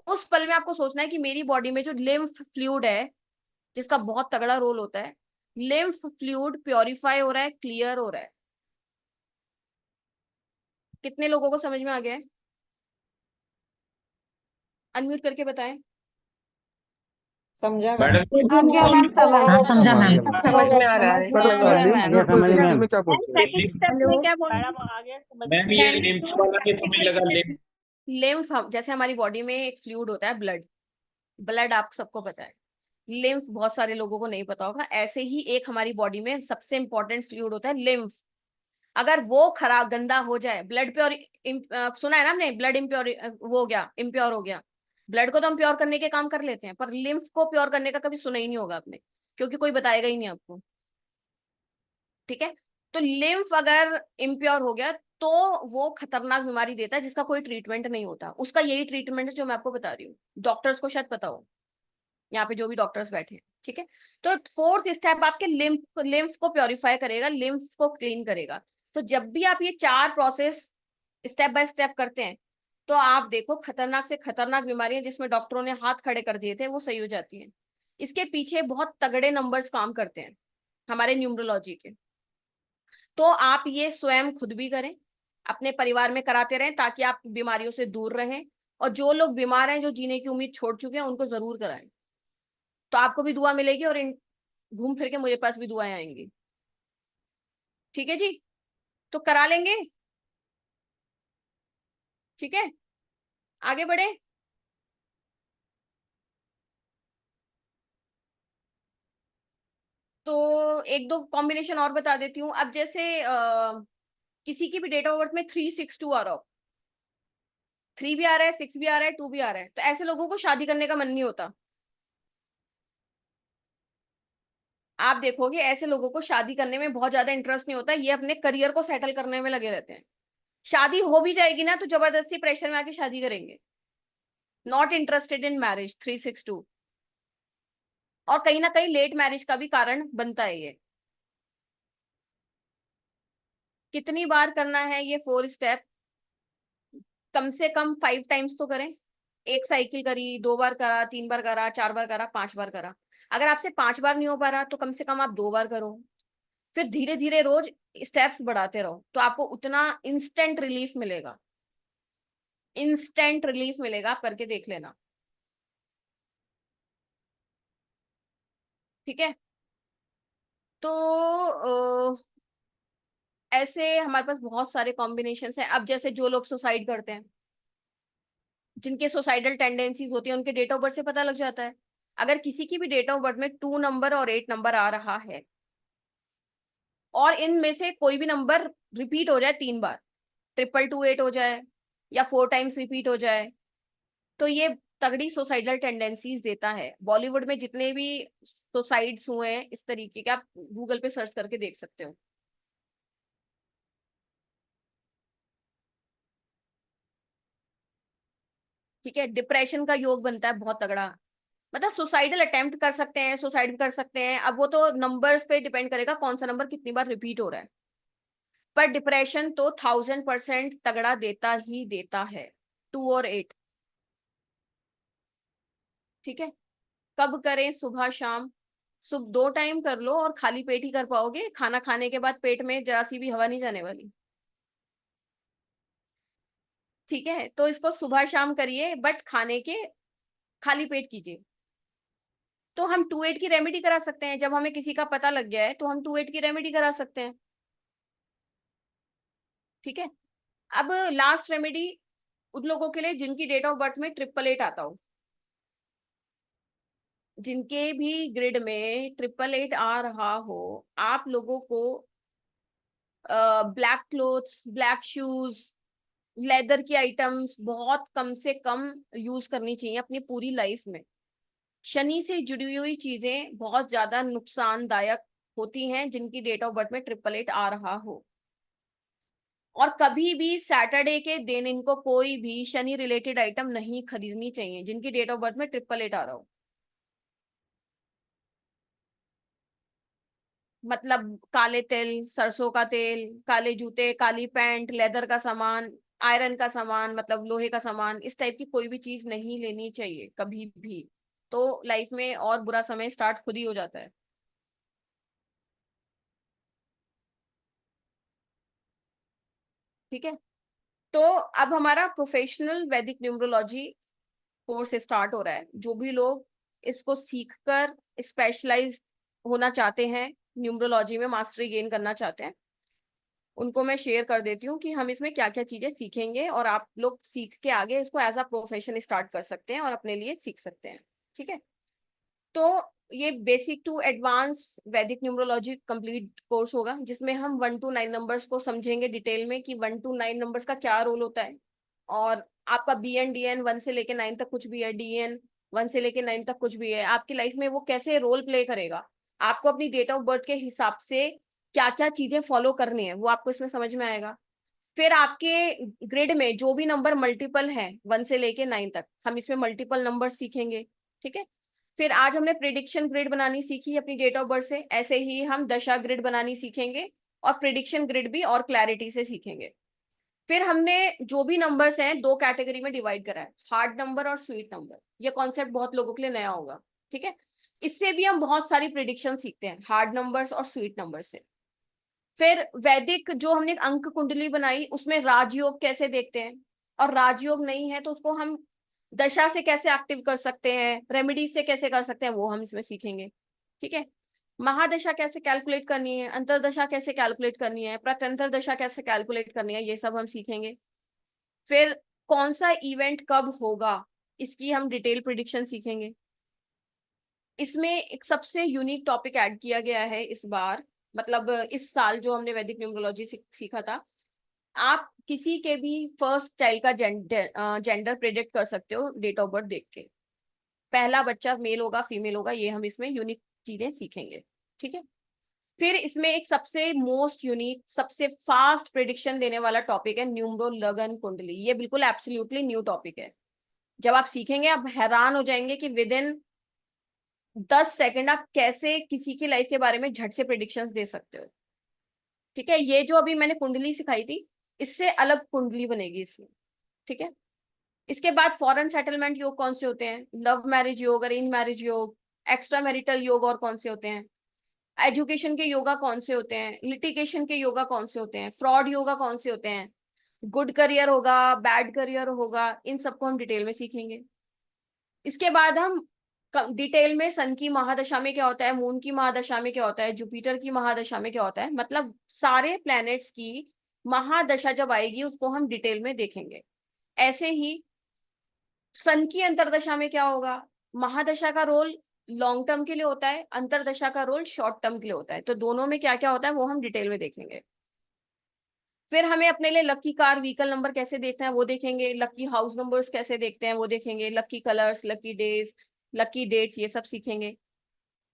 उस पल में आपको सोचना है कि मेरी बॉडी में जो लिम्फ फ्लूइड है, जिसका बहुत तगड़ा रोल होता है, लिम्फ फ्लूइड प्योरीफाई हो रहा है, क्लियर हो रहा है। कितने लोगों को समझ में आ गया है? अनम्यूट करके बताएं। समझा मैडम समझा मैम, समझ में आ रहा है। समझ ली मैम। में क्या बोलते हैं? सेकंड स्टेप में क्या बोल रहे हो? मैम ये लिम्स वाला नहीं समझ लगा। लिम्स लिम्फ जैसे हमारी बॉडी में एक फ्लूइड होता है, ब्लड। ब्लड आप सबको पता है, लिम्फ बहुत सारे लोगों को नहीं पता होगा। ऐसे ही एक हमारी बॉडी में सबसे इंपॉर्टेंट फ्लूइड होता है लिम्फ। अगर वो खराब, गंदा हो जाए, ब्लड प्योर, सुना है ना हमने, ब्लड इम्प्योर वो हो गया, इम्प्योर हो गया। ब्लड को तो हम प्योर करने के काम कर लेते हैं, पर लिम्फ को प्योर करने का कभी सुना ही नहीं होगा आपने, क्योंकि कोई बताएगा ही नहीं आपको। ठीक है, तो लिम्फ अगर इम्प्योर हो गया तो वो खतरनाक बीमारी देता है जिसका कोई ट्रीटमेंट नहीं होता। उसका यही ट्रीटमेंट है जो मैं आपको बता रही हूँ। डॉक्टर्स को शायद पता हो, यहाँ पे जो भी डॉक्टर्स बैठे हैं। ठीक है, तो फोर्थ स्टेप आपके लिम्फ को प्योरीफाई करेगा, लिम्फ को क्लीन करेगा। तो जब भी आप ये 4 प्रोसेस स्टेप बाय स्टेप करते हैं, तो आप देखो खतरनाक से खतरनाक बीमारियां जिसमें डॉक्टरों ने हाथ खड़े कर दिए थे वो सही हो जाती हैं। इसके पीछे बहुत तगड़े नंबर्स काम करते हैं हमारे न्यूमरोलॉजी के। तो आप ये स्वयं खुद भी करें, अपने परिवार में कराते रहें, ताकि आप बीमारियों से दूर रहें। और जो लोग बीमार हैं, जो जीने की उम्मीद छोड़ चुके हैं, उनको जरूर कराएं। तो आपको भी दुआ मिलेगी और इन घूम फिर के मुझे पास भी दुआएं आएंगी। ठीक है जी, तो करा लेंगे। ठीक है, आगे बढ़े। तो एक दो कॉम्बिनेशन और बता देती हूँ। अब जैसे किसी की भी डेट ऑफ बर्थ में 362 आ रहा हो, 3 भी आ रहा है, 6 भी आ रहा है, 2 भी आ रहा है, तो ऐसे लोगों को शादी करने का मन नहीं होता। आप देखोगे ऐसे लोगों को शादी करने में बहुत ज्यादा इंटरेस्ट नहीं होता, ये अपने करियर को सेटल करने में लगे रहते हैं। शादी हो भी जाएगी ना तो जबरदस्ती प्रेशर में आके शादी करेंगे। Not interested in marriage, 362। और कहीं ना कहीं लेट मैरिज का भी कारण बनता है ये। कितनी बार करना है ये 4 स्टेप? कम से कम 5 टाइम्स तो करें। एक साइकिल करी, 2 बार करा, 3 बार करा, 4 बार करा, 5 बार करा। अगर आपसे 5 बार नहीं हो पा रहा तो कम से कम आप 2 बार करो। फिर धीरे धीरे रोज स्टेप्स बढ़ाते रहो, तो आपको उतना इंस्टेंट रिलीफ मिलेगा। इंस्टेंट रिलीफ मिलेगा, आप करके देख लेना। ठीक है, तो ऐसे हमारे पास बहुत सारे कॉम्बिनेशन हैं। अब जैसे जो लोग सुसाइड करते हैं, जिनके सुसाइडल टेंडेंसीज होती है, उनके डेट ऑफ बर्थ से पता लग जाता है। अगर किसी की भी डेट ऑफ बर्थ में 2 नंबर और 8 नंबर आ रहा है और इनमें से कोई भी नंबर रिपीट हो जाए 3 बार, 2228 हो जाए या 4 टाइम्स रिपीट हो जाए, तो ये तगड़ी सुसाइडल टेंडेंसीज देता है। बॉलीवुड में जितने भी सुसाइड्स हुए हैं इस तरीके के, आप गूगल पे सर्च करके देख सकते हो। ठीक है, डिप्रेशन का योग बनता है बहुत तगड़ा, मतलब सुसाइडल अटेम्प्ट कर सकते हैं, सुसाइड कर सकते हैं। अब वो तो नंबर्स पे डिपेंड करेगा कौन सा नंबर कितनी बार रिपीट हो रहा है, पर डिप्रेशन तो 1000% तगड़ा देता ही देता है, 2 और 8। ठीक है, कब करें? सुबह शाम। सुबह 2 टाइम कर लो और खाली पेट ही कर पाओगे, खाना खाने के बाद पेट में जरा सी भी हवा नहीं जाने वाली। ठीक है, तो इसको सुबह शाम करिए, बट खाने के खाली पेट कीजिए। तो हम 2-8 की रेमेडी करा सकते हैं। जब हमें किसी का पता लग गया है तो हम 2-8 की रेमेडी करा सकते हैं। ठीक है, अब लास्ट रेमेडी उन लोगों के लिए जिनकी डेट ऑफ बर्थ में 888 आता हो, जिनके भी ग्रिड में 888 आ रहा हो, आप लोगों को black clothes, black shoes, leather की आइटम्स बहुत कम से कम यूज करनी चाहिए अपनी पूरी लाइफ में। शनि से जुड़ी हुई चीजें बहुत ज्यादा नुकसानदायक होती हैं जिनकी डेट ऑफ बर्थ में 888 आ रहा हो। और कभी भी सैटरडे के दिन इनको कोई भी शनि रिलेटेड आइटम नहीं खरीदनी चाहिए जिनकी डेट ऑफ बर्थ में 888 आ रहा हो। मतलब काले तिल, सरसों का तेल, काले जूते, काली पैंट, लेदर का सामान, आयरन का सामान, मतलब लोहे का सामान, इस टाइप की कोई भी चीज नहीं लेनी चाहिए कभी भी। तो लाइफ में और बुरा समय स्टार्ट खुद ही हो जाता है। ठीक है, तो अब हमारा प्रोफेशनल वैदिक न्यूमरोलॉजी कोर्स स्टार्ट हो रहा है। जो भी लोग इसको सीखकर स्पेशलाइज्ड होना चाहते हैं, न्यूमरोलॉजी में मास्टरी गेन करना चाहते हैं, उनको मैं शेयर कर देती हूँ कि हम इसमें क्या क्या चीजें सीखेंगे और आप लोग सीख के आगे इसको एज अ प्रोफेशन स्टार्ट कर सकते हैं और अपने लिए सीख सकते हैं। ठीक है, तो ये बेसिक टू एडवांस वैदिक न्यूमरोलॉजी कंप्लीट कोर्स होगा, जिसमें हम 1 to 9 नंबर्स को समझेंगे डिटेल में कि 1 to 9 नंबर्स का क्या रोल होता है। और आपका BN DN 1 से लेके 9 तक कुछ भी है, DN 1 से लेके 9 तक कुछ भी है, आपकी लाइफ में वो कैसे रोल प्ले करेगा, आपको अपनी डेट ऑफ बर्थ के हिसाब से क्या क्या चीजें फॉलो करनी है, वो आपको इसमें समझ में आएगा। फिर आपके ग्रिड में जो भी नंबर मल्टीपल है 1 से लेके 9 तक, हम इसमें मल्टीपल नंबर सीखेंगे। ठीक है, फिर आज हमने प्रिडिक्शन ग्रिड बनानी सीखी अपनी डेट ऑफ बर्थ से, ऐसे ही हम दशा ग्रिड बनानी सीखेंगे और प्रिडिक्शन ग्रिड भी और क्लैरिटी से सीखेंगे। फिर हमने जो भी नंबर्स हैं 2 कैटेगरी में डिवाइड करा है, हार्ड नंबर और स्वीट नंबर। ये कॉन्सेप्ट बहुत लोगों के लिए नया होगा। ठीक है, इससे भी हम बहुत सारी प्रिडिक्शन सीखते हैं हार्ड नंबर्स और स्वीट नंबर से। फिर वैदिक जो हमने अंक कुंडली बनाई उसमें राजयोग कैसे देखते हैं, और राजयोग नहीं है तो उसको हम दशा से कैसे एक्टिव कर सकते हैं, रेमेडी से कैसे कर सकते हैं, वो हम इसमें सीखेंगे। ठीक है, महादशा कैसे कैलकुलेट करनी है, अंतरदशा कैसे कैलकुलेट करनी है, प्रत्यंतर दशा कैसे कैलकुलेट करनी है, ये सब हम सीखेंगे। फिर कौन सा इवेंट कब होगा, इसकी हम डिटेल प्रिडिक्शन सीखेंगे। इसमें एक सबसे यूनिक टॉपिक ऐड किया गया है इस बार, मतलब इस साल जो हमने वैदिक न्यूमरोलॉजी सीखा था। आप किसी के भी फर्स्ट चाइल्ड का जेंडर प्रेडिक्ट कर सकते हो डेट ऑफ बर्थ देख के। पहला बच्चा मेल होगा फीमेल होगा, ये हम इसमें यूनिक चीजें सीखेंगे। ठीक है, फिर इसमें एक सबसे मोस्ट यूनिक, सबसे फास्ट प्रेडिक्शन देने वाला टॉपिक है न्यूमरो लगन कुंडली। ये बिल्कुल एब्सोल्युटली न्यू टॉपिक है। जब आप सीखेंगे आप हैरान हो जाएंगे कि विद इन 10 सेकंड आप कैसे किसी की लाइफ के बारे में झट से प्रेडिक्शंस दे सकते हो। ठीक है, ये जो अभी मैंने कुंडली सिखाई थी इससे अलग कुंडली बनेगी इसमें। ठीक है, इसके बाद फॉरेन सेटलमेंट योग कौन से होते हैं, लव मैरिज योग, अरेंज मैरिज योग, एक्स्ट्रा मैरिटल योग और कौन से होते हैं, एजुकेशन के योगा कौन से होते हैं, लिटिगेशन के योगा कौन से होते हैं, फ्रॉड योगा कौन से होते हैं, गुड करियर होगा, बैड करियर होगा, इन सबको हम डिटेल में सीखेंगे। इसके बाद हम डिटेल में सन की महादशा में क्या होता है, मून की महादशा में क्या होता है, जुपिटर की महादशा में क्या होता है, मतलब सारे प्लैनेट्स की महादशा जब आएगी उसको हम डिटेल में देखेंगे। ऐसे ही सन की अंतरदशा में क्या होगा, महादशा का रोल लॉन्ग टर्म के लिए होता है, अंतरदशा का रोल शॉर्ट टर्म के लिए होता है, तो दोनों में क्या क्या होता है वो हम डिटेल में देखेंगे। फिर हमें अपने लिए लकी कार व्हीकल नंबर कैसे देखना है वो देखेंगे, लकी हाउस नंबर्स कैसे देखते हैं वो देखेंगे, lucky colours, lucky days, lucky dates, ये सब सीखेंगे।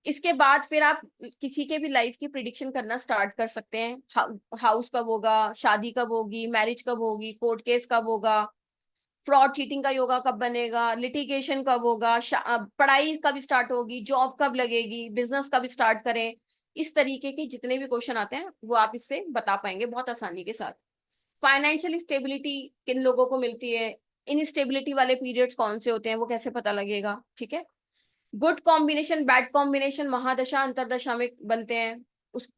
इसके बाद फिर आप किसी के भी लाइफ की प्रिडिक्शन करना स्टार्ट कर सकते हैं। हाउस कब होगा, शादी कब होगी, मैरिज कब होगी, कोर्ट केस कब होगा, फ्रॉड चीटिंग का योगा कब बनेगा, लिटिगेशन कब होगा, पढ़ाई कब स्टार्ट होगी, जॉब कब लगेगी, बिजनेस कब स्टार्ट करें। इस तरीके के जितने भी क्वेश्चन आते हैं वो आप इससे बता पाएंगे बहुत आसानी के साथ। फाइनेंशियल स्टेबिलिटी किन लोगों को मिलती है, इनस्टेबिलिटी वाले पीरियड्स कौन से होते हैं वो कैसे पता लगेगा, ठीक है। गुड कॉम्बिनेशन, बैड कॉम्बिनेशन महादशा अंतरदशा में बनते हैं,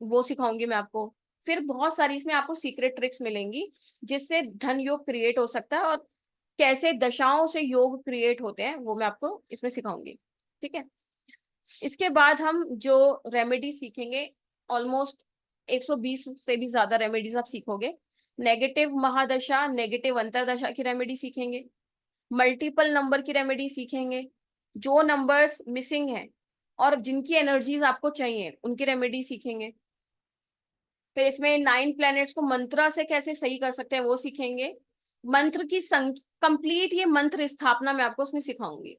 वो सिखाऊंगी मैं आपको। फिर बहुत सारी इसमें आपको सीक्रेट ट्रिक्स मिलेंगी जिससे धन योग क्रिएट हो सकता है, और कैसे दशाओं से योग क्रिएट होते हैं वो मैं आपको इसमें सिखाऊंगी, ठीक है। इसके बाद हम जो रेमेडी सीखेंगे, ऑलमोस्ट 120 से भी ज्यादा रेमेडीज आप सीखोगे। नेगेटिव महादशा, नेगेटिव अंतरदशा की रेमेडी सीखेंगे, मल्टीपल नंबर की रेमेडी सीखेंगे, जो नंबर्स मिसिंग हैं और जिनकी एनर्जीज आपको चाहिए उनकी रेमेडी सीखेंगे। फिर इसमें 9 प्लैनेट्स को मंत्रा से कैसे सही कर सकते हैं वो सीखेंगे। मंत्र की कंप्लीट ये मंत्र स्थापना मैं आपको उसमें सिखाऊंगी।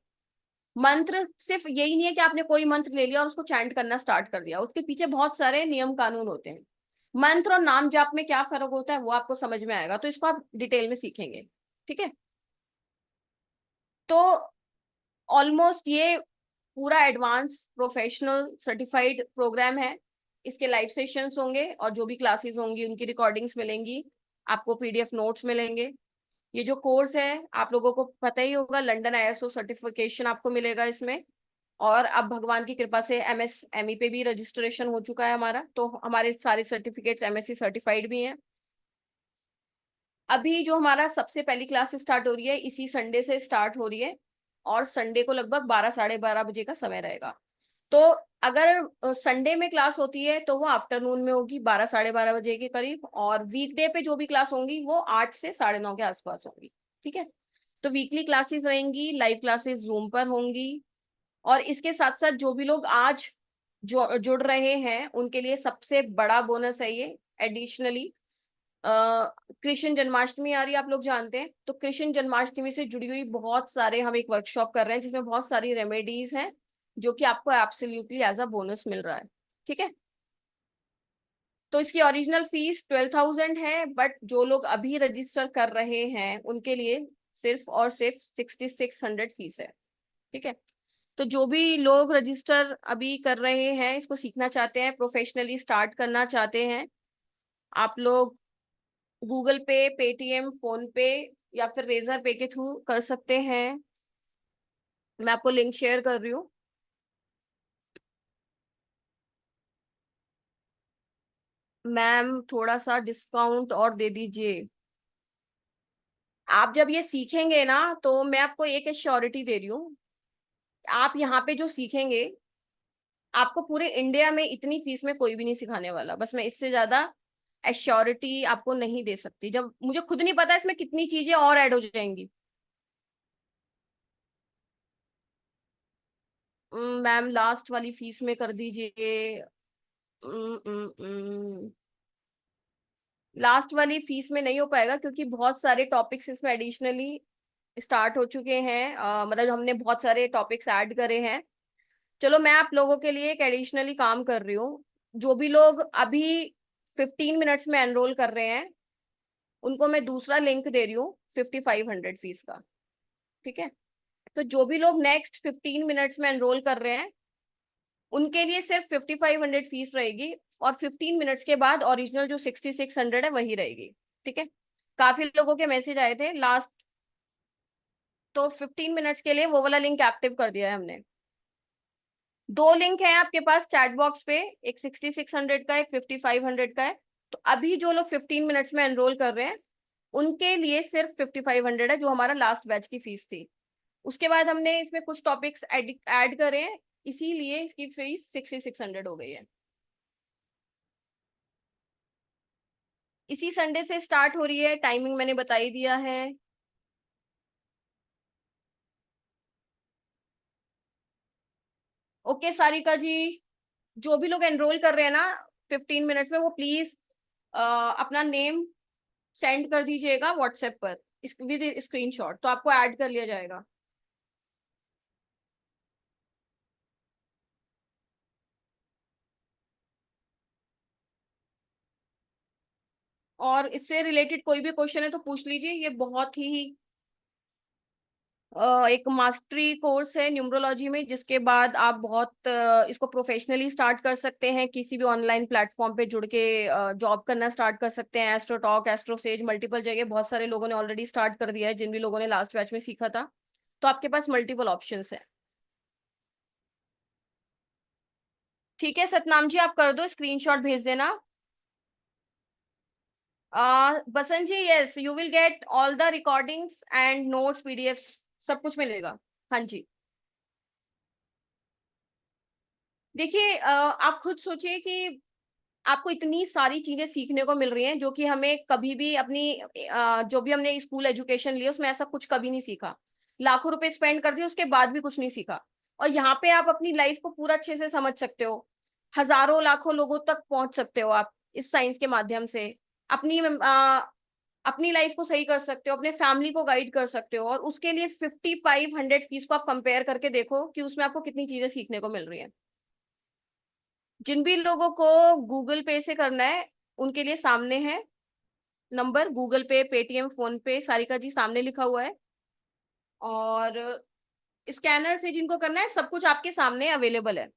मंत्र सिर्फ यही नहीं है कि आपने कोई मंत्र ले लिया और उसको चैंट करना स्टार्ट कर दिया, उसके पीछे बहुत सारे नियम कानून होते हैं। मंत्र और नाम जाप में क्या फर्क होता है वो आपको समझ में आएगा, तो इसको आप डिटेल में सीखेंगे, ठीक है। तो ऑलमोस्ट ये पूरा एडवांस प्रोफेशनल सर्टिफाइड प्रोग्राम है। इसके लाइव सेशंस होंगे और जो भी क्लासेस होंगी उनकी रिकॉर्डिंग्स मिलेंगी, आपको पीडीएफ नोट्स मिलेंगे। ये जो कोर्स है आप लोगों को पता ही होगा, लंदन ISO सर्टिफिकेशन आपको मिलेगा इसमें, और अब भगवान की कृपा से MSME पे भी रजिस्ट्रेशन हो चुका है हमारा, तो हमारे सारे सर्टिफिकेट्स MSc सर्टिफाइड भी हैं। अभी जो हमारा सबसे पहली क्लास स्टार्ट हो रही है इसी संडे से स्टार्ट हो रही है, और संडे को लगभग 12 साढ़े 12 बजे का समय रहेगा। तो अगर संडे में क्लास होती है तो वो आफ्टरनून में होगी 12 साढ़े 12 बजे के करीब, और वीकडे पे जो भी क्लास होंगी वो 8 से 9:30 के आसपास होंगी, ठीक है। तो वीकली क्लासेस रहेंगी, लाइव क्लासेस जूम पर होंगी। और इसके साथ साथ जो भी लोग आज जुड़ रहे हैं उनके लिए सबसे बड़ा बोनस है ये एडिशनली। कृष्ण जन्माष्टमी आ रही है, आप लोग जानते हैं, तो कृष्ण जन्माष्टमी से जुड़ी हुई बहुत सारे हम एक वर्कशॉप कर रहे हैं जिसमें बहुत सारी रेमेडीज हैं जो कि आपको एब्सोल्युटली एज अ बोनस मिल रहा है, ठीक है। तो इसकी ओरिजिनल फीस 12,000 है, बट जो लोग अभी रजिस्टर कर रहे हैं उनके लिए सिर्फ और सिर्फ 6600 फीस है, ठीक है। तो जो भी लोग रजिस्टर अभी कर रहे हैं, इसको सीखना चाहते हैं, प्रोफेशनली स्टार्ट करना चाहते हैं, आप लोग गूगल पे, पेटीएम, फोन पे या फिर रेजर पे के थ्रू कर सकते हैं। मैं आपको लिंक शेयर कर रही हूँ। मैम थोड़ा सा डिस्काउंट और दे दीजिए। आप जब ये सीखेंगे ना तो मैं आपको एक एश्योरिटी दे रही हूँ, आप यहाँ पे जो सीखेंगे आपको पूरे इंडिया में इतनी फीस में कोई भी नहीं सिखाने वाला, बस मैं इससे ज्यादा एश्योरिटी आपको नहीं दे सकती, जब मुझे खुद नहीं पता इसमें कितनी चीजें और ऐड हो जाएंगी। मैम लास्ट वाली फीस में कर दीजिए। लास्ट वाली फीस में नहीं हो पाएगा क्योंकि बहुत सारे टॉपिक्स इसमें एडिशनली स्टार्ट हो चुके हैं, मतलब हमने बहुत सारे टॉपिक्स ऐड करे हैं। चलो मैं आप लोगों के लिए एक एडिशनली काम कर रही हूँ, जो भी लोग अभी 15 मिनट्स में एनरोल कर रहे हैं उनको मैं दूसरा लिंक दे रही हूँ 5500 फीस का, ठीक है। तो जो भी लोग नेक्स्ट 15 मिनट्स में एनरोल कर रहे हैं उनके लिए सिर्फ 5500 फीस रहेगी, और 15 मिनट्स के बाद ओरिजिनल जो 6600 है वही रहेगी, ठीक है। काफी लोगों के मैसेज आए थे लास्ट, तो 15 मिनट्स के लिए वो वाला लिंक एक्टिव कर दिया है हमने। 2 लिंक है आपके पास चैट बॉक्स पे, एक 6600 का, एक 5500 का है। तो अभी जो लोग 15 मिनट्स में एनरोल कर रहे हैं उनके लिए सिर्फ 5500 है, जो हमारा लास्ट बैच की फीस थी। उसके बाद हमने इसमें कुछ टॉपिक्स ऐड करे हैं, इसीलिए इसकी फीस 6600 हो गई है। इसी संडे से स्टार्ट हो रही है, टाइमिंग मैंने बता ही दिया है। ओके सारिका जी, जो भी लोग एनरोल कर रहे हैं ना 15 मिनट्स में, वो प्लीज अपना नेम सेंड कर दीजिएगा व्हाट्सएप पर विद स्क्रीनशॉट, तो आपको ऐड कर लिया जाएगा। और इससे रिलेटेड कोई भी क्वेश्चन है तो पूछ लीजिए। ये बहुत ही एक मास्टरी कोर्स है न्यूमरोलॉजी में, जिसके बाद आप बहुत इसको प्रोफेशनली स्टार्ट कर सकते हैं। किसी भी ऑनलाइन प्लेटफॉर्म पे जुड़ के जॉब करना स्टार्ट कर सकते हैं। एस्ट्रोटॉक, एस्ट्रोसेज, मल्टीपल जगह बहुत सारे लोगों ने ऑलरेडी स्टार्ट कर दिया है, जिन भी लोगों ने लास्ट बैच में सीखा था। तो आपके पास मल्टीपल ऑप्शंस है। ठीक है सतनाम जी, आप कर दो, स्क्रीनशॉट भेज देना। Basant ji, yes, you will get all the recordings and notes, PDFs, सब कुछ मिलेगा। हाँ जी। देखिए आप खुद सोचिए कि आपको इतनी सारी चीजें सीखने को मिल रही हैं, जो कि हमें कभी भी अपनी जो भी हमने स्कूल एजुकेशन ली उसमें ऐसा कुछ कभी नहीं सीखा। लाखों रुपए स्पेंड कर दिए, उसके बाद भी कुछ नहीं सीखा। और यहाँ पे आप अपनी लाइफ को पूरा अच्छे से समझ सकते हो। हजारों लाखों लोगों तक पहुंच सकते हो आप इस साइंस के माध्यम से। अपनी लाइफ को सही कर सकते हो, अपने फैमिली को गाइड कर सकते हो। और उसके लिए 5500 फीस को आप कंपेयर करके देखो कि उसमें आपको कितनी चीजें सीखने को मिल रही है। जिन भी लोगों को गूगल पे से करना है उनके लिए सामने है नंबर, गूगल पे, पेटीएम, फोन पे, सारिका जी सामने लिखा हुआ है। और स्कैनर से जिनको करना है, सब कुछ आपके सामने अवेलेबल है।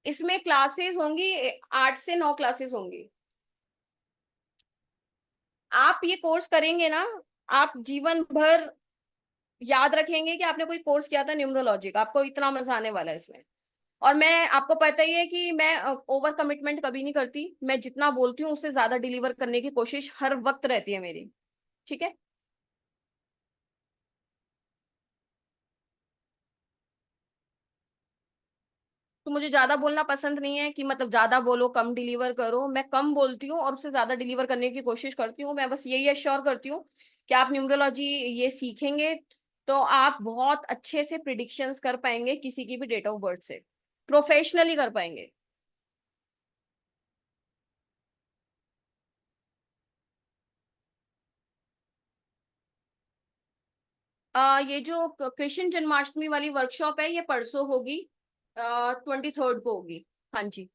इसमें क्लासेस होंगी, 8 से 9 क्लासेस होंगी। आप ये कोर्स करेंगे ना, आप जीवन भर याद रखेंगे कि आपने कोई कोर्स किया था न्यूमरोलॉजी का। आपको इतना मजा आने वाला है इसमें। और मैं, आपको पता ही है कि मैं ओवर कमिटमेंट कभी नहीं करती। मैं जितना बोलती हूँ उससे ज्यादा डिलीवर करने की कोशिश हर वक्त रहती है मेरी। ठीक है। तो मुझे ज्यादा बोलना पसंद नहीं है कि मतलब ज्यादा बोलो कम डिलीवर करो। मैं कम बोलती हूँ और उससे ज्यादा डिलीवर करने की कोशिश करती हूँ। मैं बस यही एश्योर करती हूँ कि आप न्यूमरोलॉजी ये सीखेंगे तो आप बहुत अच्छे से प्रिडिक्शंस कर पाएंगे, किसी की भी डेट ऑफ बर्थ से प्रोफेशनली कर पाएंगे। ये जो कृष्ण जन्माष्टमी वाली वर्कशॉप है, ये परसों होगी, 23rd को होगी। हाँ जी।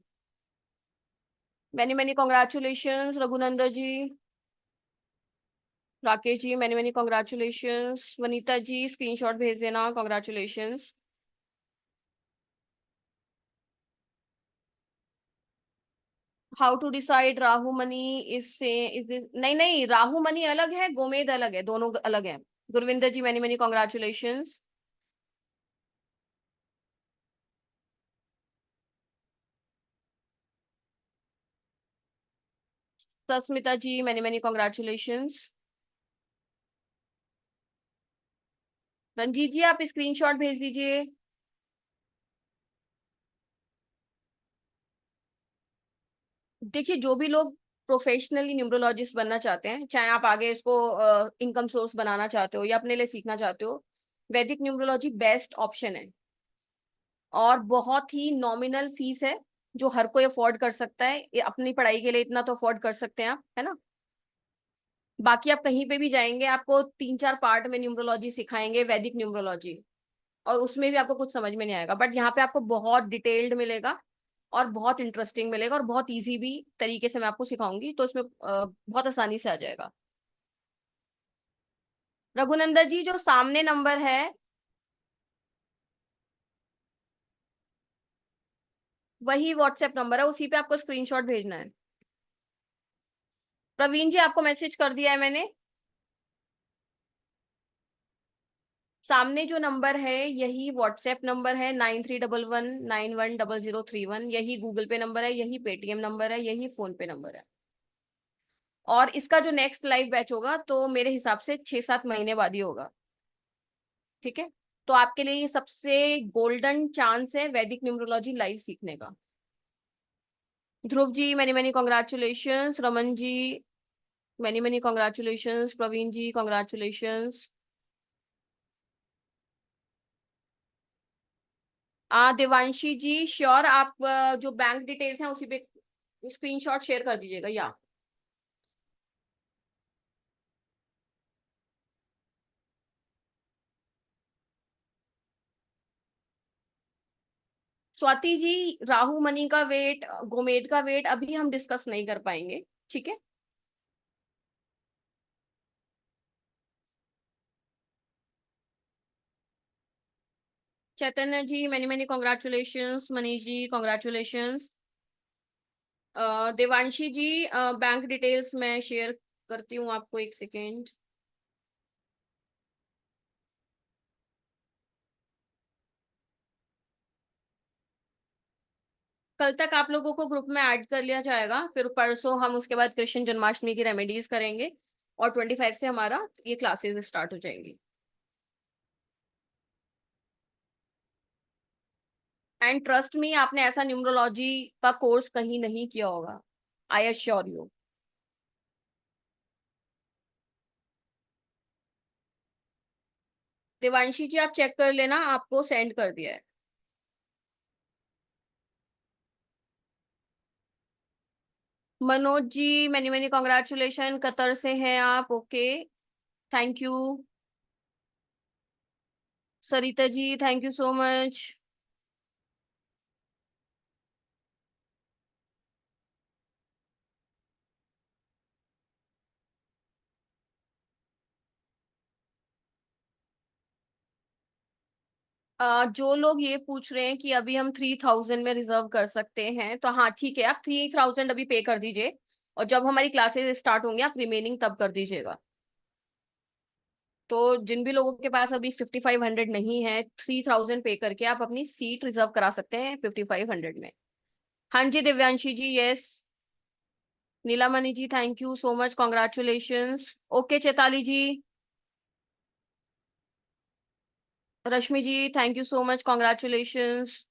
Many many congratulations Raghunandan ji, Rakesh ji, many many congratulations. Vanita ji screenshot भेज देना, congratulations. How to decide Rahu money is नहीं नहीं, राहु मनी अलग है, गोमेद अलग है, दोनों अलग है। गुरविंदर जी मैनी मैनी कॉन्ग्रेचुलेशंस। सस्मिता जी मैनी मैनी कॉन्ग्रेचुलेशंस। रंजीत जी आप स्क्रीनशॉट भेज दीजिए। देखिए जो भी लोग प्रोफेशनली न्यूमरोलॉजिस्ट बनना चाहते हैं, चाहे आप आगे इसको इनकम सोर्स बनाना चाहते हो या अपने लिए सीखना चाहते हो, वैदिक न्यूमरोलॉजी बेस्ट ऑप्शन है। और बहुत ही नॉमिनल फीस है जो हर कोई अफोर्ड कर सकता है। ये अपनी पढ़ाई के लिए इतना तो अफोर्ड कर सकते हैं आप, है ना। बाकी आप कहीं पे भी जाएंगे आपको 3-4 पार्ट में न्यूमरोलॉजी सिखाएंगे, वैदिक न्यूमरोलॉजी, और उसमें भी आपको कुछ समझ में नहीं आएगा। बट यहाँ पे आपको बहुत डिटेल्ड मिलेगा और बहुत इंटरेस्टिंग मिलेगा और बहुत इजी भी तरीके से मैं आपको सिखाऊंगी, तो इसमें बहुत आसानी से आ जाएगा। रघुनंदन जी जो सामने नंबर है वही व्हाट्सएप नंबर है, उसी पे आपको स्क्रीनशॉट भेजना है। प्रवीण जी आपको मैसेज कर दिया है मैंने। सामने जो नंबर है यही व्हाट्सएप नंबर है, 9311910031। यही गूगल पे नंबर है, यही पेटीएम नंबर है, यही फोन पे नंबर है। और इसका जो नेक्स्ट लाइव बैच होगा तो मेरे हिसाब से 6-7 महीने बाद ही होगा। ठीक है, तो आपके लिए ये सबसे गोल्डन चांस है वैदिक न्यूमरोलॉजी लाइव सीखने का। Dhruv ji many many congratulations, Raman जी मैनी मैनी कॉन्ग्रेचुलेशंस, प्रवीण जी कॉन्ग्रेचुलेशंस। देवांशी जी श्योर आप जो बैंक डिटेल्स हैं उसी पे स्क्रीनशॉट शेयर कर दीजिएगा। या स्वाति जी राहु मनी का वेट, गोमेद का वेट अभी हम डिस्कस नहीं कर पाएंगे। ठीक है, Chaitanya ji many many congratulations, Manish ji congratulations. Devanshi जी बैंक डिटेल्स मैं शेयर करती हूँ आपको, एक सेकेंड। कल तक आप लोगों को ग्रुप में ऐड कर लिया जाएगा, फिर परसों हम उसके बाद कृष्ण जन्माष्टमी की रेमेडीज करेंगे और 25 से हमारा ये क्लासेस स्टार्ट हो जाएंगी। एंड ट्रस्ट मी, आपने ऐसा न्यूमरोलॉजी का कोर्स कहीं नहीं किया होगा, I assure you. Devanshi ji आप चेक कर लेना, आपको सेंड कर दिया है। Manoj ji many many congratulation, Qatar से हैं आप, okay thank you. Sarita ji thank you so much. जो लोग ये पूछ रहे हैं कि अभी हम 3000 में रिजर्व कर सकते हैं, तो हाँ ठीक है, आप 3000 अभी पे कर दीजिए और जब हमारी क्लासेस स्टार्ट होंगी आप रिमेनिंग तब कर दीजिएगा। तो जिन भी लोगों के पास अभी 5500 नहीं है, 3000 पे करके आप अपनी सीट रिजर्व करा सकते हैं 5500 में। हाँ जी Divyanshi ji, yes. Neelamani ji thank you so much, congratulations. Okay Chaitali ji, Rashmi ji thank you so much, congratulations.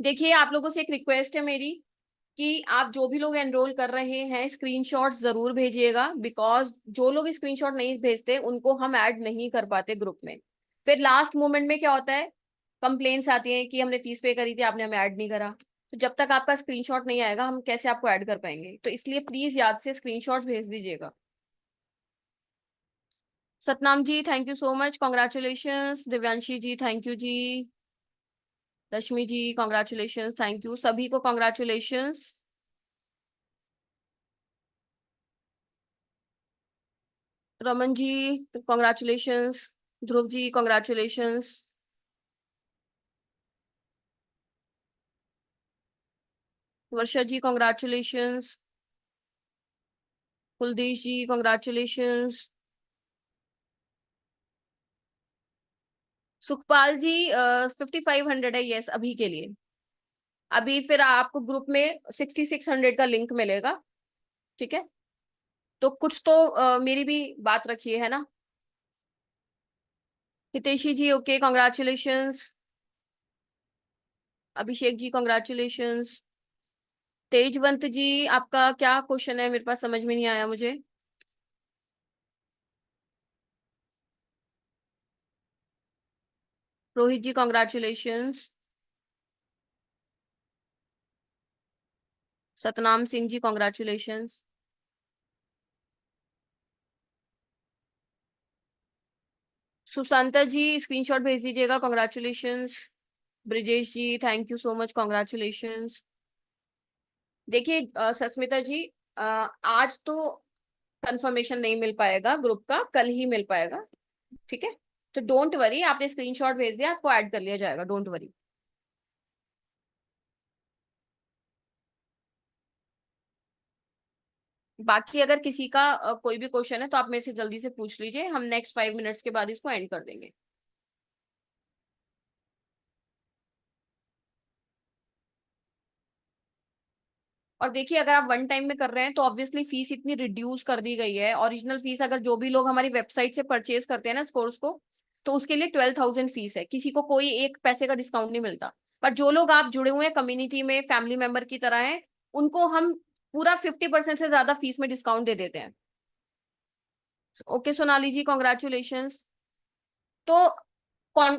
देखिए आप लोगों से एक रिक्वेस्ट है मेरी कि आप जो भी लोग एनरोल कर रहे हैं स्क्रीनशॉट्स जरूर भेजिएगा, बिकॉज जो लोग स्क्रीनशॉट नहीं भेजते उनको हम ऐड नहीं कर पाते ग्रुप में। फिर लास्ट मोमेंट में क्या होता है, कंप्लेंट्स आती हैं कि हमने फीस पे करी थी आपने हमें ऐड नहीं करा। तो जब तक आपका स्क्रीनशॉट नहीं आएगा हम कैसे आपको ऐड कर पाएंगे, तो इसलिए प्लीज याद से स्क्रीनशॉट्स भेज दीजिएगा। Satnam ji thank you so much, congratulations. Divyanshi ji thank you जी। Rashmi ji congratulations, thank you सभी को, congratulations. Raman ji congratulations, Dhruv ji congratulations. Varsha ji congratulations, Kuldish ji congratulations. Sukhpal ji 5500 है यस अभी के लिए। अभी फिर आपको ग्रुप में 6600 का लिंक मिलेगा। ठीक है, तो कुछ तो मेरी भी बात रखिए, है ना। हितेशी जी okay congratulations. Abhishek ji congratulations. Tejwant जी आपका क्या क्वेश्चन है, मेरे पास समझ में नहीं आया मुझे। Rohit ji congratulations. Satnam Singh ji congratulations. Sushanta ji screenshot भेज दीजिएगा, congratulations. Brijesh ji thank you so much, congratulations. देखिए सस्मिता जी आज तो कंफर्मेशन नहीं मिल पाएगा ग्रुप का, कल ही मिल पाएगा। ठीक है, तो डोंट वरी, आपने स्क्रीनशॉट भेज दिया आपको ऐड कर लिया जाएगा, डोंट वरी। बाकी अगर किसी का कोई भी क्वेश्चन है तो आप मेरे से जल्दी से पूछ लीजिए, हम नेक्स्ट 5 मिनट्स के बाद इसको एंड कर देंगे। और देखिए अगर आप वन टाइम में कर रहे हैं तो ऑब्वियसली फीस इतनी रिड्यूस कर दी गई है। ओरिजिनल फीस अगर जो भी लोग हमारी वेबसाइट से परचेज करते हैं ना इस कोर्स को, तो उसके लिए 12,000 फीस है, किसी को कोई एक पैसे का डिस्काउंट नहीं मिलता। पर जो लोग आप जुड़े हुए हैं कम्युनिटी में, फैमिली मेंबर की तरह हैं, उनको हम पूरा 50% से ज्यादा फीस में डिस्काउंट दे देते हैं। ओके सोनाली जी, कॉन्ग्रेचुलेशंस। तो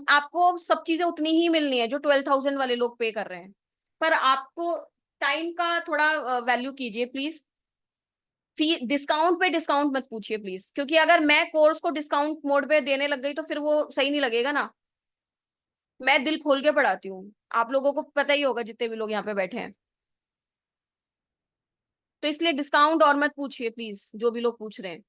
आपको सब चीजें उतनी ही मिलनी है जो 12,000 वाले लोग पे कर रहे हैं, पर आपको टाइम का थोड़ा वैल्यू कीजिए प्लीज। फी डिस्काउंट पे डिस्काउंट मत पूछिए प्लीज, क्योंकि अगर मैं कोर्स को डिस्काउंट मोड पे देने लग गई तो फिर वो सही नहीं लगेगा ना। मैं दिल खोल के पढ़ाती हूँ, आप लोगों को पता ही होगा जितने भी लोग यहाँ पे बैठे हैं। तो इसलिए डिस्काउंट और मत पूछिए प्लीज, जो भी लोग पूछ रहे हैं।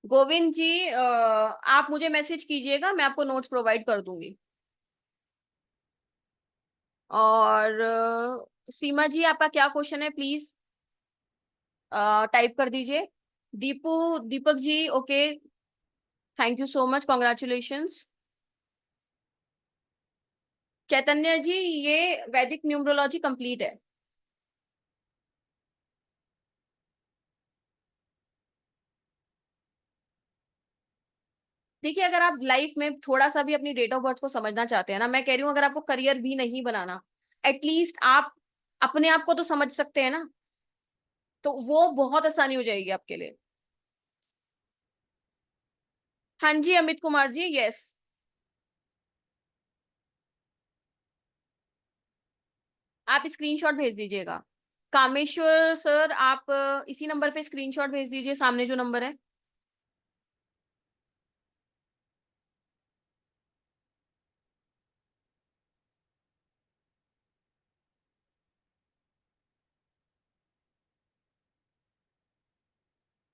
गोविंद जी आप मुझे मैसेज कीजिएगा, मैं आपको नोट्स प्रोवाइड कर दूंगी। और सीमा जी आपका क्या क्वेश्चन है प्लीज टाइप कर दीजिए। Deepak ji okay, thank you so much, congratulations. Chaitanya ji ये वैदिक न्यूमरोलॉजी कंप्लीट है। देखिए अगर आप लाइफ में थोड़ा सा भी अपनी डेट ऑफ बर्थ को समझना चाहते हैं ना, मैं कह रही हूँ अगर आपको करियर भी नहीं बनाना, एटलीस्ट आप अपने आप को तो समझ सकते हैं ना, तो वो बहुत आसानी हो जाएगी आपके लिए। हाँ जी अमित कुमार जी, यस। आप स्क्रीनशॉट भेज दीजिएगा। कामेश्वर सर आप इसी नंबर पे स्क्रीनशॉट भेज दीजिए, सामने जो नंबर है।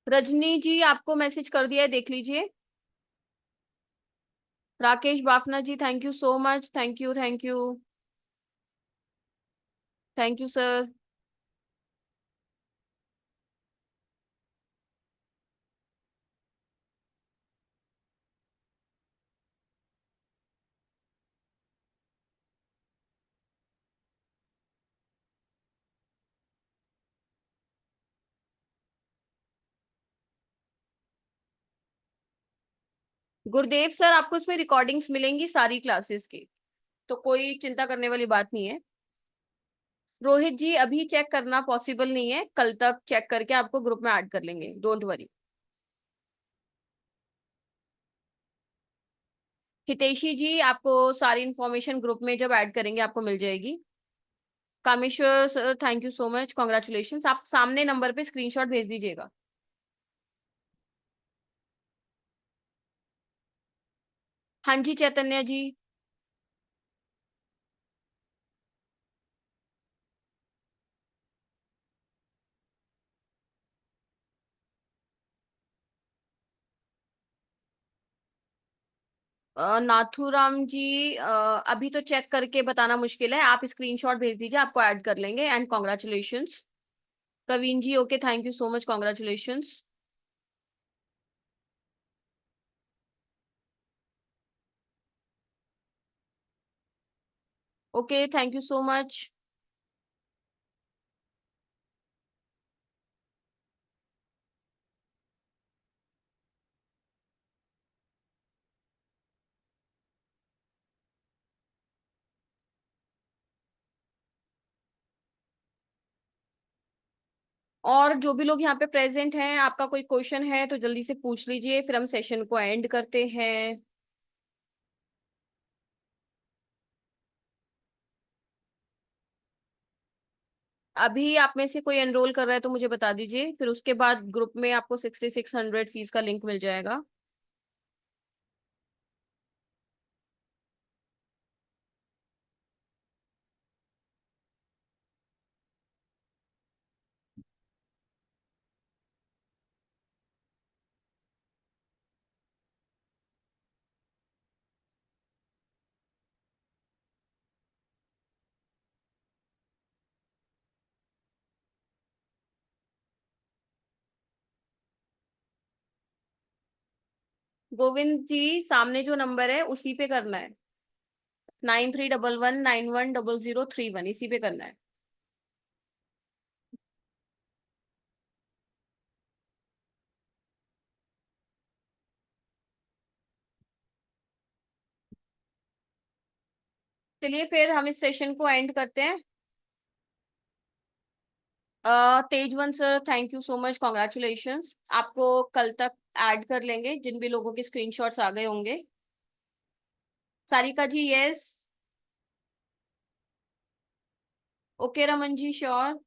रजनी जी आपको मैसेज कर दिया है, देख लीजिए। Rakesh Bafna ji thank you so much, thank you thank you thank you sir. Gurudev sir आपको इसमें रिकॉर्डिंग्स मिलेंगी सारी क्लासेस की, तो कोई चिंता करने वाली बात नहीं है। रोहित जी अभी चेक करना पॉसिबल नहीं है, कल तक चेक करके आपको ग्रुप में ऐड कर लेंगे, डोंट वरी। हितेशी जी आपको सारी इंफॉर्मेशन ग्रुप में जब ऐड करेंगे आपको मिल जाएगी। Kameshwar sir thank you so much, congratulation. आप सामने नंबर पे स्क्रीनशॉट भेज दीजिएगा। हाँ जी चैतन्य जी। नाथूराम जी अभी तो चेक करके बताना मुश्किल है, आप स्क्रीनशॉट भेज दीजिए, आपको ऐड कर लेंगे। And congratulations. Praveen ji okay, thank you so much, congratulations. Okay thank you so much. और जो भी लोग यहाँ पे प्रेजेंट हैं, आपका कोई क्वेश्चन है तो जल्दी से पूछ लीजिए, फिर हम सेशन को एंड करते हैं। अभी आप में से कोई एनरोल कर रहा है तो मुझे बता दीजिए, फिर उसके बाद ग्रुप में आपको 6600 फीस का लिंक मिल जाएगा। गोविंद जी सामने जो नंबर है उसी पे करना है। 9311910031 इसी पे करना है। चलिए फिर हम इस सेशन को एंड करते हैं। Tejwan sir, thank you so much, congratulations. आपको कल तक ऐड कर लेंगे जिन भी लोगों के स्क्रीनशॉट्स आ गए होंगे। Sarika ji yes, okay Raman ji sure.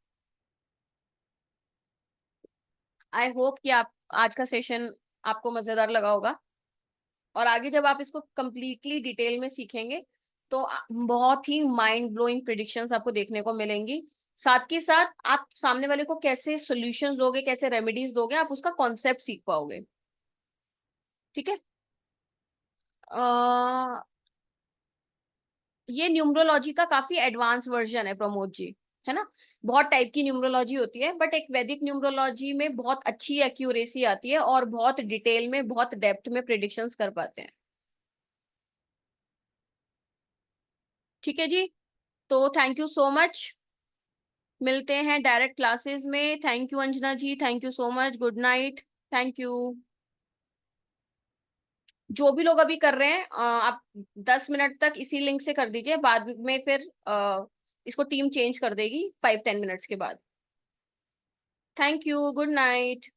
I hope कि आप आज का सेशन आपको मजेदार लगा होगा, और आगे जब आप इसको कंप्लीटली डिटेल में सीखेंगे तो बहुत ही माइंड ब्लोइंग प्रिडिक्शंस आपको देखने को मिलेंगी। साथ के साथ आप सामने वाले को कैसे सॉल्यूशंस दोगे, कैसे रेमेडीज दोगे, आप उसका कॉन्सेप्ट सीख पाओगे। ठीक है। ये न्यूमरोलॉजी का काफी एडवांस वर्जन है प्रमोद जी, है ना। बहुत टाइप की न्यूमरोलॉजी होती है, बट एक वैदिक न्यूमरोलॉजी में बहुत अच्छी एक्यूरेसी आती है और बहुत डिटेल में, बहुत डेप्थ में प्रिडिक्शंस कर पाते हैं। ठीक है जी, तो थैंक यू सो मच। मिलते हैं डायरेक्ट क्लासेस में। Thank you Anjana ji, thank you so much, good night, thank you. जो भी लोग अभी कर रहे हैं आप 10 मिनट तक इसी लिंक से कर दीजिए, बाद में फिर इसको टीम चेंज कर देगी 5-10 मिनट्स के बाद। Thank you, good night.